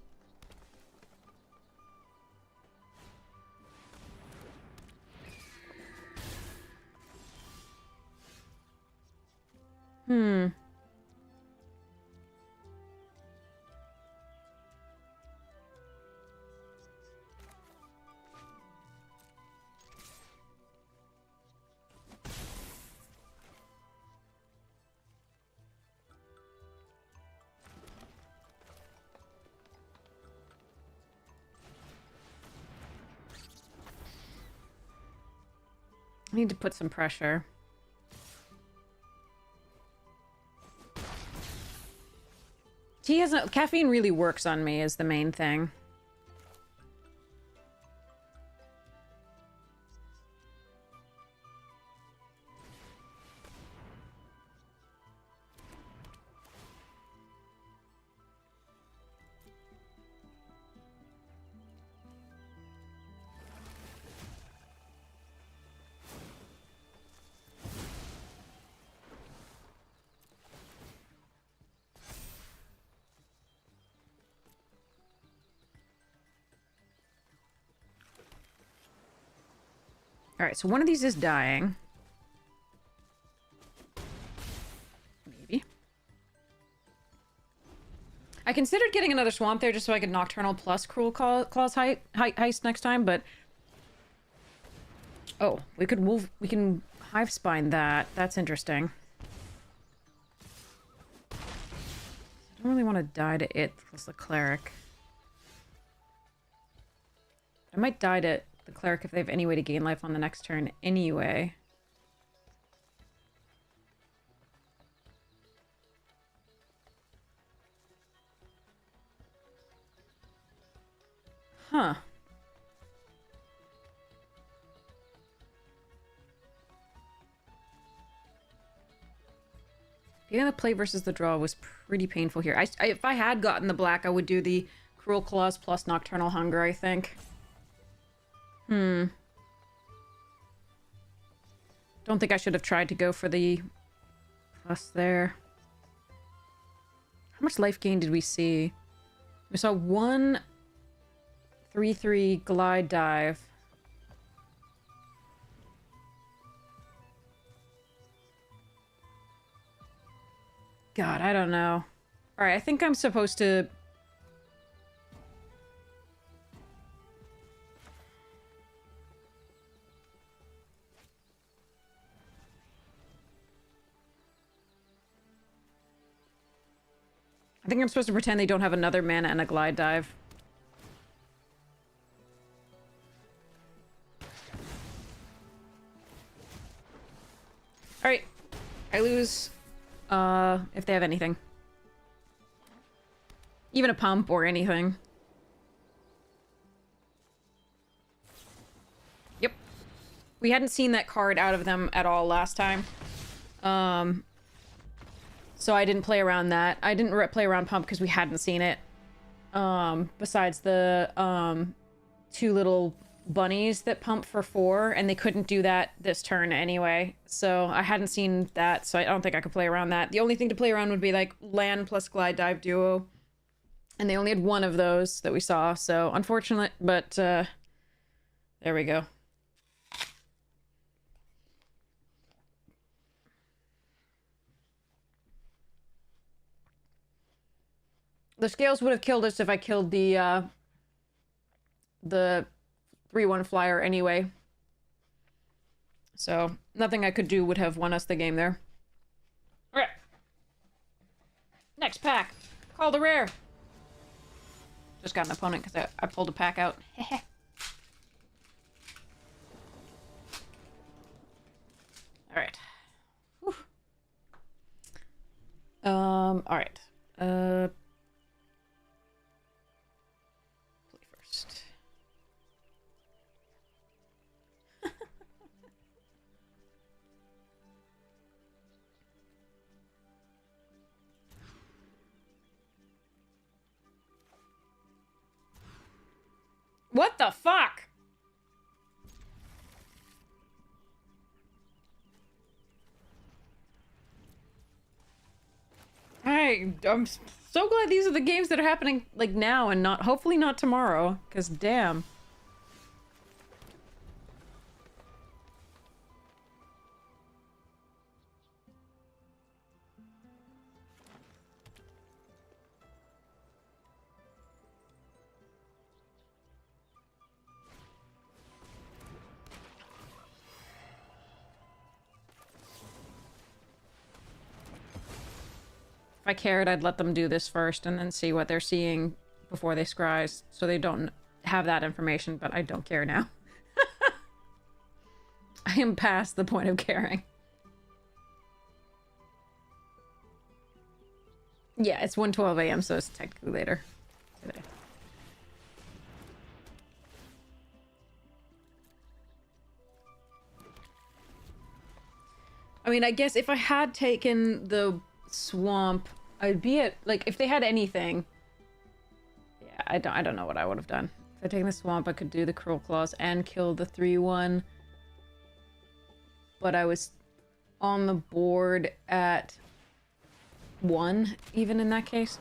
I need to put some pressure. Tea hasn't... Caffeine really works on me is the main thing. Alright, so one of these is dying. Maybe. I considered getting another swamp there just so I could Nocturnal plus Cruel Claws Heist next time, but... Oh, we can Hive Spine that. That's interesting. I don't really want to die to it plus the Cleric. I might die to the Cleric if they have any way to gain life on the next turn anyway. Huh. Getting the play versus the draw was pretty painful here. If I had gotten the black, I would do the Cruel Claws plus Nocturnal Hunger, I think. Don't think I should have tried to go for the plus there. How much life gain did we see? We saw 1 3/3 glide dive. God, I don't know. Alright, I think I'm supposed to... I think I'm supposed to pretend they don't have another mana and a glide dive. Alright. I lose... if they have anything. Even a pump or anything. Yep. We hadn't seen that card out of them at all last time. So I didn't play around that. I didn't play around pump because we hadn't seen it. Besides the, 2 little bunnies that pump for 4, and they couldn't do that this turn anyway. So I hadn't seen that, so I don't think I could play around that. The only thing to play around would be like land plus glide dive duo. And they only had 1 of those that we saw, so unfortunate, but there we go. The scales would have killed us if I killed the 3/1 flyer anyway. So, nothing I could do would have won us the game there. Alright. Next pack. Call the rare. Just got an opponent because I pulled a pack out. Alright. Alright. Play first. What the fuck? I'm so glad these are the games that are happening like now and not hopefully not tomorrow, because damn. If I cared, I'd let them do this first and then see what they're seeing before they scry, so they don't have that information, but I don't care now. I am past the point of caring. Yeah, it's 1:12 a.m., so it's technically later today. I mean, I guess if I had taken the swamp, I'd be at, like, if they had anything, yeah, I don't know what I would have done. If I'd taken the swamp, I could do the Cruel Claws and kill the 3/1, but I was on the board at 1, even in that case.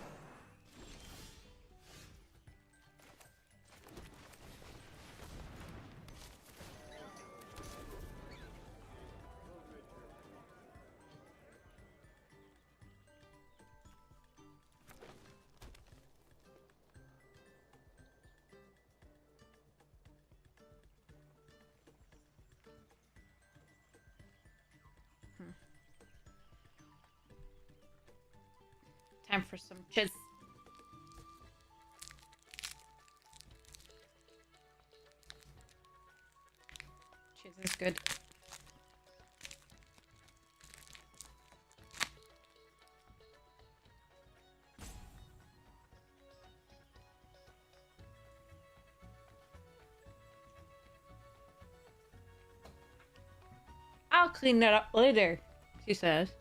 Time for some chiz. Chiz is good. I'll clean that up later, she says.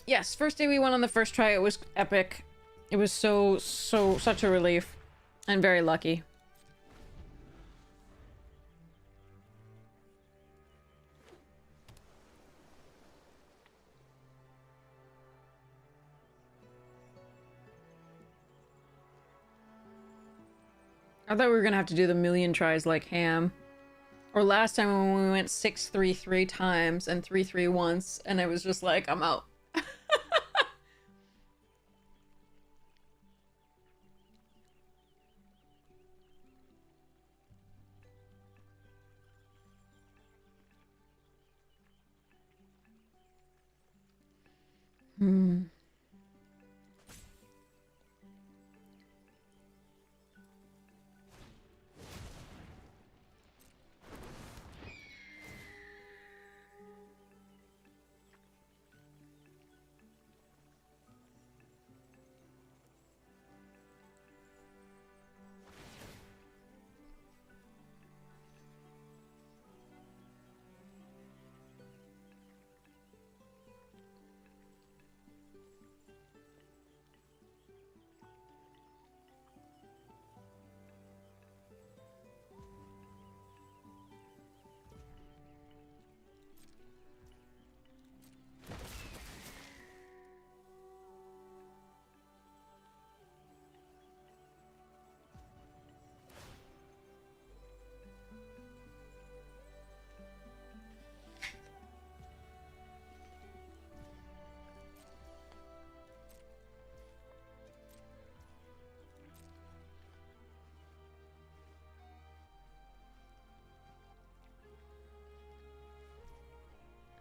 Yes, first day we went on the first try, it was epic. It was such a relief. And very lucky. I thought we were gonna have to do the million tries like Ham. Or last time when we went 6-3 3 times and 3-3 once, and I was just like, I'm out. Hmm.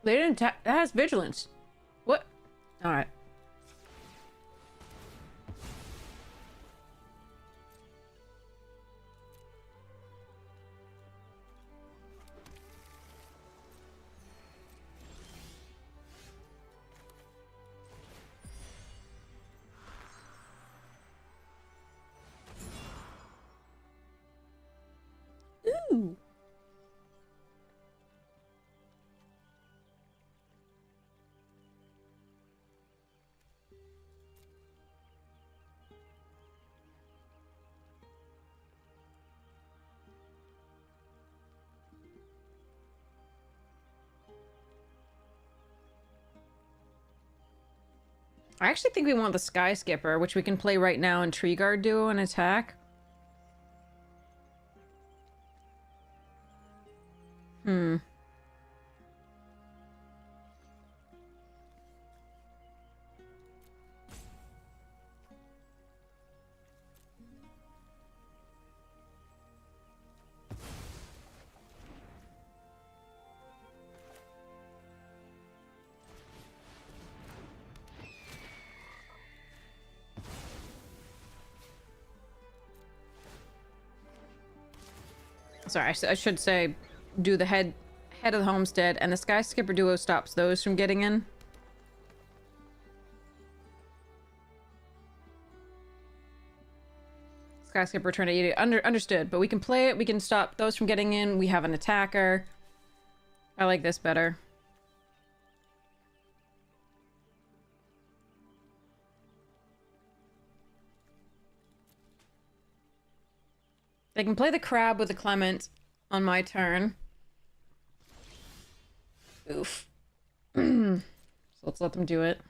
They didn't that has vigilance. What? Alright. Ooh. I actually think we want the Sky Skipper, which we can play right now in Tree Guard Duo and attack. Hmm. Sorry, I should say do the head of the homestead, and the Sky Skipper Duo stops those from getting in. Sky Skipper trying to eat it. Understood, but we can play it, we can stop those from getting in, we have an attacker. I like this better. They can play the crab with the Clement on my turn. Oof. So let's let them do it.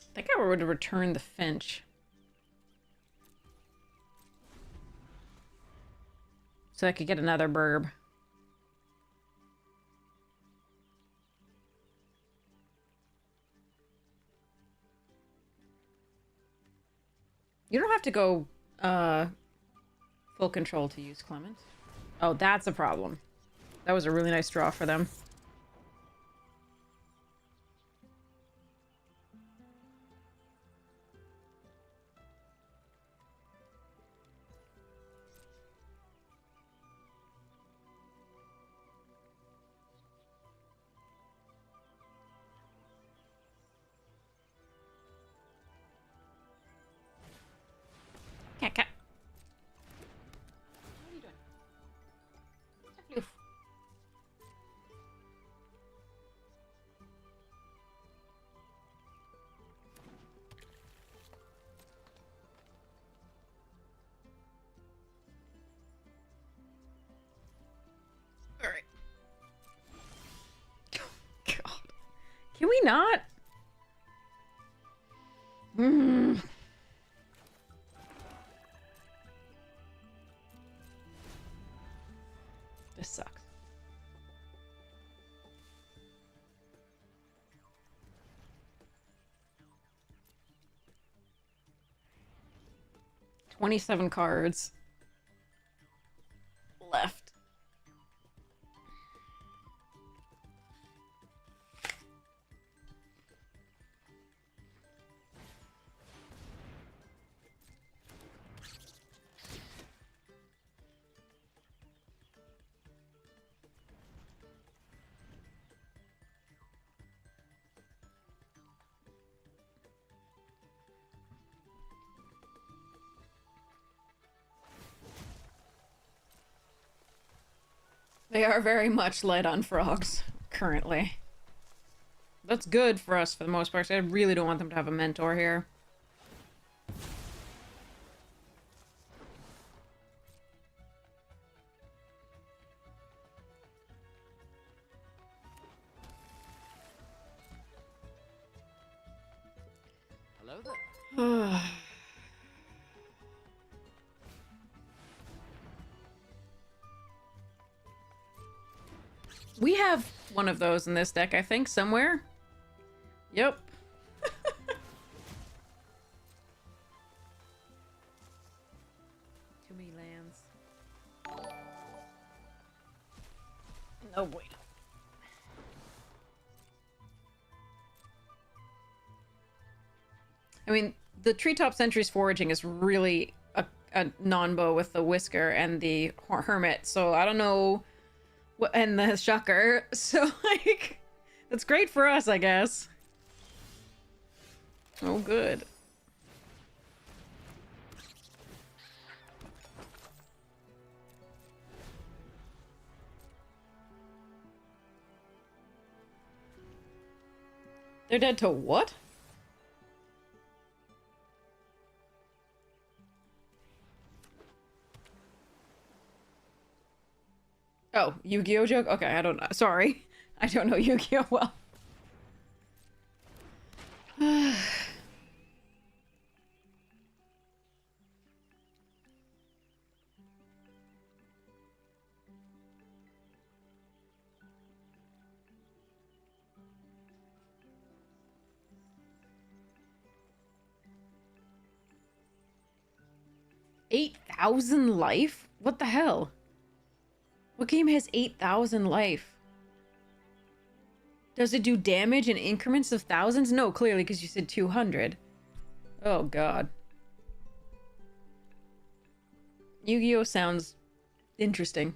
I think I would return the Finch. So I could get another burb. You don't have to go full control to use Clement. Oh, that's a problem. That was a really nice draw for them. Cat. What are you doing? Oof. All right. Oh, God. Can we not? This sucks. $27 cards left. They are very much light on frogs, currently. That's good for us for the most part, so I really don't want them to have a mentor here. Hello there. We have one of those in this deck, I think, somewhere. Yep. Too many lands. No bueno. I mean, the Treetop Sentry's Foraging is really a non-bow with the Whisker and the Hermit, so I don't know what, and the Shucker, so like, that's great for us, I guess. Oh, good. They're dead to what? Oh, Yu-Gi-Oh joke? Okay, I don't know. Sorry. I don't know Yu-Gi-Oh well. 8,000 life? What the hell? What game has 8,000 life? Does it do damage in increments of thousands? No, clearly, because you said 200. Oh, God. Yu-Gi-Oh! Sounds interesting.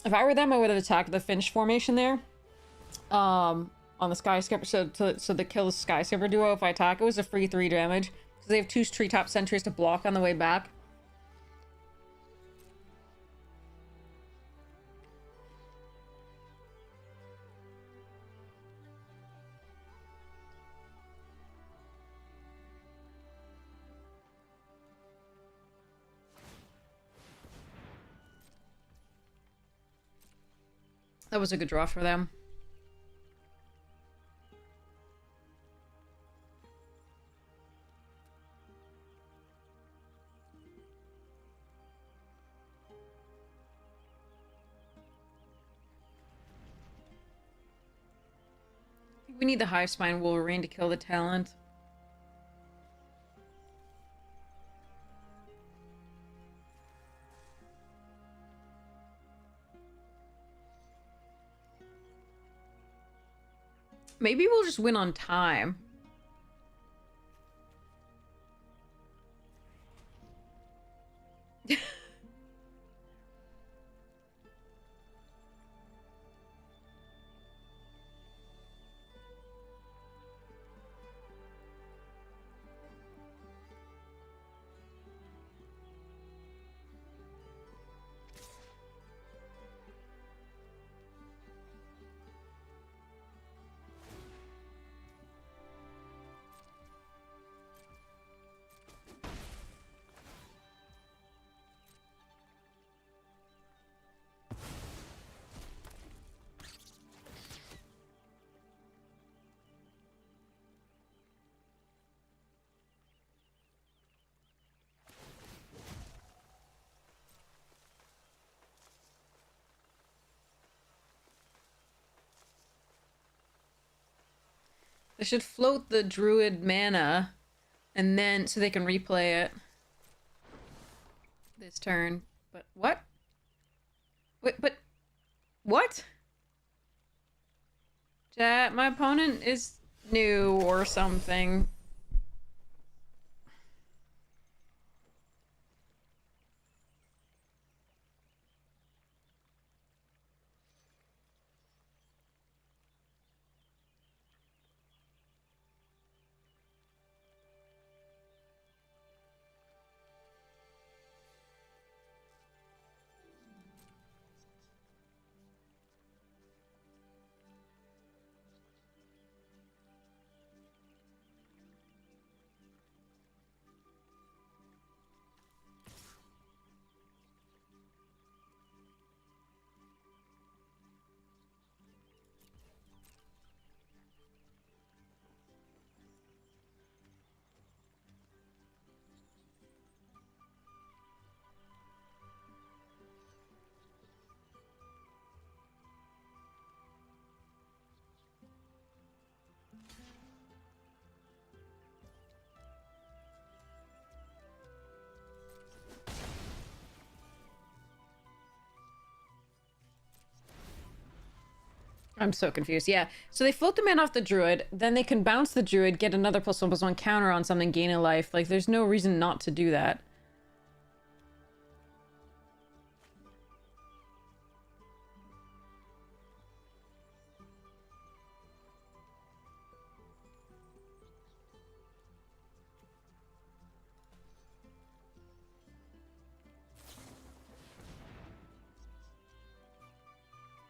If I were them, I would have attacked the Finch formation there. On the Skyscraper, so the kill the Skyscraper duo. If I attack, it was a free 3 damage. Because they have 2 Treetop Sentries to block on the way back. That was a good draw for them. I think we need the Hive Spine Wolverine to kill the talent. Maybe we'll just win on time. They should float the druid mana, and then so they can replay it this turn. But what? Wait, but what? Chat, my opponent is new or something. I'm so confused. Yeah. So they float the man off the druid, then they can bounce the druid, get another +1/+1 counter on something, gain a life. Like, there's no reason not to do that.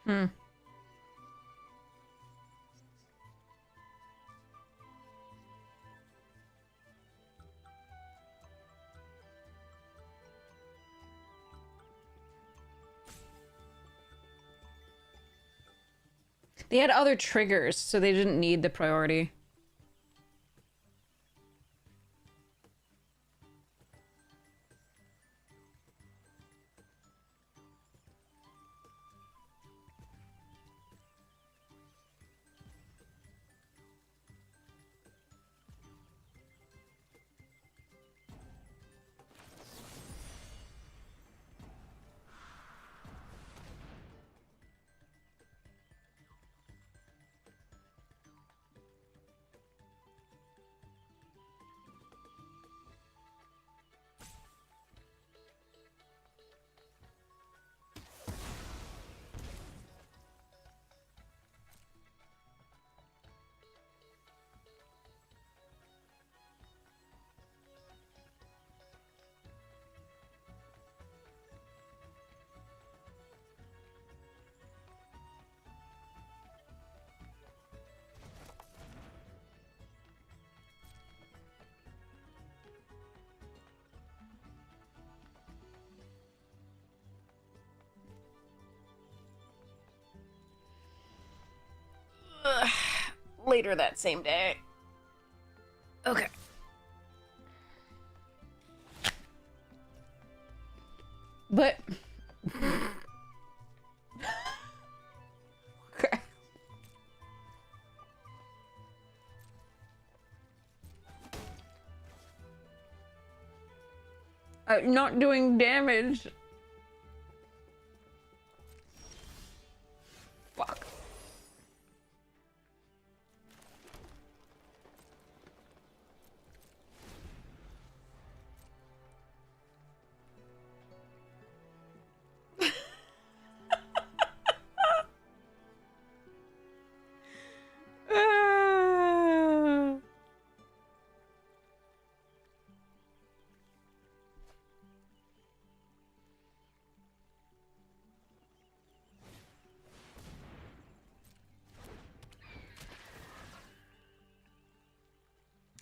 Hmm. They had other triggers, so they didn't need the priority. later that same day. Okay. But... okay. Not doing damage. Fuck.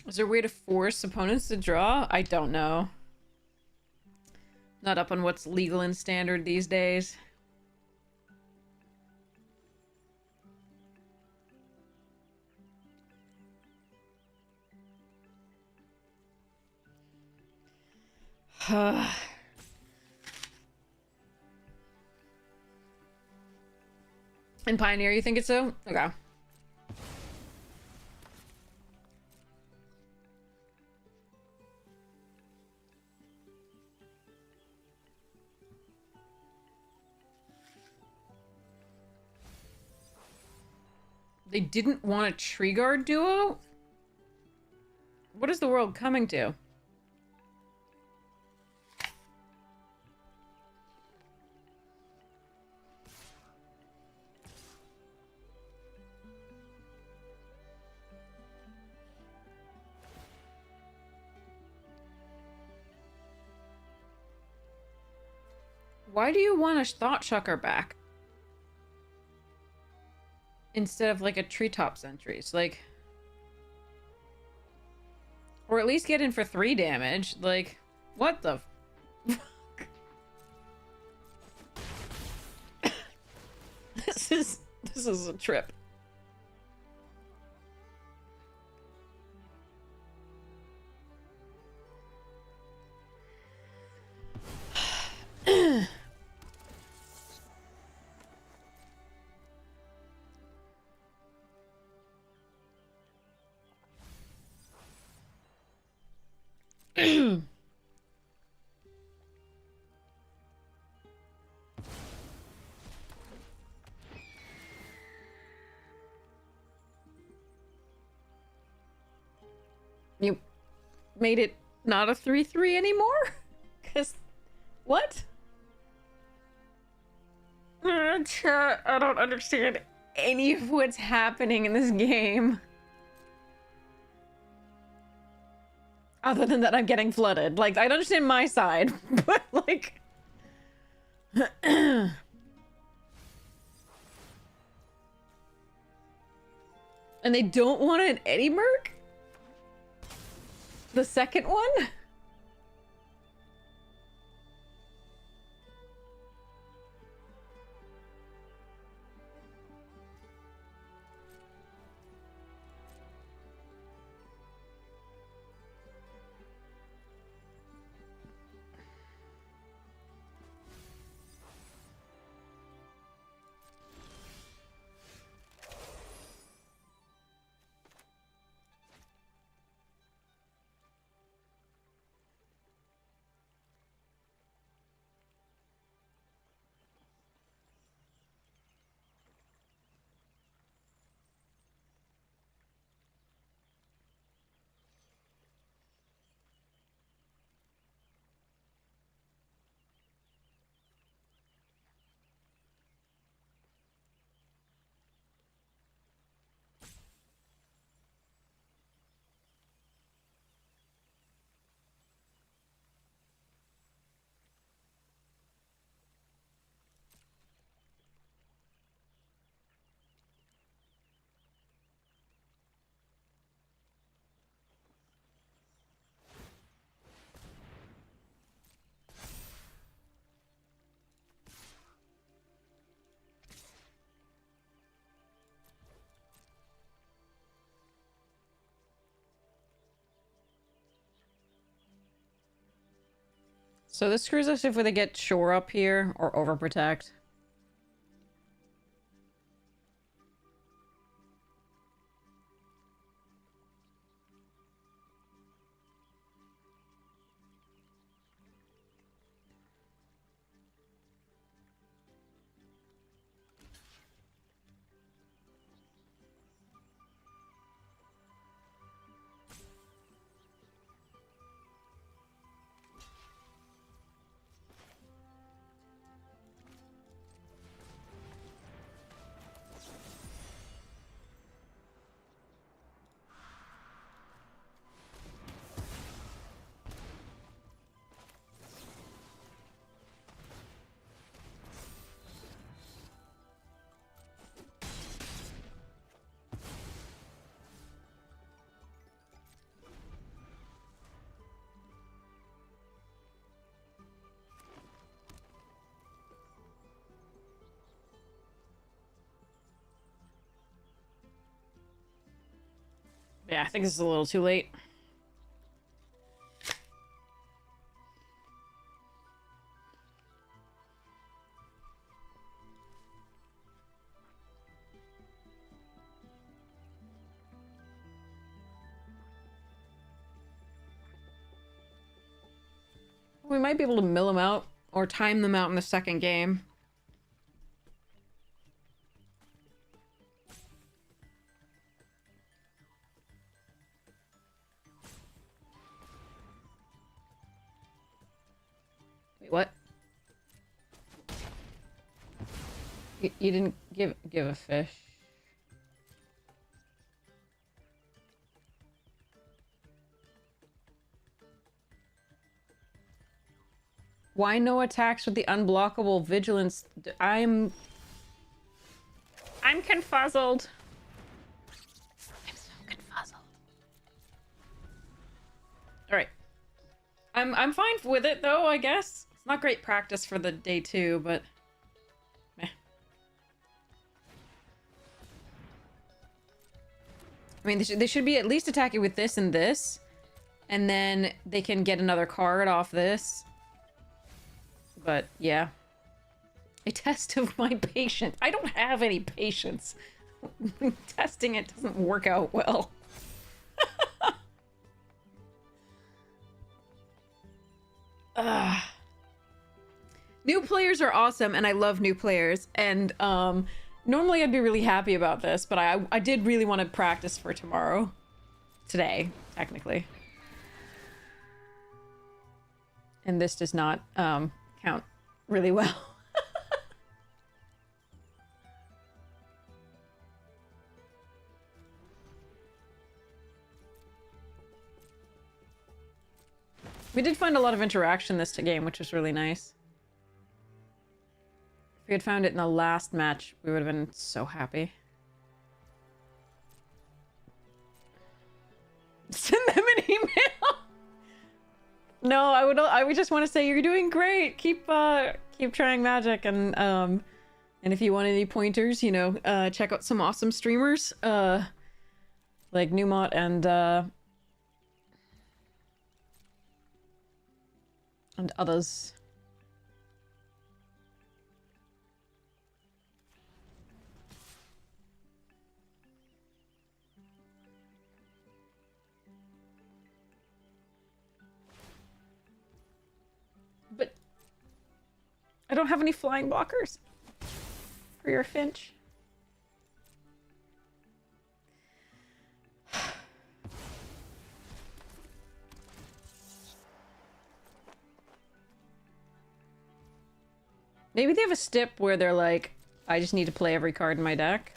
Is there a way to force opponents to draw? I don't know. Not up on what's legal and standard these days. In Pioneer, you think it's so? Okay. They didn't want a tree guard duo? What is the world coming to? Why do you want a Thought Chucker back? Instead of like a treetop sentries, like, or at least get in for 3 damage. Like, what the fuck? This is a trip. You made it not a 3/3 anymore? Cause what? I don't understand any of what's happening in this game. Other than that I'm getting flooded. Like, I understand my side, but like... And they don't want an Eddie Merc? The second one? So this screws us if they get shore up here or overprotect. Yeah, I think this is a little too late. We might be able to mill them out or time them out in the second game. Wait, what? You didn't give a fish. Why no attacks with the unblockable vigilance? I'm confuzzled. I'm so confuzzled. All right. I'm fine with it though, I guess. It's not great practice for the day 2, but meh. I mean, they should be at least attacking with this and this, and then they can get another card off this. But yeah, a test of my patience. I don't have any patience. Testing it doesn't work out well. New players are awesome, and I love new players. And normally I'd be really happy about this, but I did really want to practice for tomorrow. Today, technically. And this does not count really well. We did find a lot of interaction this game, which was really nice. If we had found it in the last match, we would have been so happy. Send them an email. No, I would just want to say you're doing great. Keep trying Magic, and if you want any pointers, you know, check out some awesome streamers, like Newmont and others. But I don't have any flying blockers for your Finch. Maybe they have a stip where they're like, I just need to play every card in my deck.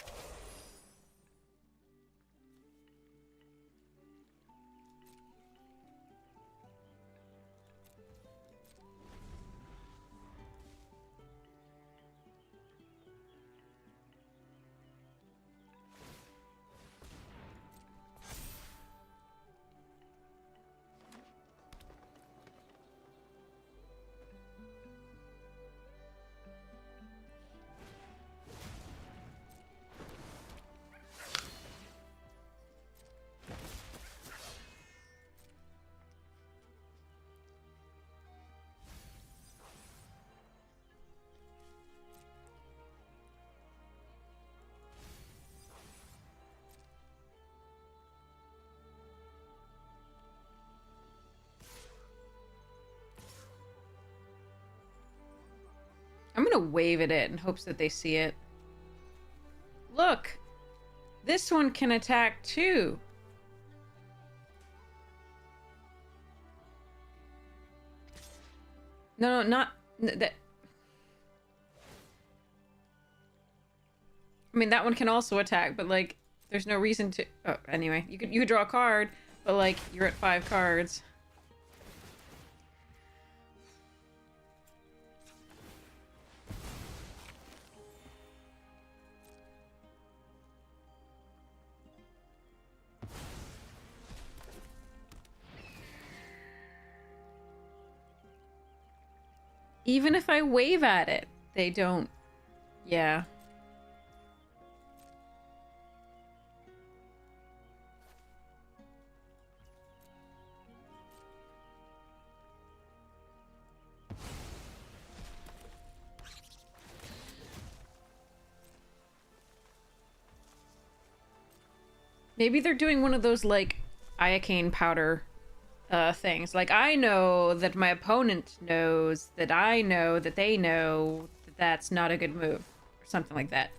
gonna wave at it in hopes that they see it. Look! This one can attack too! No, not... that. I mean, that one can also attack, but, like, there's no reason to... Oh, anyway. You could draw a card, but, like, you're at 5 cards. Even if I wave at it, they don't... Yeah. Maybe they're doing one of those, like, iocane powder things. Like, I know that my opponent knows that I know that they know that that's not a good move. Or something like that.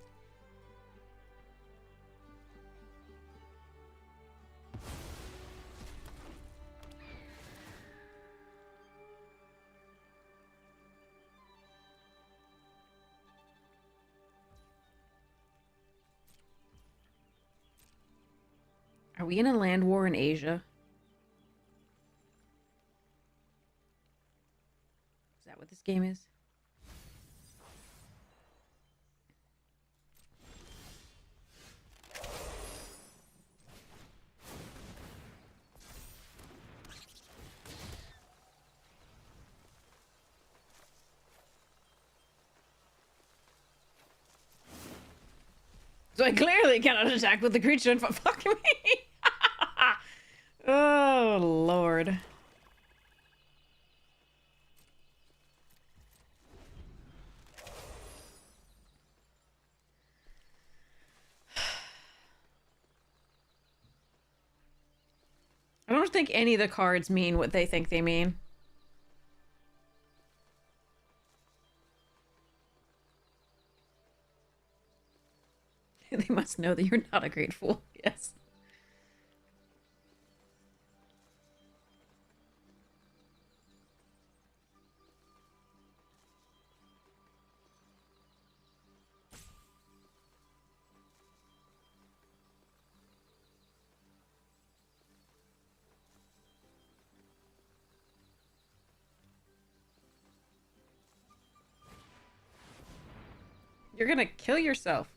Are we in a land war in Asia? Is that what this game is? So I clearly cannot attack with the creature and fuck me. Oh, Lord. I don't think any of the cards mean what they think they mean. They must know that you're not a great fool. Yes. You're gonna kill yourself.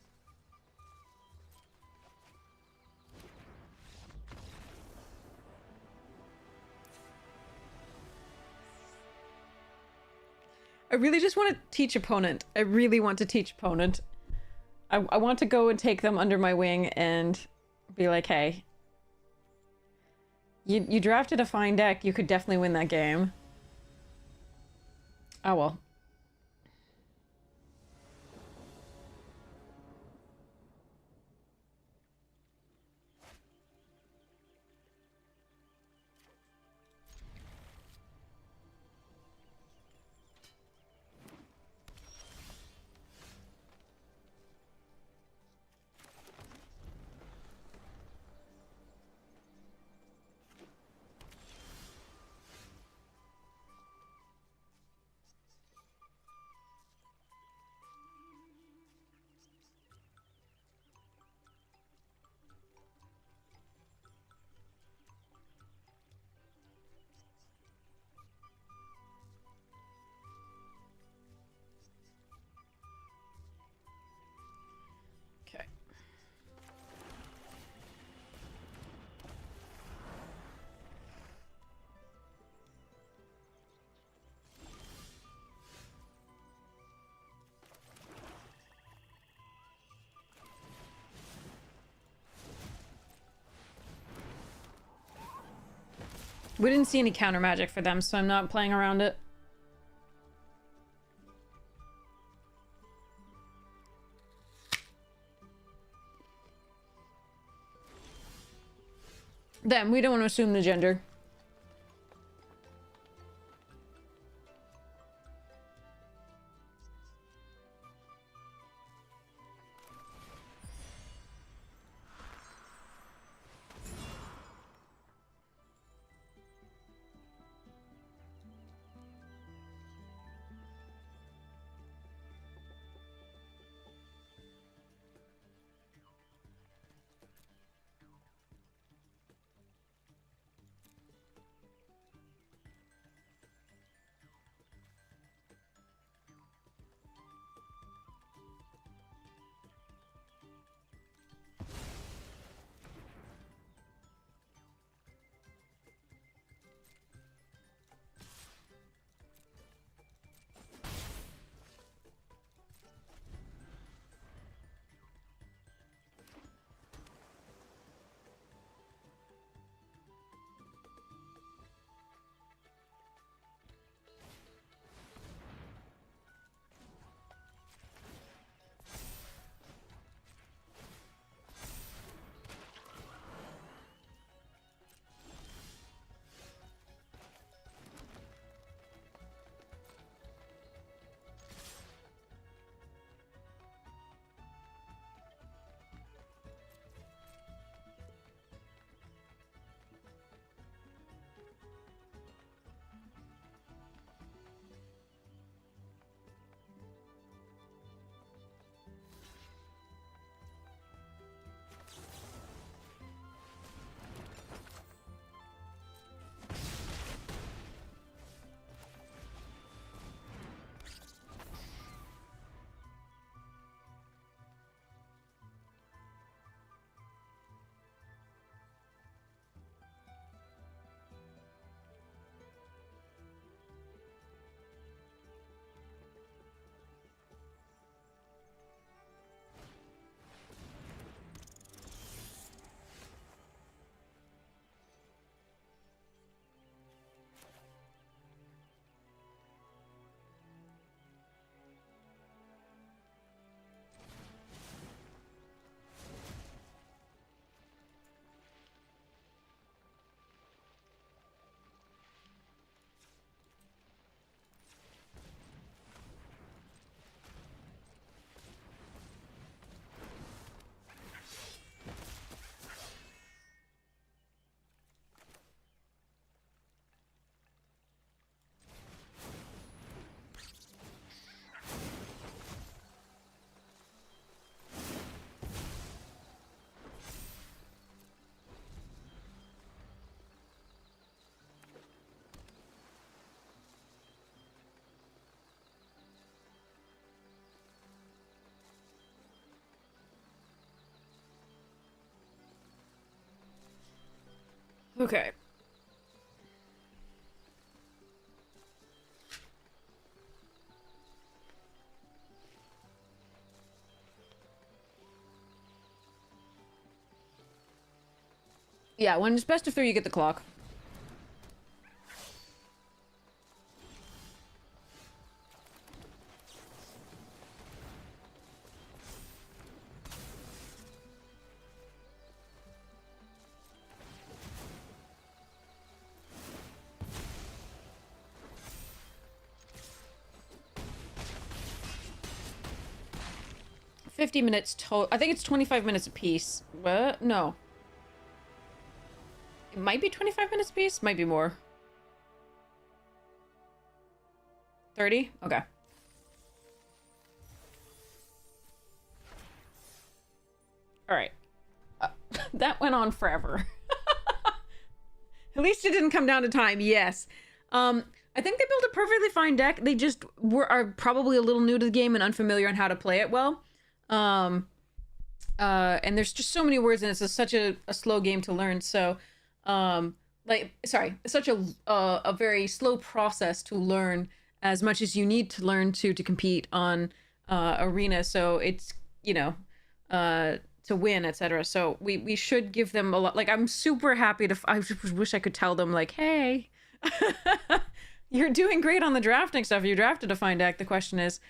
I really just want to teach opponent. I really want to teach opponent. I want to go and take them under my wing and be like, hey, you drafted a fine deck. You could definitely win that game. Oh well. Okay. We didn't see any counter magic for them, so I'm not playing around it. Them, we don't want to assume the gender. Okay. Yeah, when it's best of 3, you get the clock. $50 total. I think it's 25 minutes apiece. What? No. It might be 25 minutes apiece. Might be more. 30? Okay. Alright. That went on forever. At least it didn't come down to time, yes. I think they built a perfectly fine deck. They just are probably a little new to the game and unfamiliar on how to play it well. And there's just so many words and it's such a slow game to learn. So, such a very slow process to learn as much as you need to learn to compete on Arena. So it's, you know, to win, etc. So we should give them a lot. Like, I'm super happy to. I just wish I could tell them, like, hey, you're doing great on the drafting stuff. You drafted a fine deck. The question is,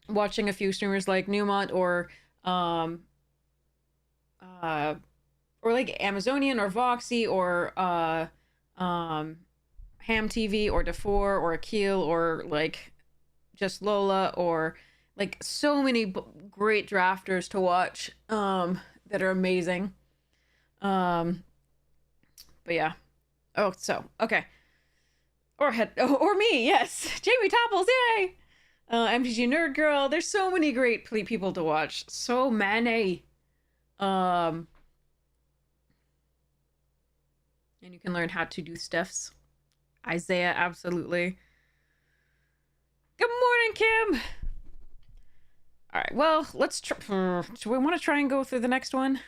watching a few streamers like Newmont or like Amazonian or Voxy or Ham TV or DeFore or Akil or like just Lola or like so many great drafters to watch that are amazing. But yeah. Oh, so okay. Or me, yes. Jamie Topples, yay! MTG Nerd Girl. There's so many great people to watch. So many. And you can learn how to do stuffs. Isaiah, absolutely. Good morning, Kim. All right, well, let's try. Do we want to try and go through the next one?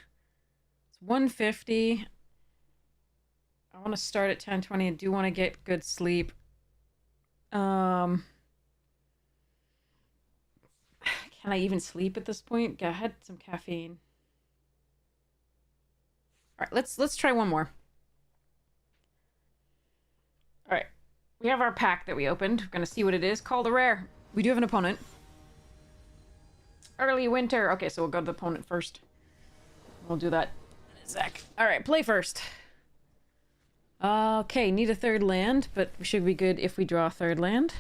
It's 150. I want to start at 10:20. I do want to get good sleep. Can I even sleep at this point? I had some caffeine. All right, let's try one more. All right, we have our pack that we opened. We're gonna see what it is. Call the rare. We do have an opponent. Early winter. Okay, so we'll go to the opponent first. We'll do that in a sec. All right, play first. Okay, need a third land, but we should be good if we draw a third land.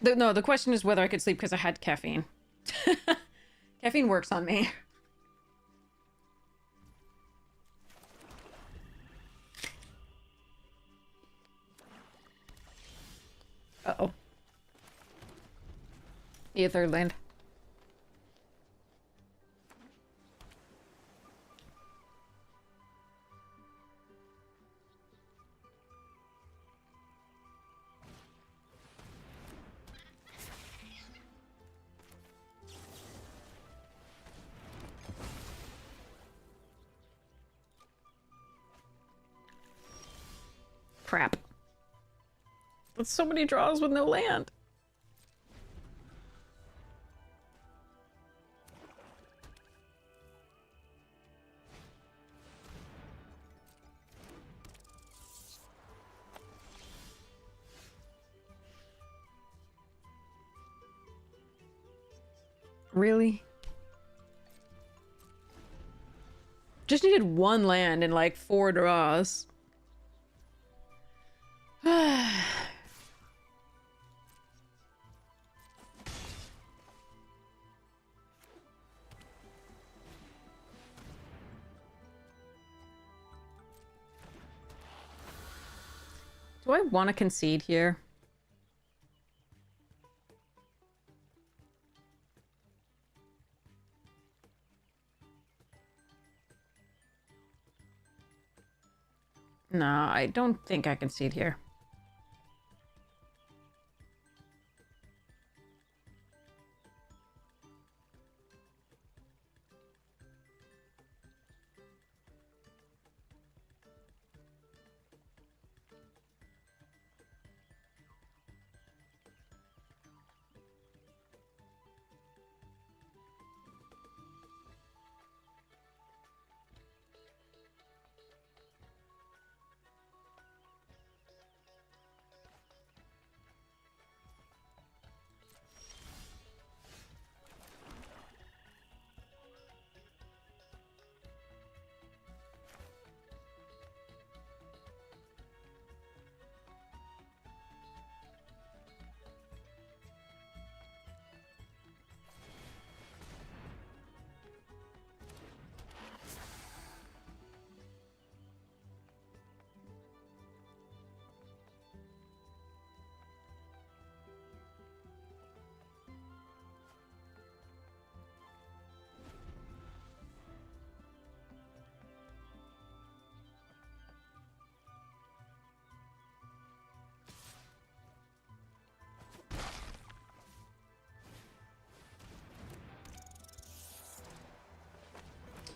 No, the question is whether I could sleep because I had caffeine. Caffeine works on me. Uh-oh. Need a third land. Crap. That's so many draws with no land. Really? Just needed one land and like 4 draws. Do I want to concede here? No, I don't think I concede here.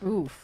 Oof.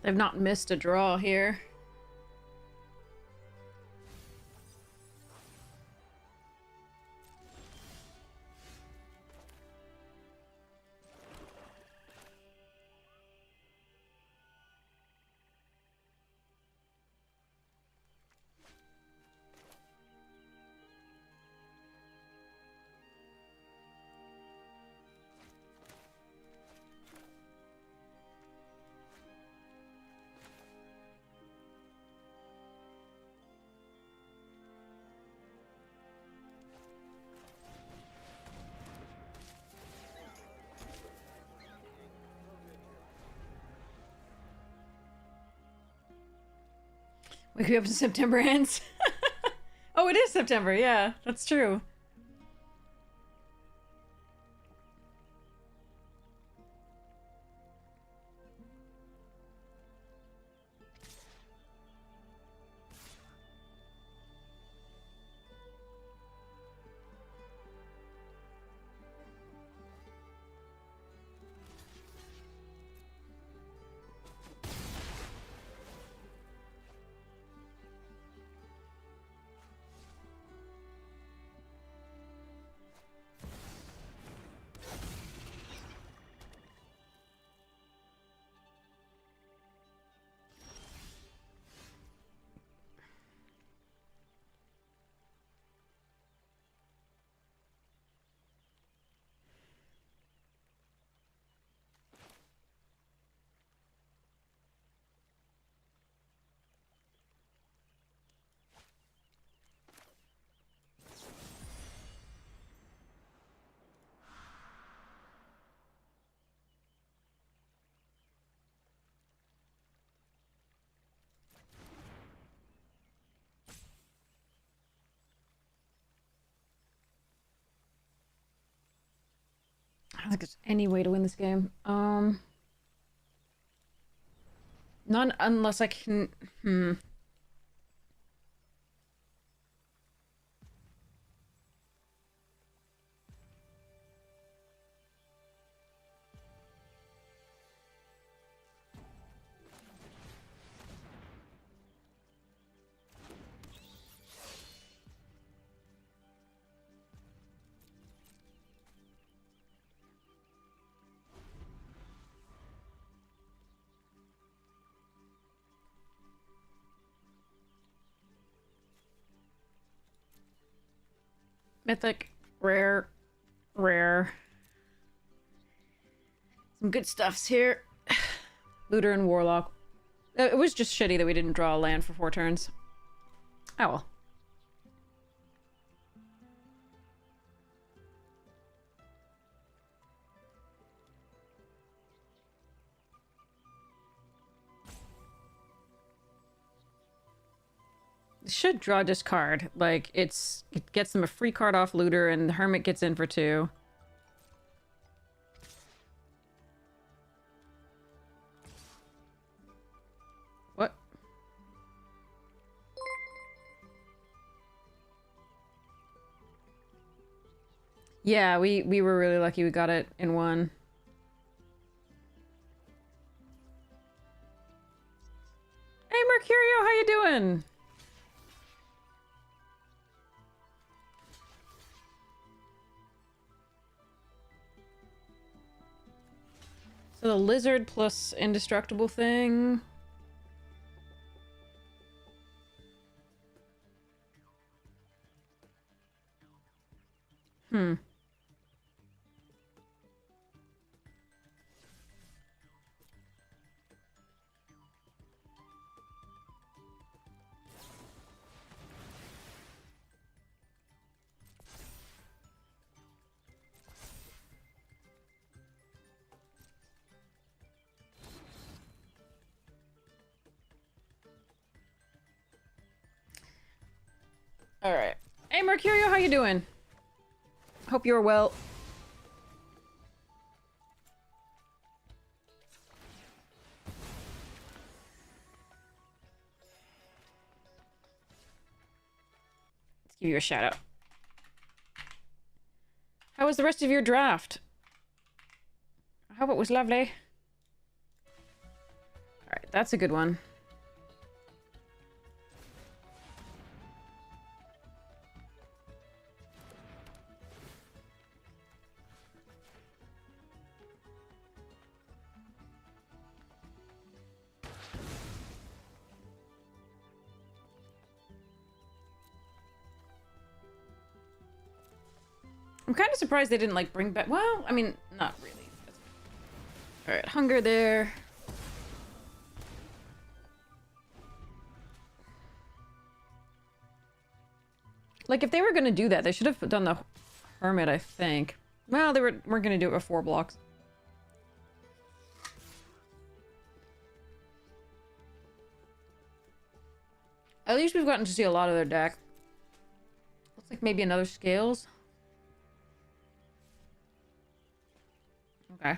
They've not missed a draw here. We could be up to September ends. Oh, it is September. Yeah, that's true. I don't think there's any way to win this game. None unless I can. Mythic. Rare. Rare. Some good stuffs here. Looter and Warlock. It was just shitty that we didn't draw a land for 4 turns. Oh well. Should draw discard. Like, it gets them a free card off Looter, and the Hermit gets in for 2. What? Yeah, we were really lucky we got it in 1. Hey, Mercurio, how you doing? So the lizard plus indestructible thing. Hmm. All right. Hey, Mercurio, how you doing? Hope you're well. Let's give you a shout out. How was the rest of your draft? I hope it was lovely. All right, that's a good one. I'm kind of surprised they didn't, like, bring back... Well, I mean, not really. Alright, hunger there. Like, if they were gonna do that, they should have done the Hermit, I think. Well, they weren't gonna do it with 4 blocks. At least we've gotten to see a lot of their deck. Looks like maybe another Scales. Okay.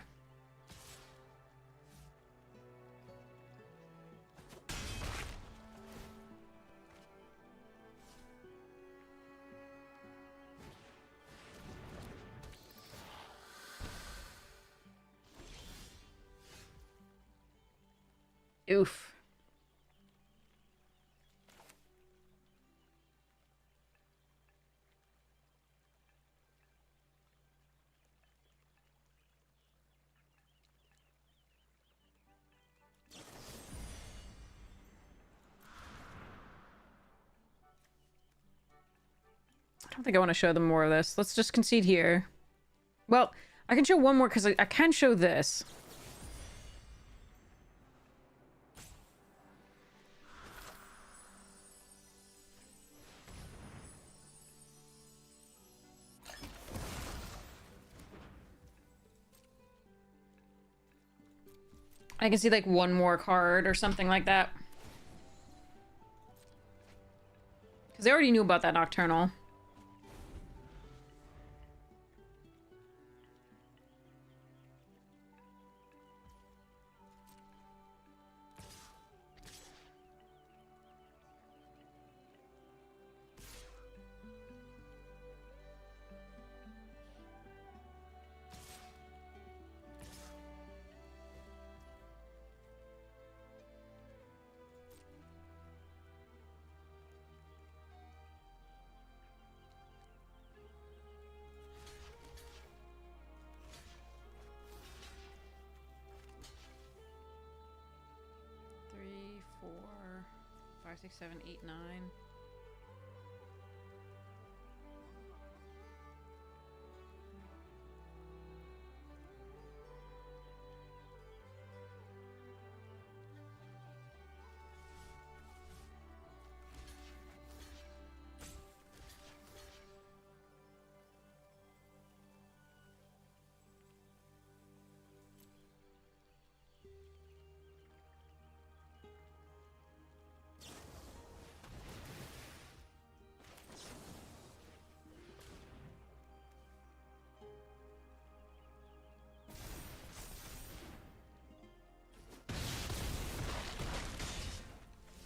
Oof. I don't think I want to show them more of this. Let's just concede here. Well, I can show one more because I can show this. I can see like one more card or something like that. Because they already knew about that Nocturnal. Three, 4, 5, 6, 7, 8, 9.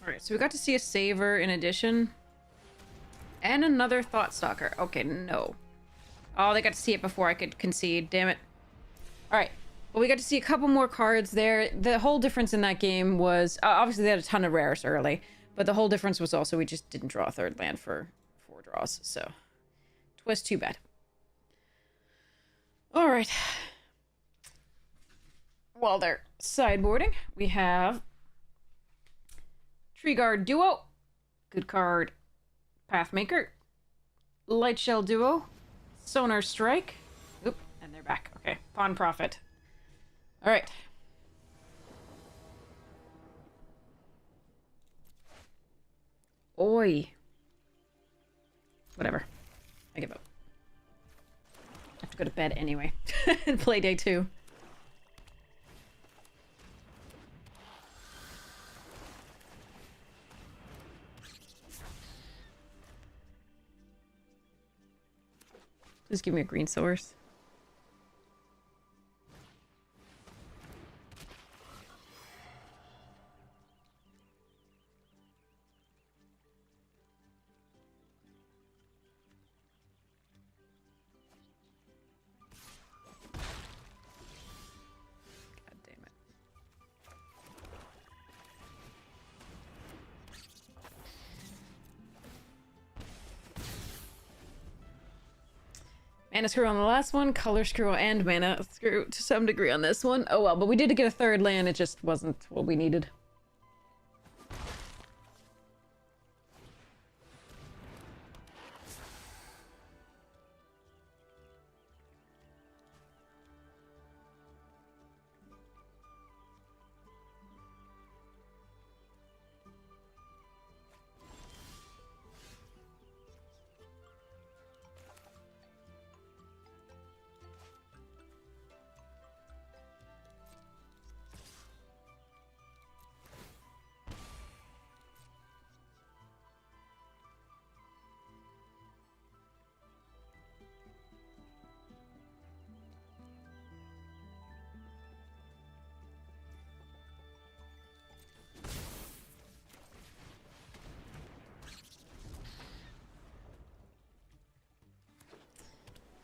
Alright, so we got to see a Saver in addition. And another Thought Stalker. Okay, no. Oh, they got to see it before I could concede. Damn it. Alright. Well, we got to see a couple more cards there. The whole difference in that game was... obviously, they had a ton of rares early. But the whole difference was also we just didn't draw a third land for 4 draws. So, it was too bad. Alright. While they're sideboarding, we have... Tree Guard Duo. Good card. Pathmaker. Lightshell Duo. Sonar Strike. Oop, and they're back. Okay, Pawn Prophet. Alright. Oi. Whatever. I give up. I have to go to bed anyway. And play day 2. Please give me a green source. God damn it. Mana screw on the last one, color screw and mana screw to some degree on this one. Oh well, but we did get a third land, it just wasn't what we needed.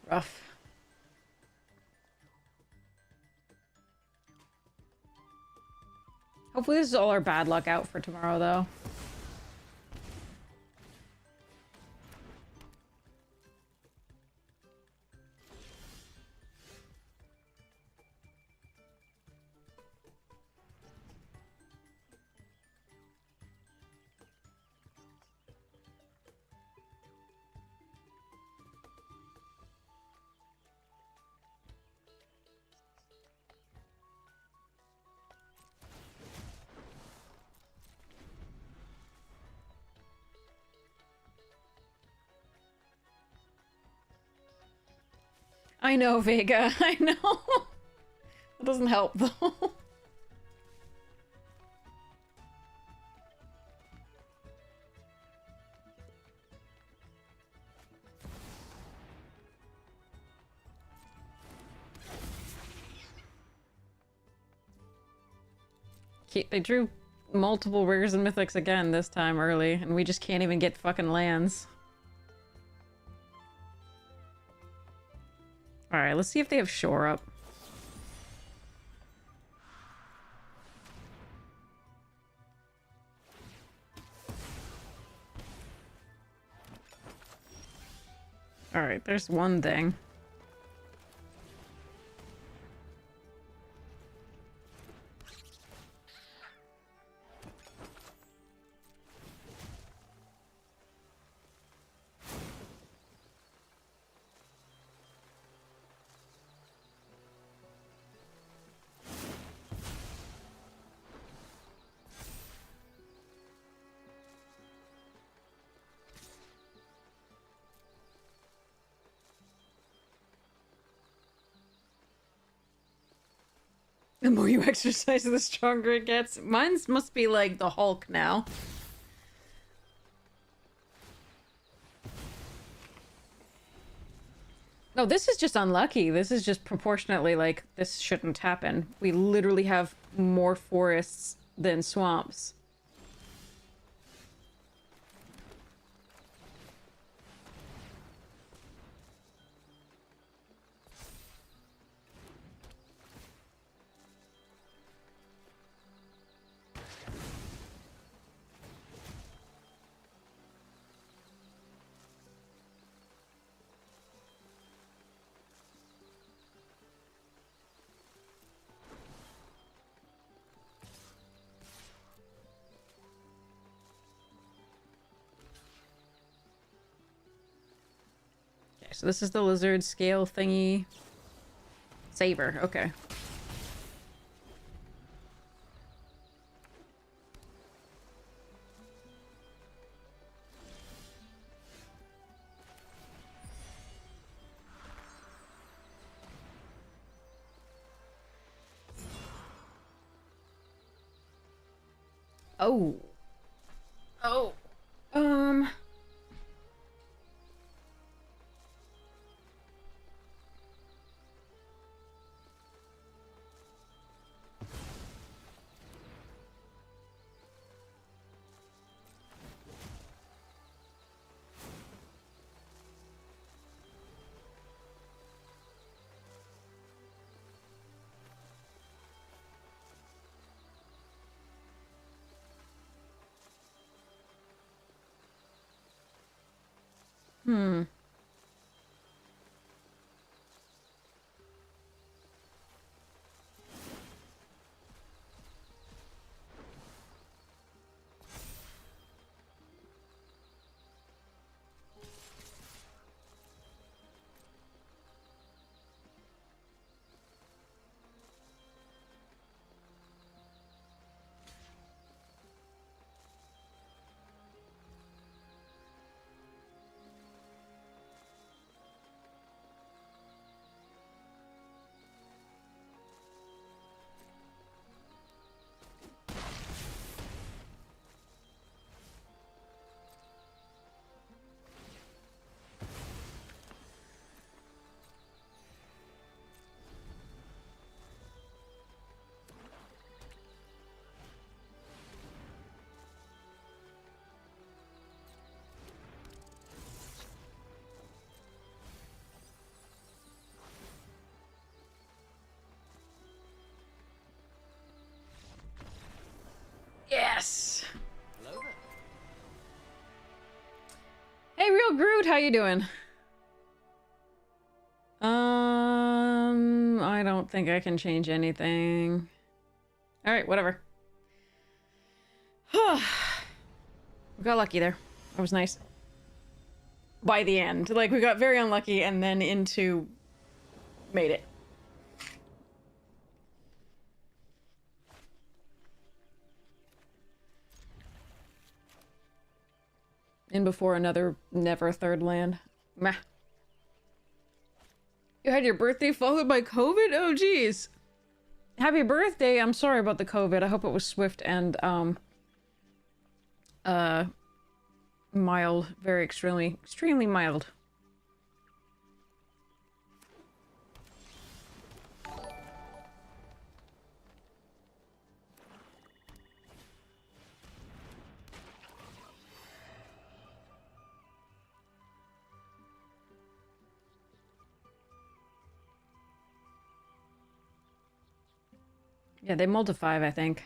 Rough. Hopefully this is all our bad luck out for tomorrow, though. I know, Vega. I know. That doesn't help, though. They drew multiple rares and mythics again this time early, and we just can't even get fucking lands. Alright, let's see if they have Shore Up. Alright, there's one thing. The more you exercise, the stronger it gets. Mine's must be like the Hulk now. No, this is just unlucky. This is just proportionately like, this shouldn't happen. We literally have more forests than swamps. so this is the lizard scale thingy. Saber, okay. Oh. Oh. Hmm. Yes. Hello there. Hey, Real Groot, how you doing? I don't think I can change anything. All right, whatever. We got lucky there. That was nice. By the end, like we got very unlucky, and then into made it. In before another never third land. Meh. You had your birthday followed by COVID? Oh, geez. Happy birthday. I'm sorry about the COVID. I hope it was swift and, mild. Very extremely mild. Yeah, they mulled to 5, I think.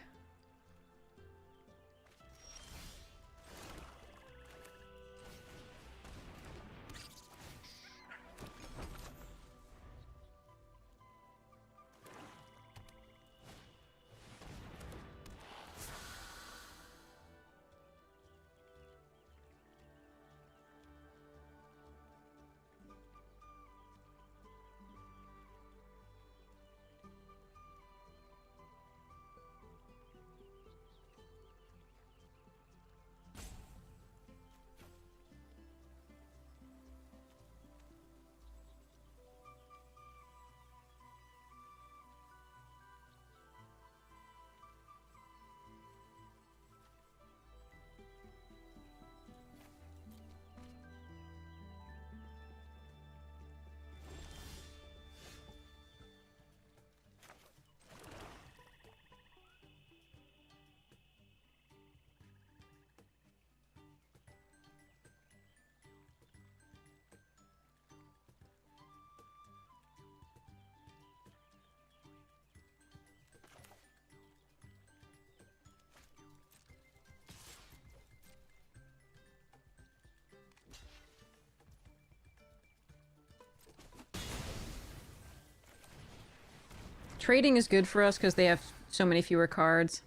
Trading is good for us because they have so many fewer cards.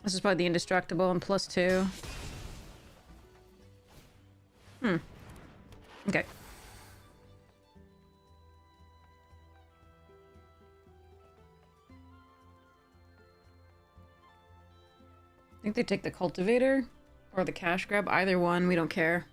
This is probably the indestructible and +2. Okay. I think they take the cultivator or the cash grab. Either one, we don't care.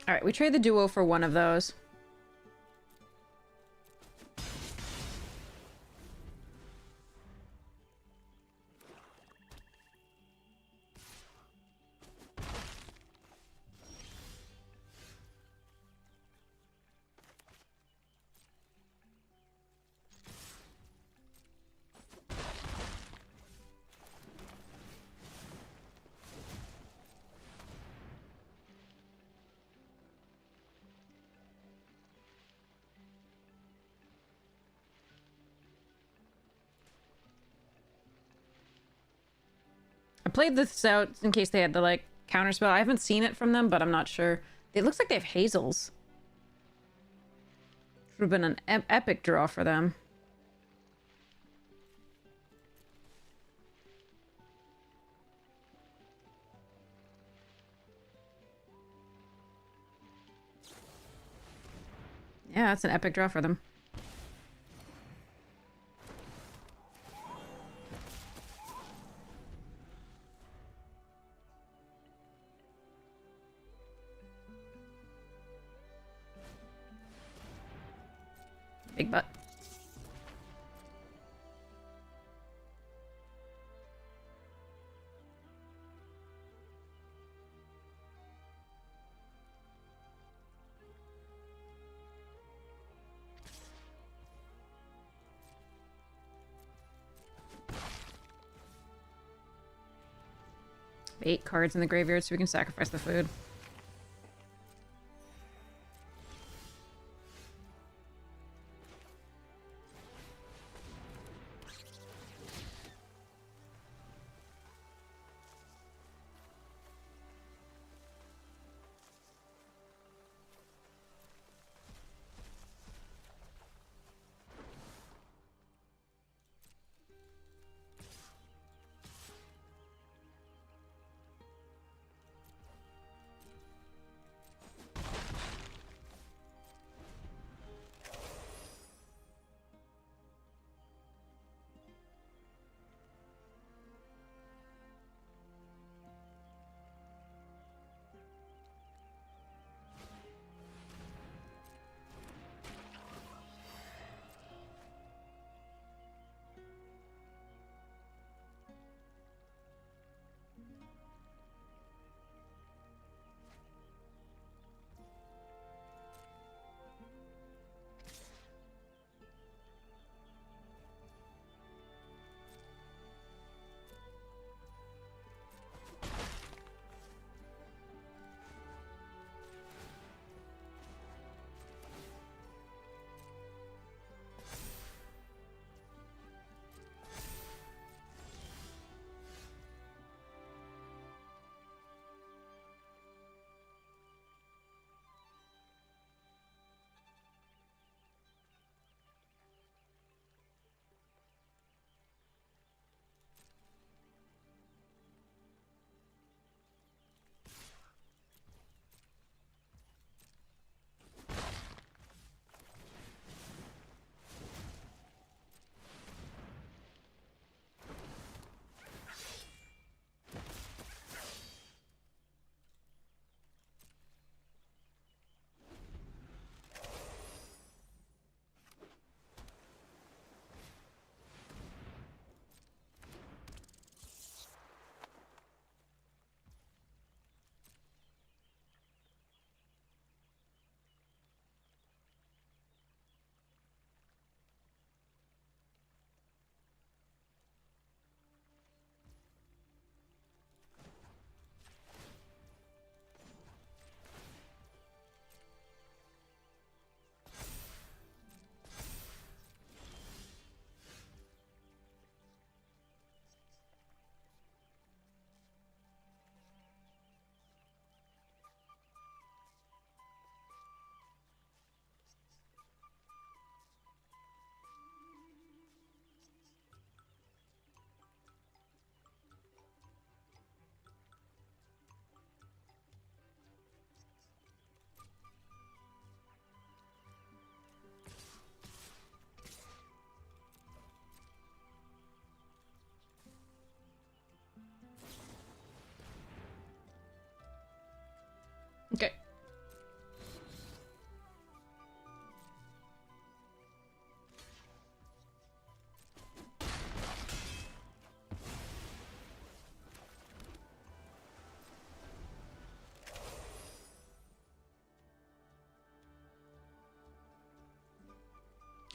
Alright, we trade the duo for one of those. I played this out in case they had the, like, counterspell. I haven't seen it from them, but I'm not sure. It looks like they have hazels. Would have been an epic draw for them. Yeah, that's an epic draw for them. Big butt. Eight cards in the graveyard so we can sacrifice the food.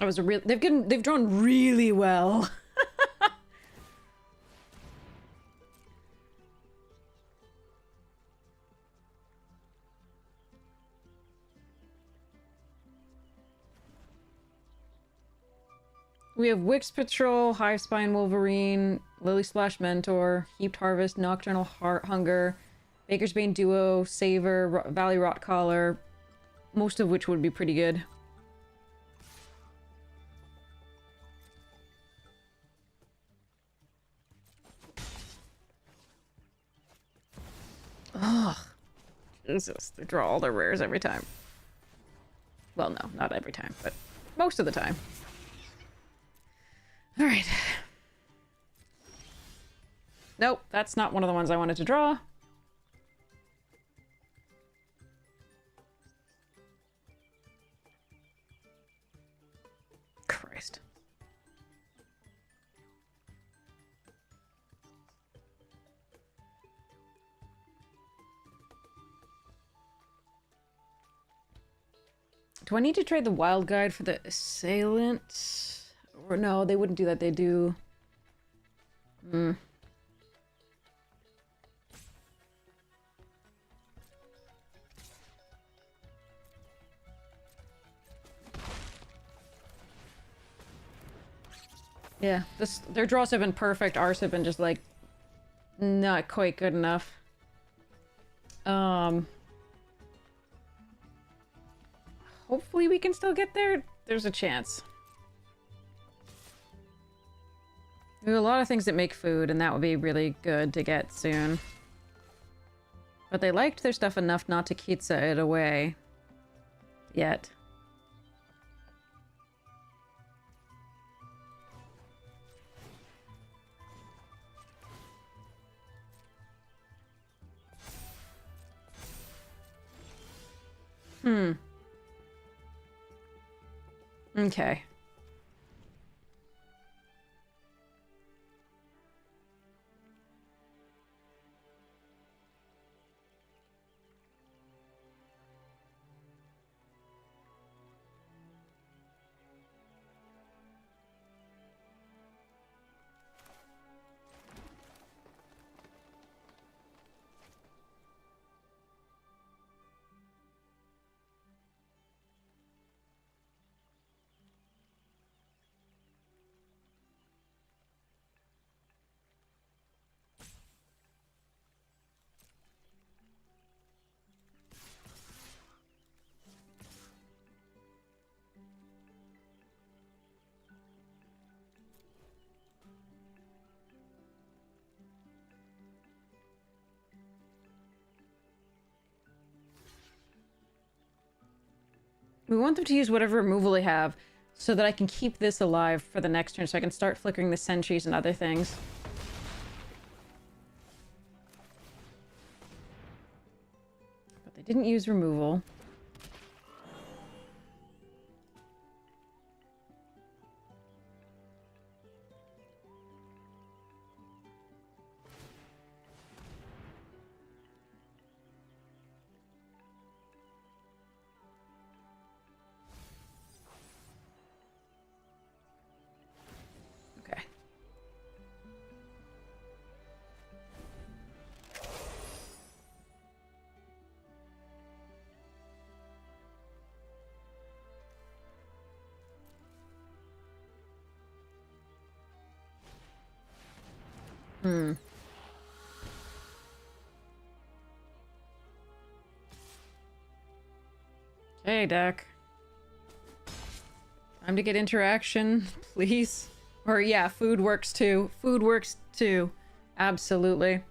That was a real. They've drawn really well. We have Wix Patrol, Hive Spine Wolverine, Lily Splash Mentor, Heaped Harvest, Nocturnal Hunger, Baker's Bane Duo, Saver, Valley Rot Collar, most of which would be pretty good. Ugh. Jesus, they draw all their rares every time. Well, no, not every time, but most of the time. Alright. Nope, that's not one of the ones I wanted to draw. Christ. Do I need to trade the wild guide for the assailant? Or no, they wouldn't do that. They do... Yeah, their draws have been perfect. Ours have been just like not quite good enough. Hopefully we can still get there. There's a chance. There are a lot of things that make food, and that would be really good to get soon. But they liked their stuff enough not to Kitsa it away. Yet. Okay. We want them to use whatever removal they have so that I can keep this alive for the next turn so I can start flickering the sentries and other things. But they didn't use removal. Hey, deck. Time to get interaction, please. Or yeah, food works too. Food works too. Absolutely.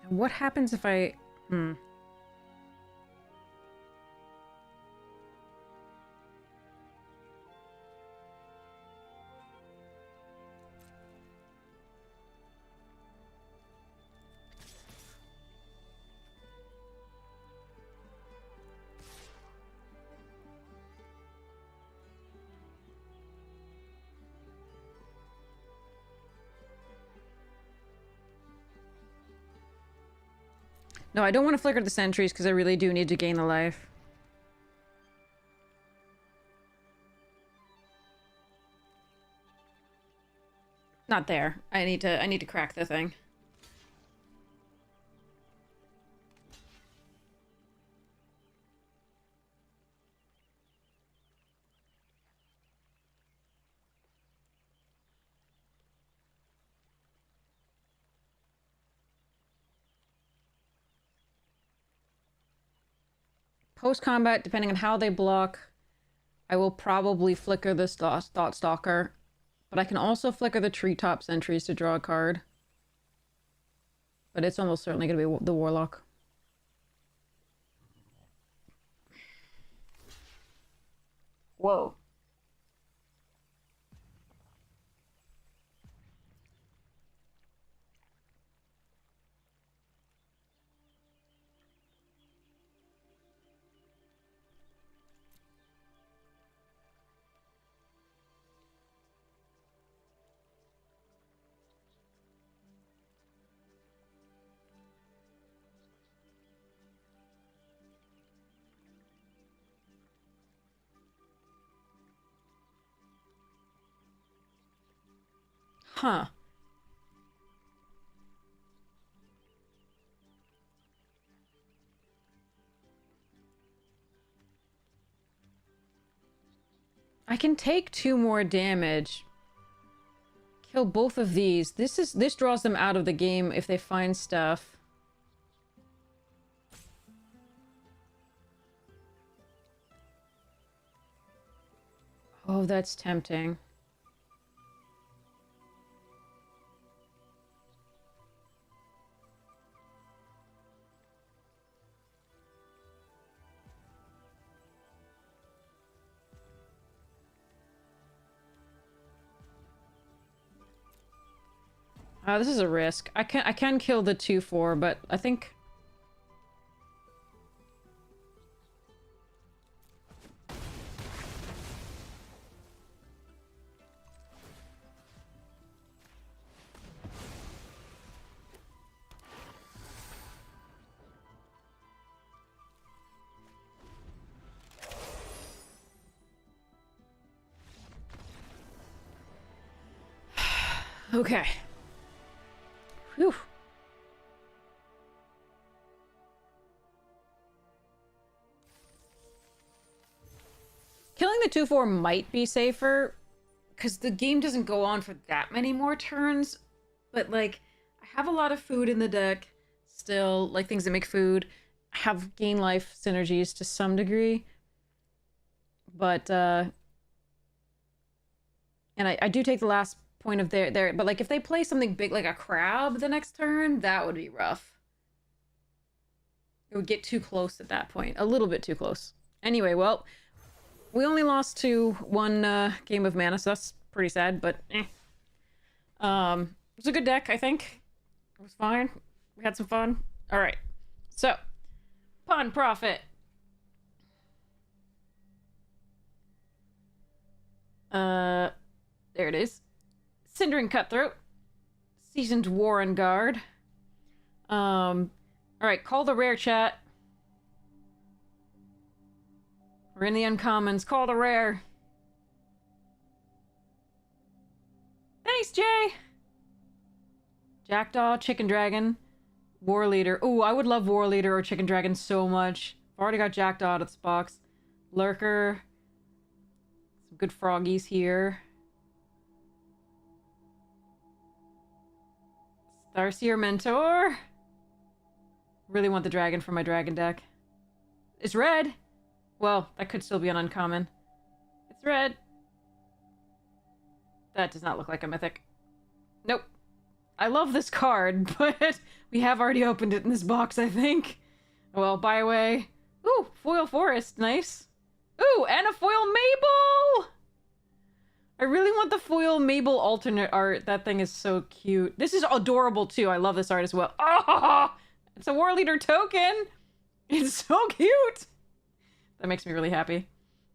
What happens if I... No, I don't want to flicker the sentries because I really do need to gain the life. Not there. I need to crack the thing. Post-combat, depending on how they block, I will probably flicker this Thought Stalker. But I can also flicker the treetop sentries to draw a card. But it's almost certainly going to be the Warlock. Whoa. Huh. I can take 2 more damage. Kill both of these. This draws them out of the game if they find stuff. Oh, that's tempting. This is a risk. I can kill the 2/4, but I think... Okay. Whew. Killing the 2/4 might be safer, because the game doesn't go on for that many more turns, but, like, I have a lot of food in the deck still, like things that make food, have gain life synergies to some degree, but, and I do take the last point of their, but, like, if they play something big like a crab the next turn, that would be rough. It would get too close at that point. A little bit too close. Anyway, well, we only lost to 1 game of mana, so that's pretty sad, but eh. It was a good deck, I think. It was fine. We had some fun. Alright. So, Pawn Profit. There it is. Cindering Cutthroat. Seasoned Warren Guard. Alright, call the rare, chat. We're in the uncommons. Call the rare. Thanks, Jay! Jackdaw, Chicken Dragon, War Leader. Ooh, I would love War Leader or Chicken Dragon so much. I've already got Jackdaw out of this box. Lurker. Some good froggies here. Starseer Mentor. Really want the dragon for my dragon deck. It's red. Well, that could still be an uncommon. It's red. That does not look like a mythic. Nope. I love this card, but we have already opened it in this box, I think. Well, buy away. Ooh, foil forest, nice. Ooh, and a foil Mabel! I really want the foil Mabel alternate art. That thing is so cute. This is adorable too. I love this art as well. Oh, it's a war leader token. It's so cute. That makes me really happy.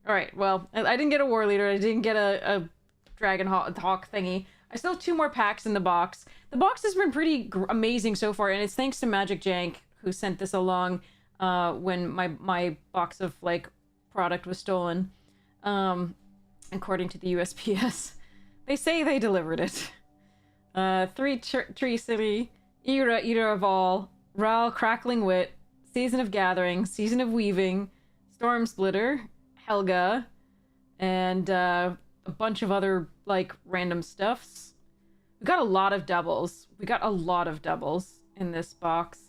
All right, well, I didn't get a war leader. I didn't get a dragon hawk thingy. I still have 2 more packs in the box. The box has been pretty amazing so far, and it's thanks to Magic Jank who sent this along when my box of like product was stolen. According to the USPS. They say they delivered it. 3 Tree City, Era, Eater of All, Ral, Crackling Wit, Season of Gathering, Season of Weaving, Storm Splitter, Helga, and a bunch of other, like, random stuffs. We got a lot of doubles. We got a lot of doubles in this box.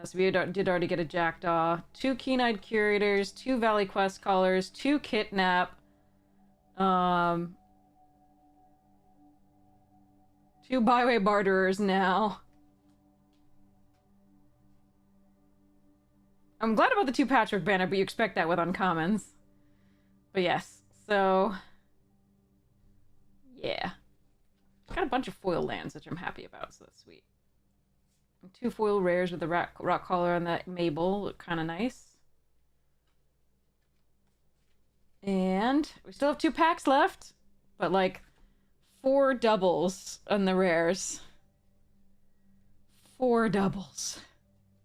So we did already get a Jackdaw, 2 Keen-Eyed Curators, 2 Valley Quest Callers, 2 Kidnap, 2 Byway Barterers now. I'm glad about the 2 Patchwork Banner, but you expect that with uncommons. But yes, so... yeah. Got a bunch of foil lands, which I'm happy about, so that's sweet. 2 foil rares with the rock collar on that Mabel. Look kind of nice. And we still have 2 packs left, but like 4 doubles on the rares. 4 doubles.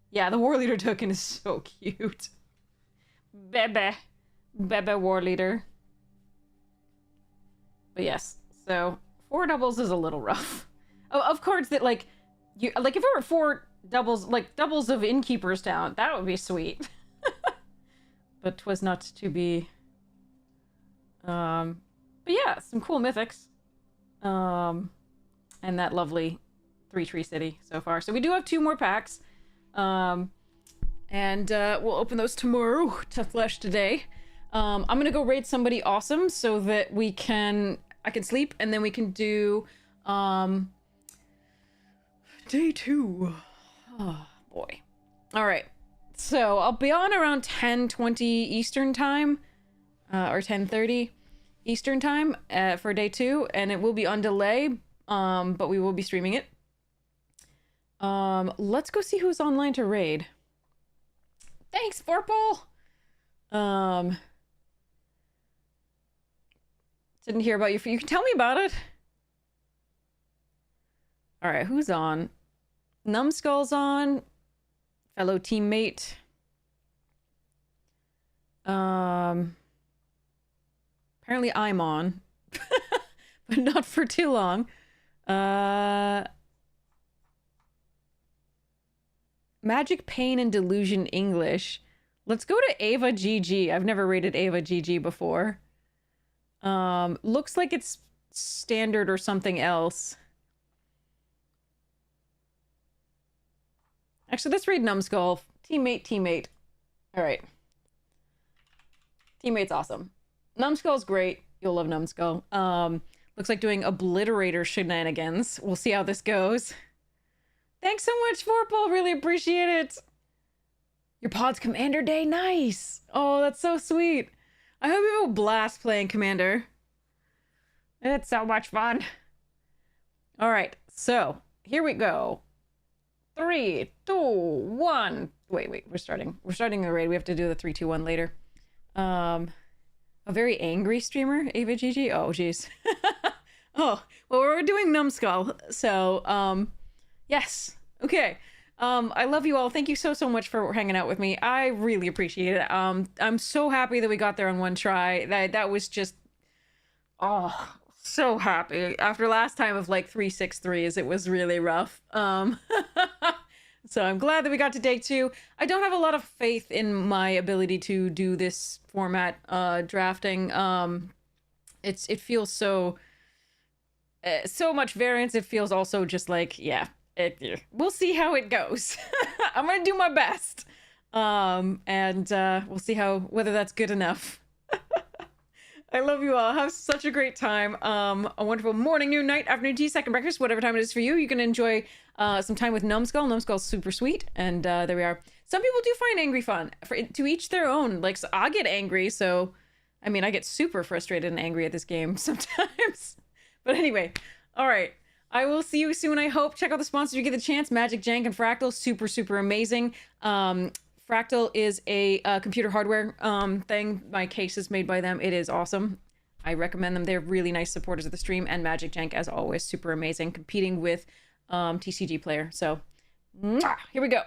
Yeah, the War Leader token is so cute. Bebe. Bebe War Leader. But yes, so 4 doubles is a little rough. Of cards that like... like, if it were 4 doubles, like, doubles of Innkeeper's Talent, that would be sweet. But 'twas not to be. But yeah, some cool mythics. And that lovely 3 Tree City so far. So we do have 2 more packs. And we'll open those tomorrow to flesh today. I'm gonna go raid somebody awesome so that I can sleep, and then we can do, Day 2. Oh, boy. All right. So I'll be on around 10:20 Eastern time, or 10:30 Eastern time for day 2, and it will be on delay, but we will be streaming it. Let's go see who's online to raid. Thanks, Vorpal. Didn't hear about you. You can tell me about it. All right, who's on? Numbskull's on. Fellow teammate. Apparently I'm on. But not for too long. Magic, Pain, and Delusion English. Let's go to Ava GG. I've never rated Ava GG before. Looks like it's standard or something else. Actually, let's read Numbskull. Teammate. All right. Teammate's awesome. Numbskull's great. You'll love Numbskull. Looks like doing Obliterator shenanigans. We'll see how this goes. Thanks so much, Vorpal. Really appreciate it. Your pod's Commander Day. Nice. Oh, that's so sweet. I hope you have a blast playing Commander. It's so much fun. All right. So, here we go. 3, 2, 1. Wait. We're starting the raid. We have to do the 3, 2, 1 later. A very angry streamer, Ava GG. Oh, jeez. Oh, well, we're doing Numbskull. So, yes. Okay. I love you all. Thank you so much for hanging out with me. I really appreciate it. I'm so happy that we got there on one try. That was just, oh, so happy. After last time of like 3 6 3s, it was really rough. So I'm glad that we got to day 2. I don't have a lot of faith in my ability to do this format drafting. It feels so much variance. It feels also just like, yeah, we'll see how it goes. I'm gonna do my best. And we'll see whether that's good enough. I love you all. Have such a great time. A wonderful morning, noon, night, afternoon tea, second breakfast, whatever time it is for you. You can enjoy some time with Numbskull. Numbskull's super sweet. And there we are. Some people do find angry fun. To each their own. Like, so I get angry, so... I mean, I get super frustrated and angry at this game sometimes. But anyway, all right. I will see you soon, I hope. Check out the sponsors if you get the chance. Magic, Jank, and Fractal. Super, super amazing. Fractal is a computer hardware thing. My case is made by them. It is awesome. I recommend them. They're really nice supporters of the stream. And Magic Jank, as always, super amazing. Competing with TCG Player. So, mwah, here we go.